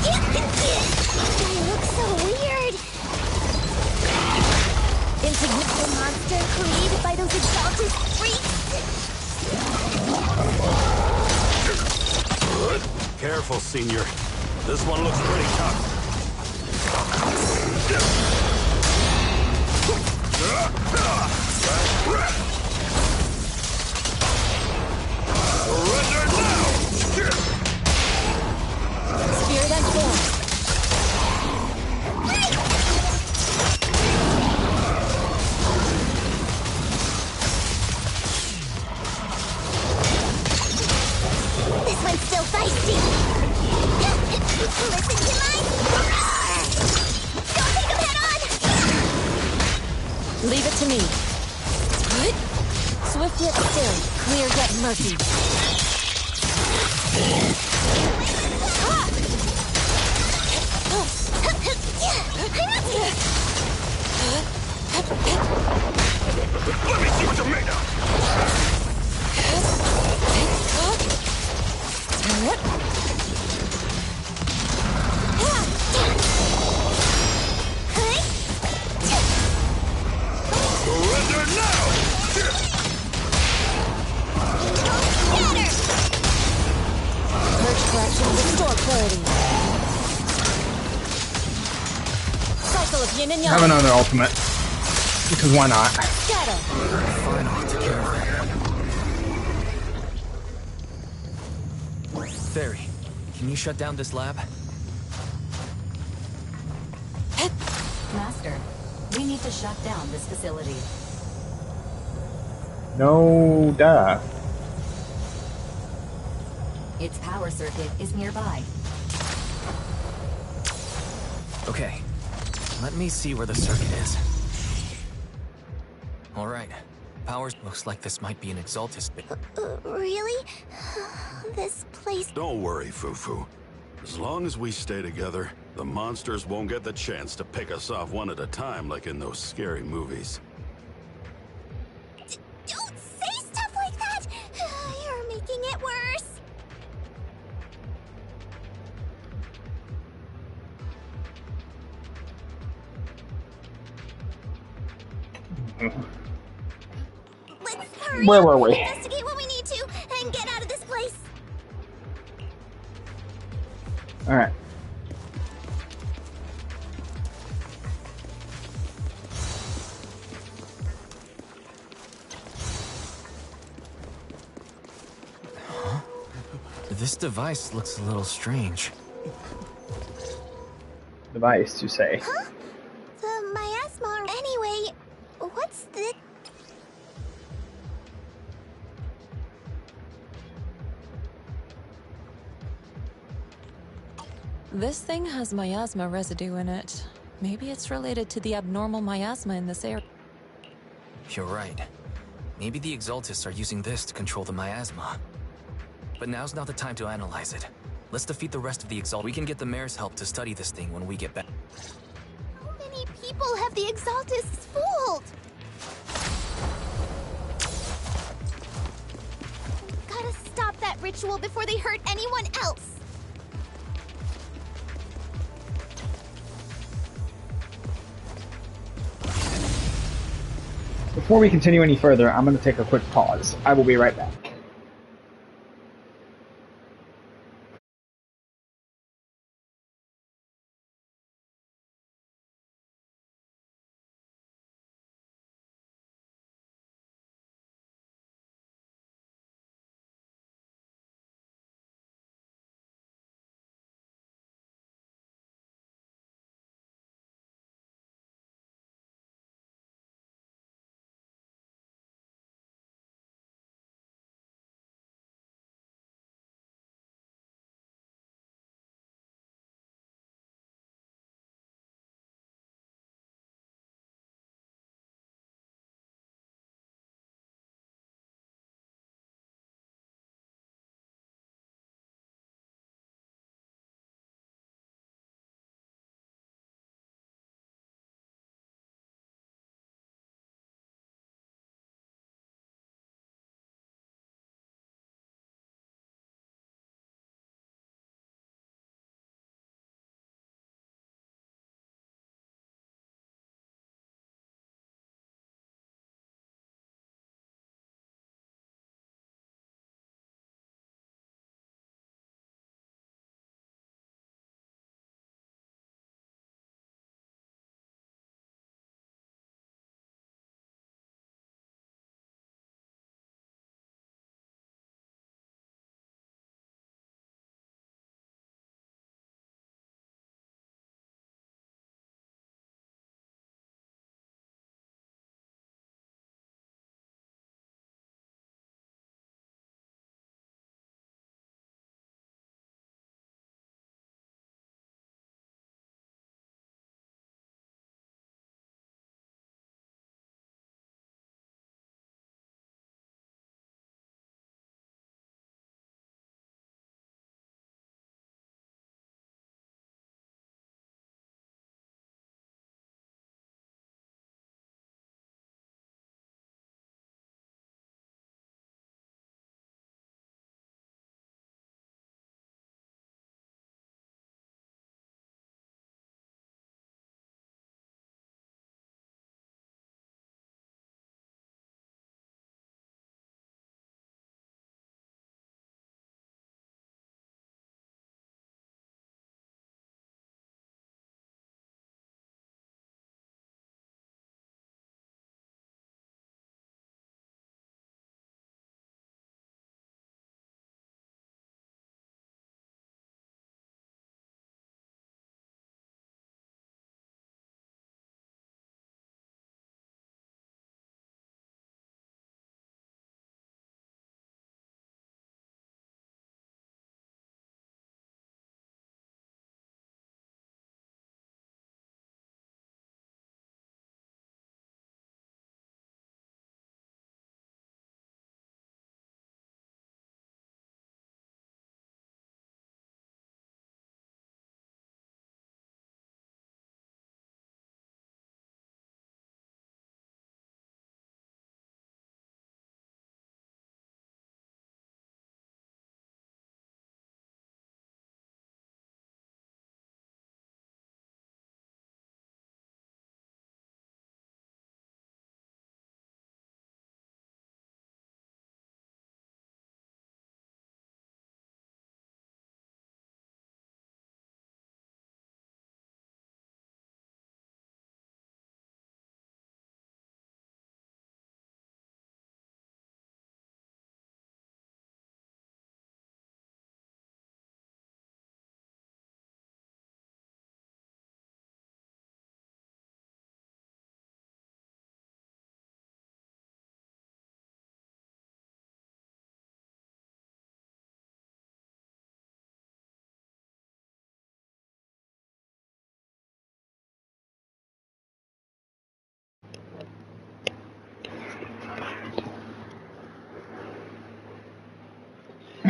Speaker 4: They look so weird! Insignificant monster created by those exalted freaks!
Speaker 10: Careful, Senior. This one looks pretty tough.
Speaker 2: Sit still, clear yet murky.
Speaker 6: Let me see what you're made of! Surrender now!
Speaker 2: Merge correction, restore clarity. Cycle of yin and yang.
Speaker 1: Have another ultimate. Because why not?
Speaker 2: Scatter.
Speaker 7: Finally, took care of that. Fairy, can you shut down this lab?
Speaker 11: Master, we need to shut down this facility.
Speaker 1: No, duh.
Speaker 11: Its power circuit is nearby.
Speaker 7: Okay, let me see where the circuit is. All right, powers looks like this might be an Exaltus bit.
Speaker 4: Really? This place...
Speaker 10: Don't worry, Fufu. As long as we stay together, the monsters won't get the chance to pick us off one at a time like in those scary movies.
Speaker 4: Don't say stuff like that! You're making it worse! Let's hurry
Speaker 1: Where
Speaker 4: up,
Speaker 1: were we?
Speaker 4: investigate what we need to, and get out of this place!
Speaker 1: Alright.
Speaker 7: This device looks a little strange.
Speaker 1: Device, you say?
Speaker 4: Huh? The miasma... Anyway, what's the...
Speaker 9: This thing has miasma residue in it. Maybe it's related to the abnormal miasma in this area.
Speaker 7: You're right. Maybe the Exaltists are using this to control the miasma. But now's not the time to analyze it. Let's defeat the rest of the Exalt. We can get the mayor's help to study this thing when we get back.
Speaker 4: How many people have the Exaltists fooled? Gotta stop that ritual before they hurt anyone else!
Speaker 1: Before we continue any further, I'm going to take a quick pause. I will be right back.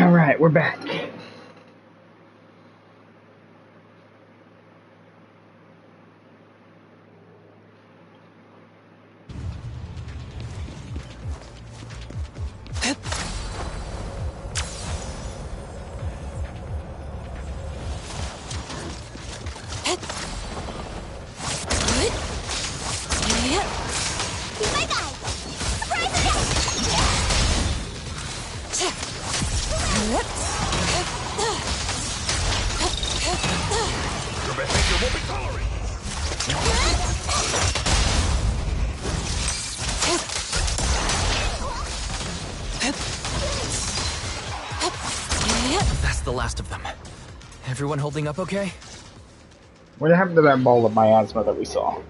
Speaker 1: Alright, we're back.
Speaker 6: Your behavior won't be tolerated!
Speaker 7: That's the last of them. Everyone holding up okay?
Speaker 1: What happened to that ball of miasma that we saw?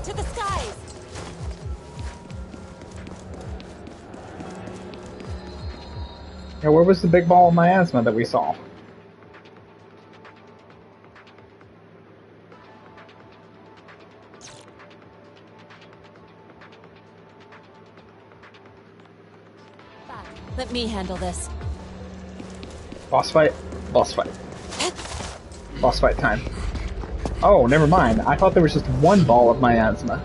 Speaker 9: To the skies!
Speaker 1: Yeah, where was the big ball of miasma that we saw?
Speaker 9: Let me handle this.
Speaker 1: Boss fight? Boss fight. Boss fight time. Oh, never mind. I thought there was just one ball of miasma.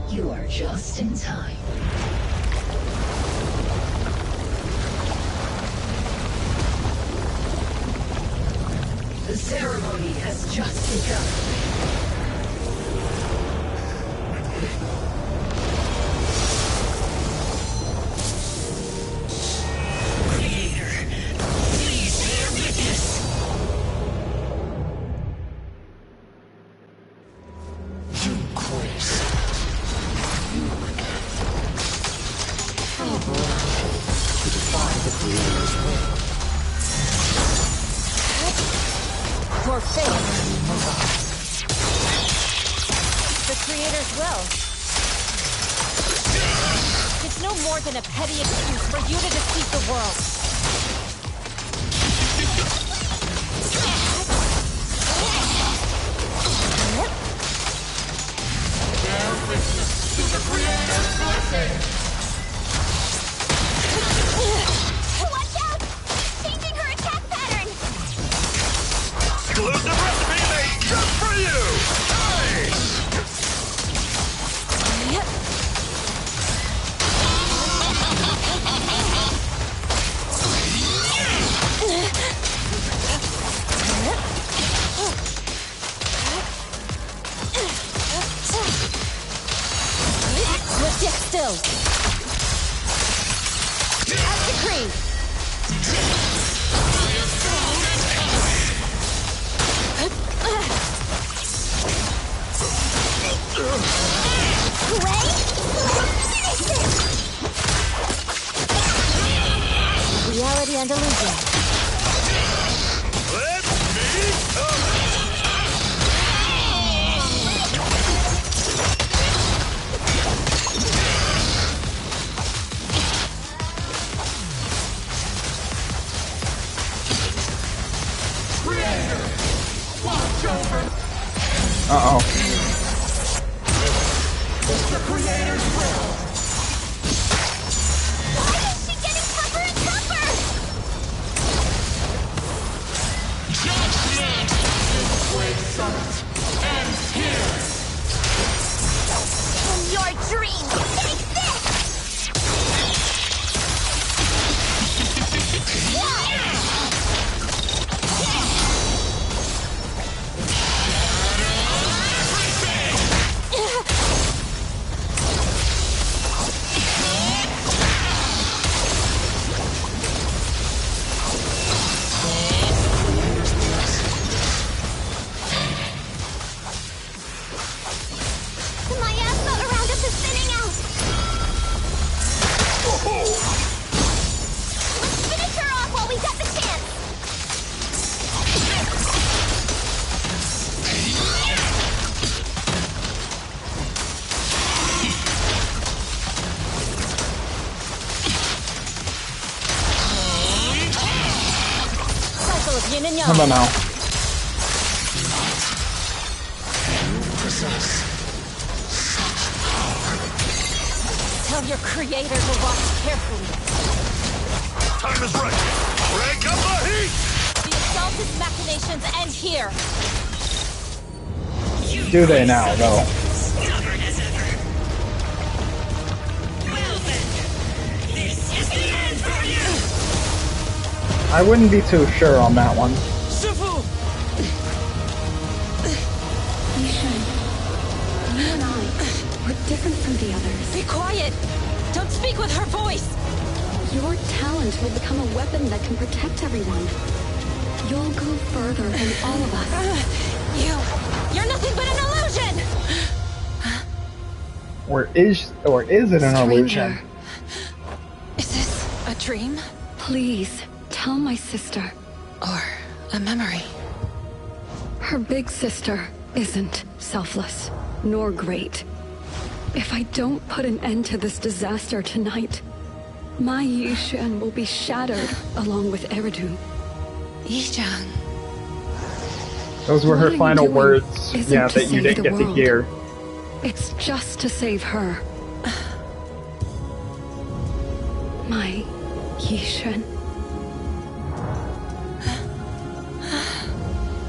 Speaker 14: You are just in time. The ceremony has just begun.
Speaker 9: Your fate. The Creator's will. It's no more than a petty excuse for you to deceive the world.
Speaker 4: Watch out! Changing her attack pattern!
Speaker 6: Exclusive recipe made just for you! Nice!
Speaker 9: Lift it still. As decreed. Reality and illusion.
Speaker 6: Let me
Speaker 1: Uh-oh.
Speaker 6: The Creator's will!
Speaker 4: Why is she getting tougher and tougher?
Speaker 6: Judgment! Great summit ends here!
Speaker 4: In your dream, take this!
Speaker 1: How about now?
Speaker 9: Tell your creator to watch carefully.
Speaker 10: Time is right. Break up the heat!
Speaker 9: The assault's machinations end here.
Speaker 1: Do they now, though?
Speaker 17: Stubborn as ever. Well then, this is the end for you!
Speaker 1: I wouldn't be too sure on that one.
Speaker 18: Yishan, you and I, we're different from the others.
Speaker 9: Be quiet! Don't speak with her voice!
Speaker 18: Your talent will become a weapon that can protect everyone. You'll go further than all of us.
Speaker 9: You're nothing but an illusion!
Speaker 1: Or is it an illusion?
Speaker 9: Is this a dream?
Speaker 18: Please, tell my sister.
Speaker 9: Or a memory?
Speaker 18: Her big sister isn't selfless, nor great. If I don't put an end to this disaster tonight, my Yishan will be shattered along with Eridu.
Speaker 9: Yishan.
Speaker 1: Those were her final words, yeah, that you didn't get to hear.
Speaker 18: It's just to save her. My Yishan.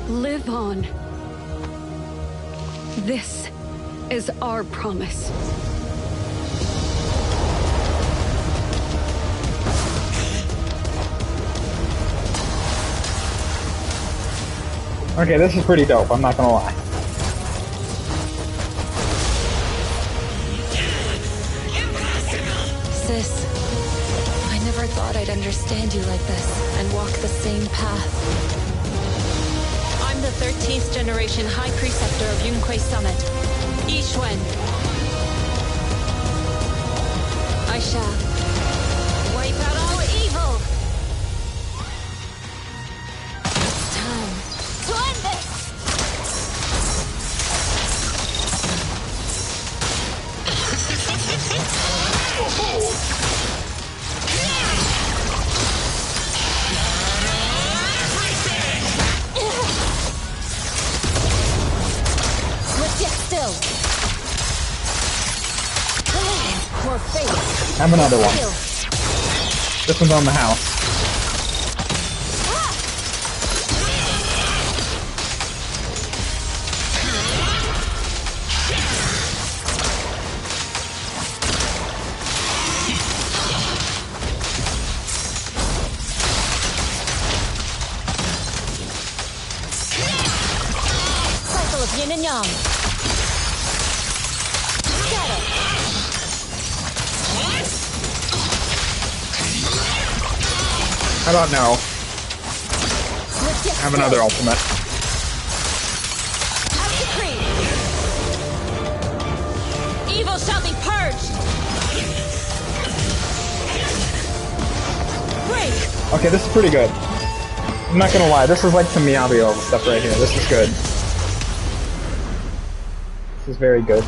Speaker 18: Live on. This is our promise.
Speaker 1: Okay, this is pretty dope, I'm not gonna lie.
Speaker 9: Sis, I never thought I'd understand you like this and walk the same path. I'm the 13th generation High Preceptor of Yunquei Summit, Yixuan. I shall wipe out all evil. It's time to end this! Swift yet still. Poor fate.
Speaker 1: Have another one. This one's on the house.
Speaker 9: Cycle of yin and yang. Shadow.
Speaker 1: How about now? Have another ultimate.
Speaker 9: As decreed. Evil shall be purged. Break.
Speaker 1: Okay, this is pretty good. I'm not gonna lie, this is like some Miyabio stuff right here. This is good. This is very good.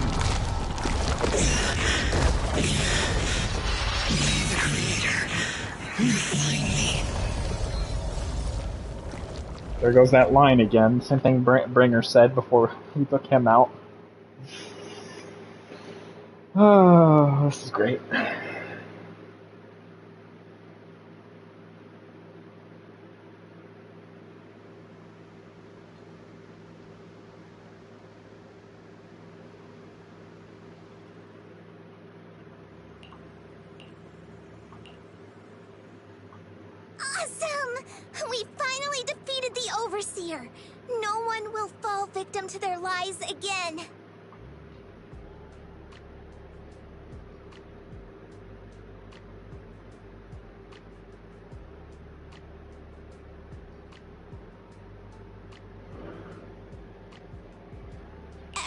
Speaker 1: There goes that line again. Same thing Bringer said before he took him out. Oh, this is great.
Speaker 4: Awesome! We finally defeated the Overseer. No one will fall victim to their lies again.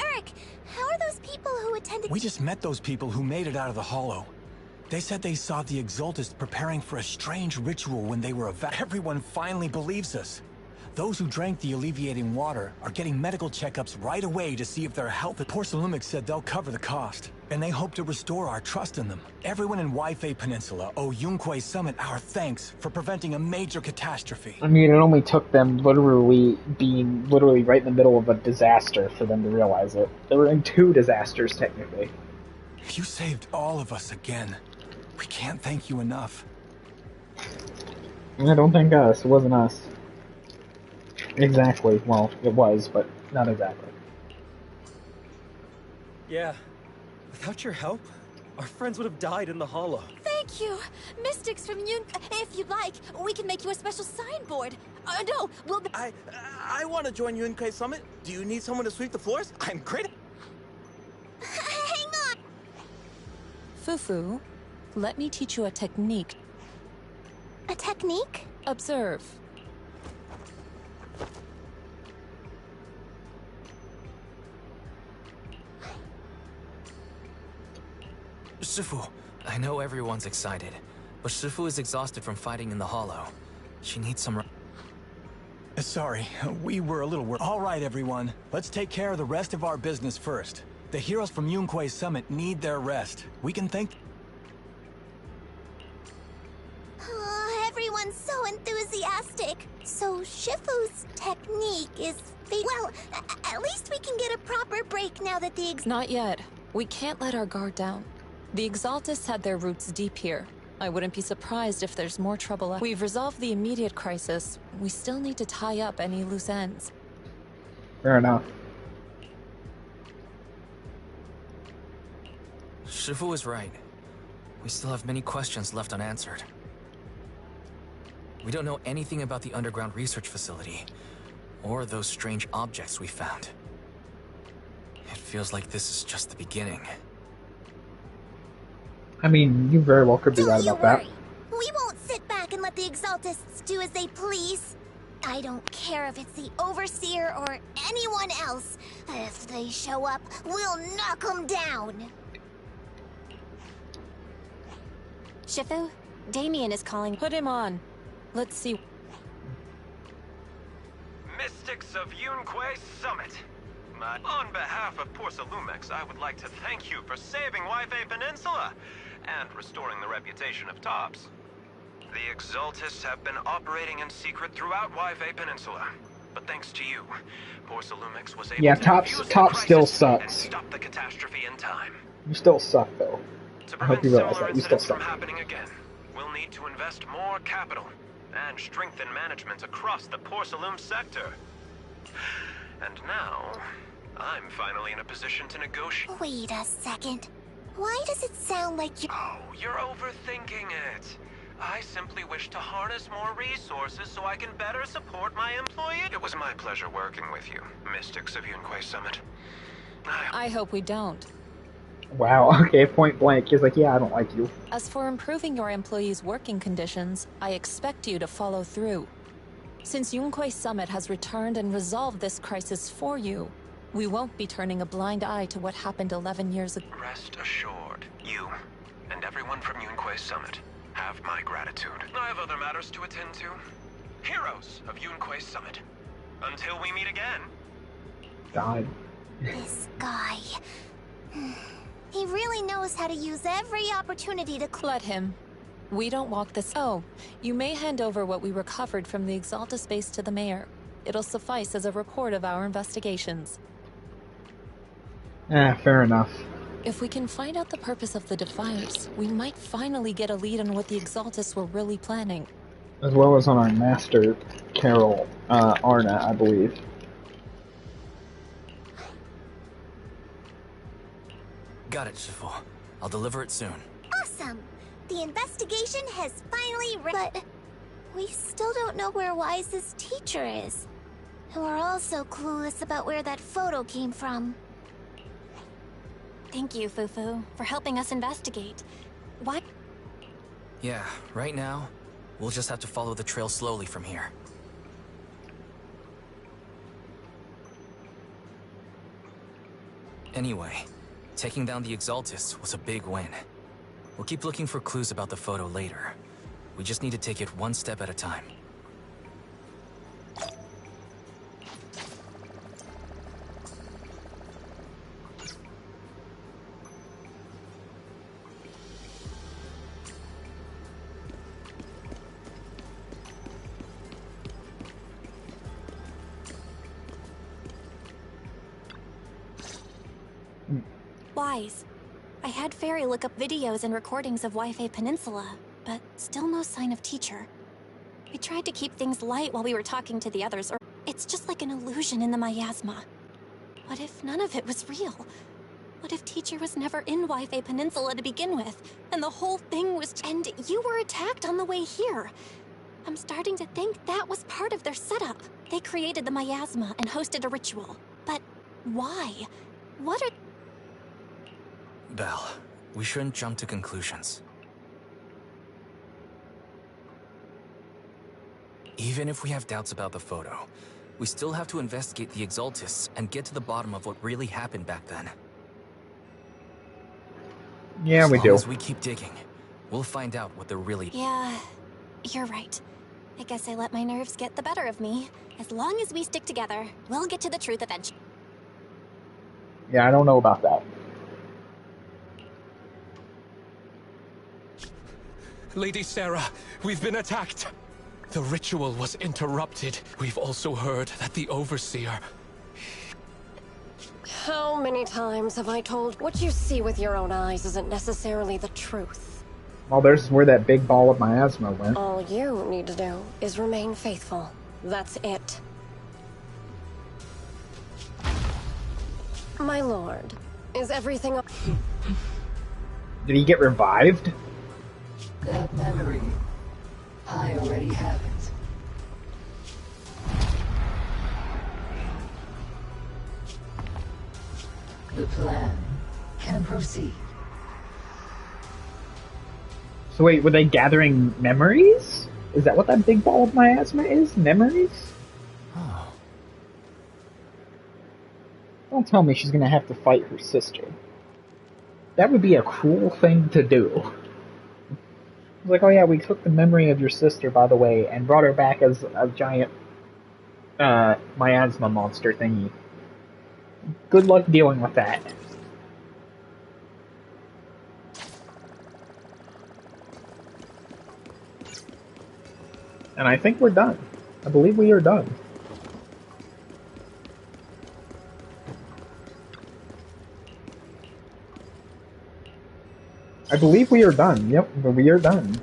Speaker 4: Eric, how are those people who attended—
Speaker 5: We just met those people who made it out of the Hollow. They said they saw the Exaltists preparing for a strange ritual when they were Everyone finally believes us. Those who drank the alleviating water are getting medical checkups right away to see if they're healthy. Porcelumix said they'll cover the cost, and they hope to restore our trust in them. Everyone in Waifei Peninsula owe Yunquei Summit our thanks for preventing a major catastrophe.
Speaker 1: I mean, it only took them literally right in the middle of a disaster for them to realize it. They were in 2 disasters, technically.
Speaker 5: You saved all of us again. We can't thank you enough.
Speaker 1: I don't thank us. It wasn't us. Exactly. Well, it was, but not exactly.
Speaker 19: Yeah. Without your help, our friends would have died in the hollow.
Speaker 20: Thank you! Mystics from Yun... If you'd like, we can make you a special signboard. No, we'll...
Speaker 21: I want to join Yunquei Summit. Do you need someone to sweep the floors? I'm great.
Speaker 20: Hang on!
Speaker 9: Fufu, let me teach you a technique.
Speaker 4: A technique?
Speaker 9: Observe.
Speaker 7: Shifu, I know everyone's excited, but Shifu is exhausted from fighting in the hollow. She needs some...
Speaker 5: Sorry, we were a little worried. All right, everyone. Let's take care of the rest of our business first. The heroes from Yunquei Summit need their rest. We can thank...
Speaker 4: Everyone's so enthusiastic. So Shifu's technique is... Well, at least we can get a proper break now that the...
Speaker 9: Not yet. We can't let our guard down. The Exaltists had their roots deep here. I wouldn't be surprised if there's more trouble. We've resolved the immediate crisis. We still need to tie up any loose ends.
Speaker 1: Fair enough.
Speaker 7: Shifu is right. We still have many questions left unanswered. We don't know anything about the underground research facility, or those strange objects we found. It feels like this is just the beginning.
Speaker 1: I mean, you very well could be right about that.
Speaker 4: We won't sit back and let the Exaltists do as they please. I don't care if it's the Overseer or anyone else. If they show up, we'll knock them down.
Speaker 2: Shifu, Damien is calling.
Speaker 9: Put him on. Let's see.
Speaker 16: Mystics of Yunquei Summit. On behalf of Porcelumix, I would like to thank you for saving Waifei Peninsula and restoring the reputation of Tops. The Exaltists have been operating in secret throughout Waifei Peninsula, but thanks to you, Porcelumix was able to
Speaker 1: Tops still sucks.
Speaker 16: and stop the catastrophe in time.
Speaker 1: You still suck, though.
Speaker 16: To
Speaker 1: I hope you realize that. You still
Speaker 16: incidents
Speaker 1: suck.
Speaker 16: from happening again, we'll need to invest more capital and strengthen management across the Porcelum sector. And now, I'm finally in a position to negotiate.
Speaker 4: Wait a second. Why does it sound like you...
Speaker 16: Oh, you're overthinking it. I simply wish to harness more resources so I can better support my employees. It was my pleasure working with you, Mystics of Yunquei Summit.
Speaker 9: I hope we don't.
Speaker 1: Wow, okay, point blank. He's like, yeah, I don't like you.
Speaker 9: As for improving your employees' working conditions, I expect you to follow through. Since Yunquei Summit has returned and resolved this crisis for you, we won't be turning a blind eye to what happened 11 years ago.
Speaker 16: Rest assured, you and everyone from Yunquei Summit have my gratitude. I have other matters to attend to. Heroes of Yunquei Summit. Until we meet again.
Speaker 1: God.
Speaker 4: This guy... He really knows how to use every opportunity to...
Speaker 9: Let him. We don't walk this... Oh, you may hand over what we recovered from the Exalta space to the mayor. It'll suffice as a report of our investigations.
Speaker 1: Fair enough.
Speaker 9: If we can find out the purpose of the Defiers, we might finally get a lead on what the Exaltists were really planning.
Speaker 1: As well as on our master, Carol, Arna, I believe.
Speaker 7: Got it, Shifu. I'll deliver it soon.
Speaker 4: Awesome! The investigation has finally... But we still don't know where Wise's teacher is. And we're also clueless about where that photo came from.
Speaker 2: Thank you, Fufu, for helping us investigate. What?
Speaker 7: Yeah, right now, we'll just have to follow the trail slowly from here. Anyway, taking down the Exaltists was a big win. We'll keep looking for clues about the photo later. We just need to take it one step at a time.
Speaker 2: Wise. I had Fairy look up videos and recordings of Wi-Fi Peninsula, but still no sign of Teacher. We tried to keep things light while we were talking to the others, or it's just like an illusion in the miasma. What if none of it was real? What if Teacher was never in Wi-Fi Peninsula to begin with, and the whole thing was— And you were attacked on the way here. I'm starting to think that was part of their setup. They created the miasma and hosted a ritual. But why? What are—
Speaker 7: Belle, we shouldn't jump to conclusions. Even if we have doubts about the photo, we still have to investigate the Exaltists and get to the bottom of what really happened back then.
Speaker 1: Yeah, we do.
Speaker 7: As long as we keep digging, we'll find out what they're really—
Speaker 2: Yeah, you're right. I guess I let my nerves get the better of me. As long as we stick together, we'll get to the truth eventually.
Speaker 1: Yeah, I don't know about that.
Speaker 15: Lady Sarah, we've been attacked. The ritual was interrupted. We've also heard that the Overseer—
Speaker 13: How many times have I told what you see with your own eyes isn't necessarily the truth?
Speaker 1: Well, there's where that big ball of miasma went.
Speaker 13: All you need to do is remain faithful. That's it. My lord, is everything—
Speaker 1: Did he get revived?
Speaker 14: That memory, I already have it. The plan can proceed.
Speaker 1: So wait, were they gathering memories? Is that what that big ball of miasma is? Memories?
Speaker 7: Oh.
Speaker 1: Don't tell me she's gonna have to fight her sister. That would be a cruel thing to do. It's like, oh yeah, we took the memory of your sister, by the way, and brought her back as a giant miasma monster thingy. Good luck dealing with that. And I think we're done. I believe we are done. I believe we are done. Yep, we are done.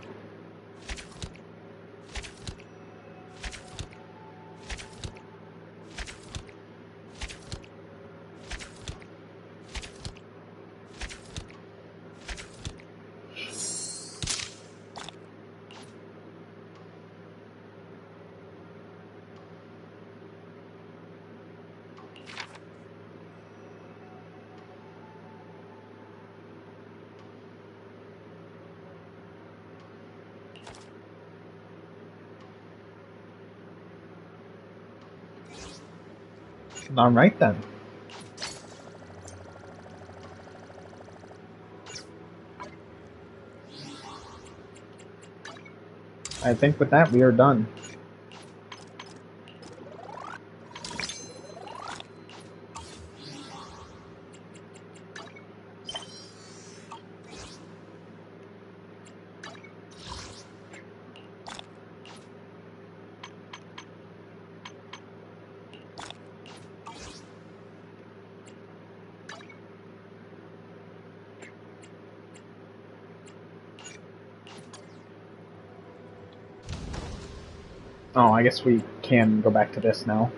Speaker 1: Alright then. I think with that we are done. Oh, I guess we can go back to this now.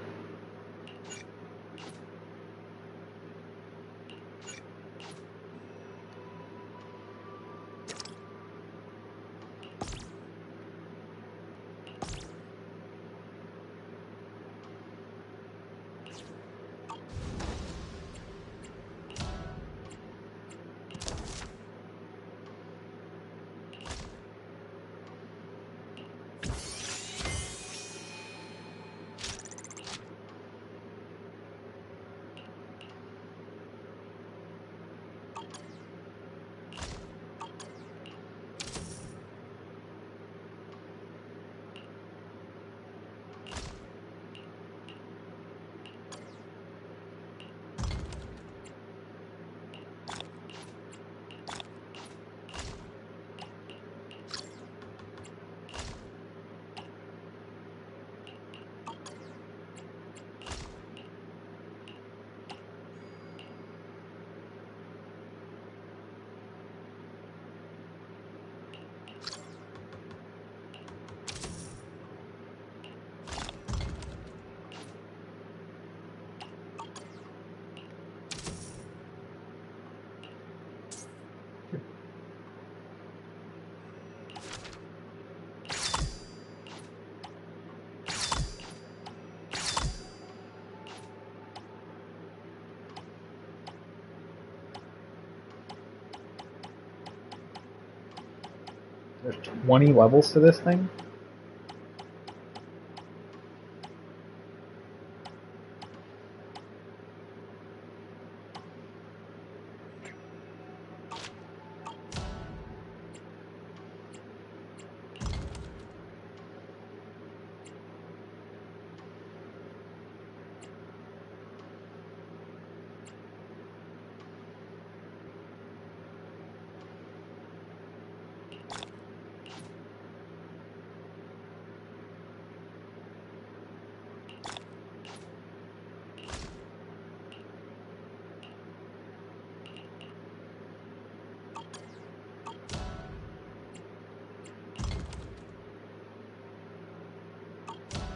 Speaker 1: There's 20 levels to this thing?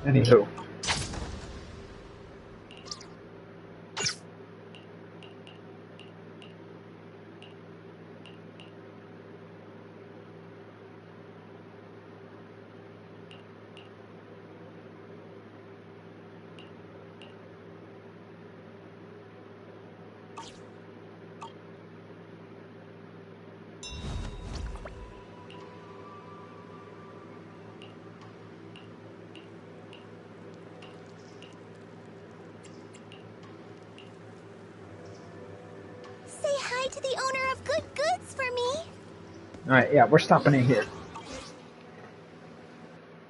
Speaker 1: Anywho.
Speaker 4: Say hi to the owner of Good Goods for me.
Speaker 1: Alright, yeah, we're stopping in here.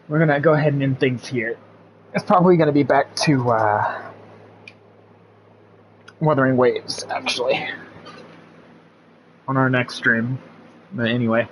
Speaker 1: We're gonna go ahead and end things here. It's probably gonna be back to, Wuthering Waves, actually. On our next stream. But anyway.